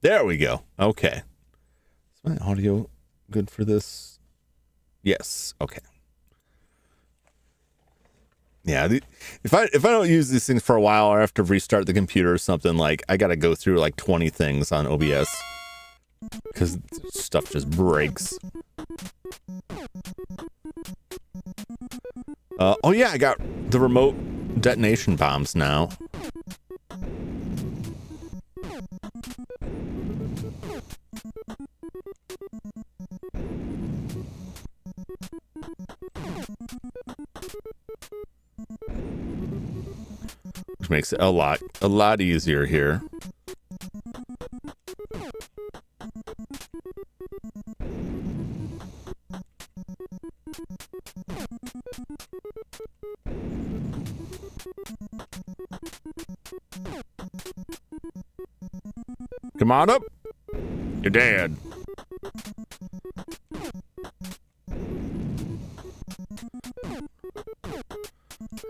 There we go. Okay. Is my audio good for this? Yes. Okay. Yeah. If I don't use these things for a while, or I have to restart the computer or something, like I got to go through like 20 things on OBS because stuff just breaks. Oh yeah, I got the remote detonation bombs now. which makes it a lot easier here. Come on up. You're dead.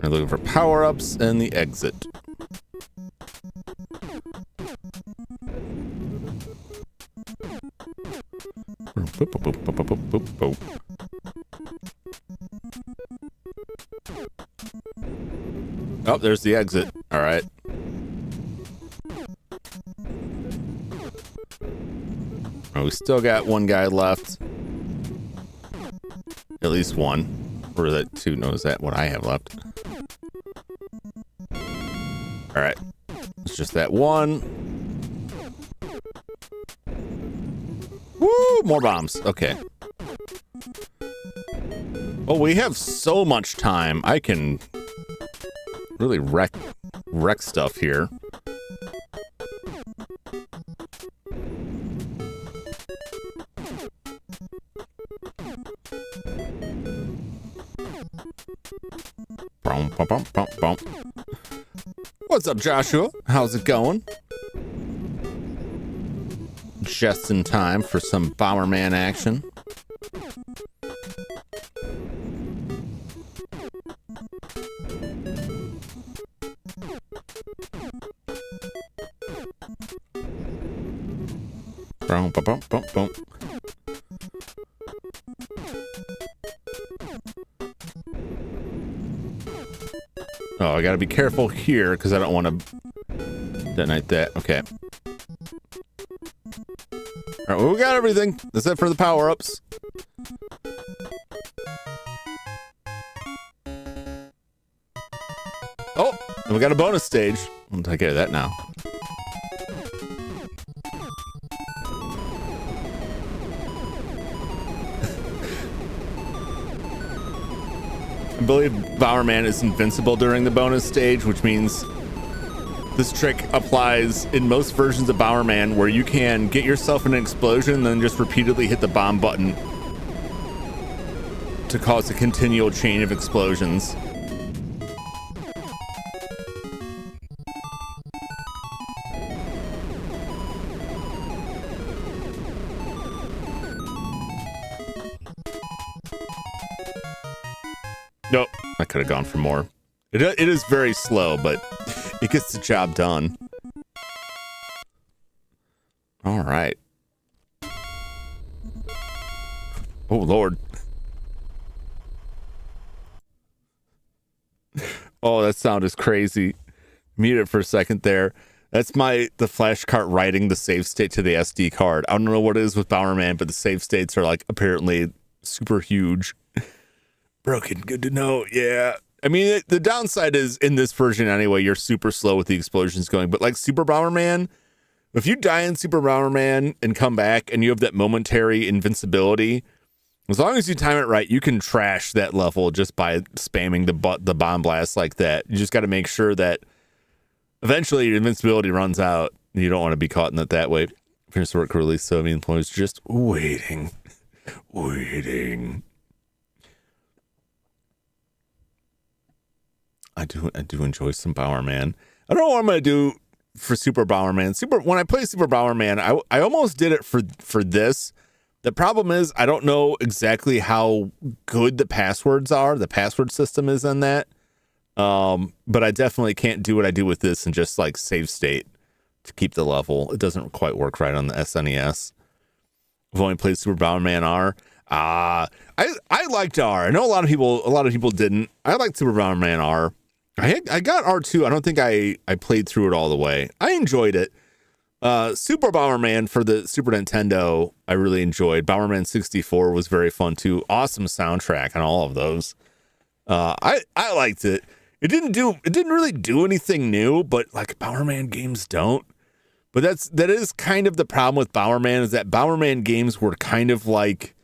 I'm looking for power-ups and the exit. Oh, there's the exit. All right. Oh, we still got one guy left. At least one. Or that two knows that what I have left. All right. It's just that one. Woo! More bombs. Okay. Oh, we have so much time. I can really wreck stuff here. What's up, Joshua? How's it going? Just in time for some Bomberman action. Boom, boom, boom, boom. Oh, I gotta be careful here because I don't want to detonate that. Okay. All right, well, we got everything. That's it for the power-ups. Oh, and we got a bonus stage. I'll take care of that now. I believe Bomberman is invincible during the bonus stage, which means this trick applies in most versions of Bomberman where you can get yourself in an explosion and then just repeatedly hit the bomb button to cause a continual chain of explosions. Nope, I could have gone for more. It is very slow, but it gets the job done. All right. Oh, Lord. Oh, that sound is crazy. Mute it for a second there. That's the flash cart writing the save state to the SD card. I don't know what it is with Bomberman, but the save states are like apparently super huge. Broken, good to know. Yeah. I mean, the downside is in this version anyway, you're super slow with the explosions going. But like Super Bomberman, if you die in Super Bomberman and come back and you have that momentary invincibility, as long as you time it right, you can trash that level just by spamming the bomb blast like that. You just got to make sure that eventually your invincibility runs out. You don't want to be caught in it that way. Finish the work release, so I mean, employees just waiting. I do enjoy some Bomberman. I don't know what I'm gonna do for Super Bomberman. When I play Super Bomberman, I almost did it for this. The problem is I don't know exactly how good the passwords are. The password system is in that. But I definitely can't do what I do with this and just like save state to keep the level. It doesn't quite work right on the SNES. I've only played Super Bomberman R. I liked R. I know a lot of people didn't. I liked Super Bomberman R. I got R2. I don't think I played through it all the way. I enjoyed it. Super Bomberman for the Super Nintendo, I really enjoyed. Bomberman 64 was very fun too. Awesome soundtrack on all of those. I liked it. It didn't really do anything new, but like Bomberman games don't. But that is kind of the problem with Bomberman, is that Bomberman games were kind of like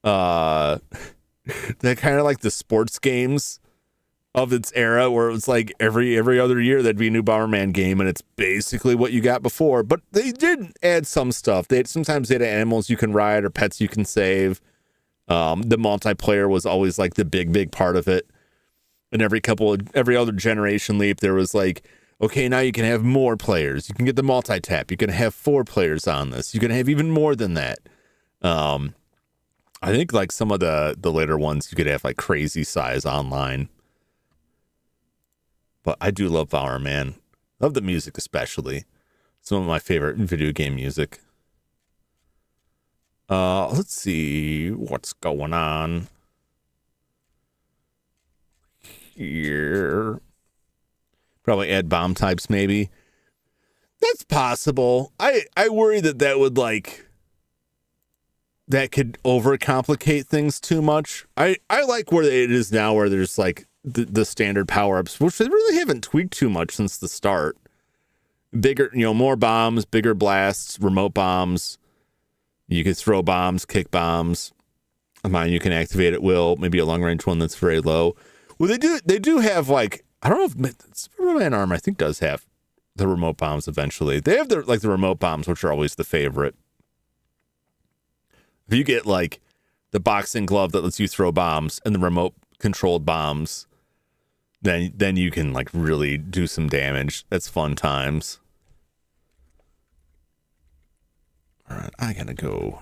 they're kind of like the sports games of its era, where it was like every other year there'd be a new Bomberman game, and it's basically what you got before. But they did add some stuff. Sometimes they had animals you can ride or pets you can save. The multiplayer was always like the big part of it. And every other generation leap, there was like, okay, now you can have more players. You can get the multi-tap. You can have 4 players on this. You can have even more than that. I think like some of the later ones, you could have like crazy size online. But I do love Bomberman. Love the music especially. Some of my favorite video game music. Let's see what's going on here. Probably add bomb types, maybe. That's possible. I worry that would like that could overcomplicate things too much. I like where it is now, where there's like the standard power-ups, which they really haven't tweaked too much since the start. Bigger, more bombs, bigger blasts, remote bombs. You can throw bombs, kick bombs. Mine you can activate at will. Maybe a long-range one that's very low. Well, they do have like, I don't know if Superman Armor, I think, does have the remote bombs eventually. They have the remote bombs, which are always the favorite. If you get like the boxing glove that lets you throw bombs and the remote controlled bombs, then you can like really do some damage. That's fun times. All right, I gotta go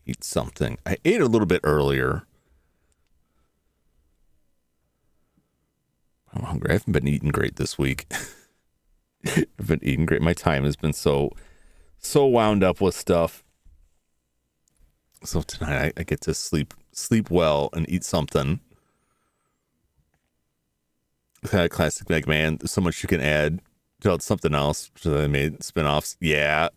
eat something. I ate a little bit earlier. I'm hungry. I haven't been eating great this week. I've been eating great. My time has been so wound up with stuff. So tonight I get to sleep well and eat something. Kind of classic Mega Man. There's so much you can add to something else. So they made spin-offs. Yeah.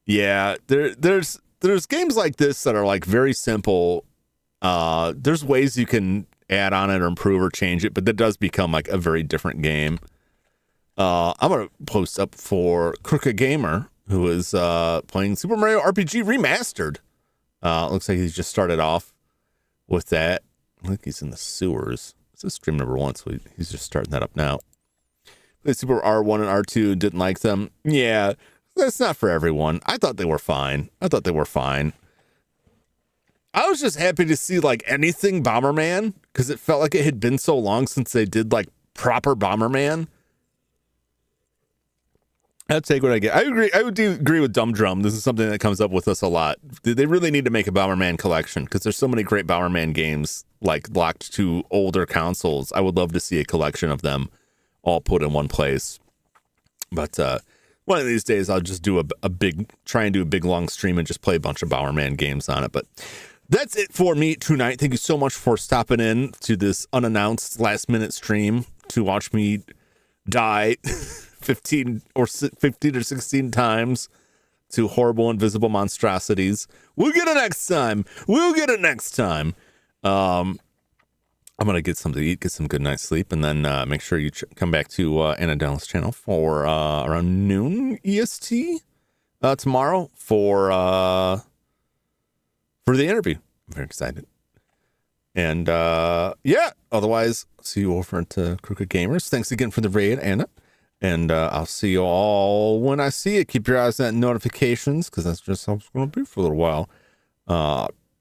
There's games like this that are like very simple. There's ways you can add on it or improve or change it, but that does become like a very different game. I'm gonna post up for Crooked Gamer, who is playing Super Mario RPG Remastered. Looks like he's just started off with that. I think he's in the sewers. This is stream number 1, so he's just starting that up now. Played Super R1 and R2, didn't like them. Yeah, that's not for everyone. I thought they were fine. I was just happy to see like anything Bomberman, because it felt like it had been so long since they did like proper Bomberman. I'll take what I get. I agree. I would agree with Dumb Drum. This is something that comes up with us a lot. They really need to make a Bomberman collection, because there's so many great Bomberman games like locked to older consoles. I would love to see a collection of them all put in one place. But one of these days I'll just do try and do a big long stream and just play a bunch of Bomberman games on it. But that's it for me tonight. Thank you so much for stopping in to this unannounced last minute stream to watch me die 15 or 16 times to horrible invisible monstrosities. We'll get it next time. I'm gonna get something to eat, get some good night's sleep, and then make sure you come back to Anna Dallas channel for around noon EST tomorrow for the interview. I'm very excited. And yeah, otherwise, see you over at Crooked Gamers. Thanks again for the raid, Anna. And I'll see you all when I see it. Keep your eyes on notifications, because that's just how it's going to be for a little while.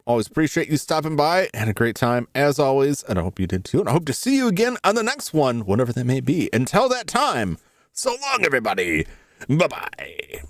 Always appreciate you stopping by. Had a great time, as always, and I hope you did too. And I hope to see you again on the next one, whatever that may be. Until that time, so long, everybody. Bye-bye.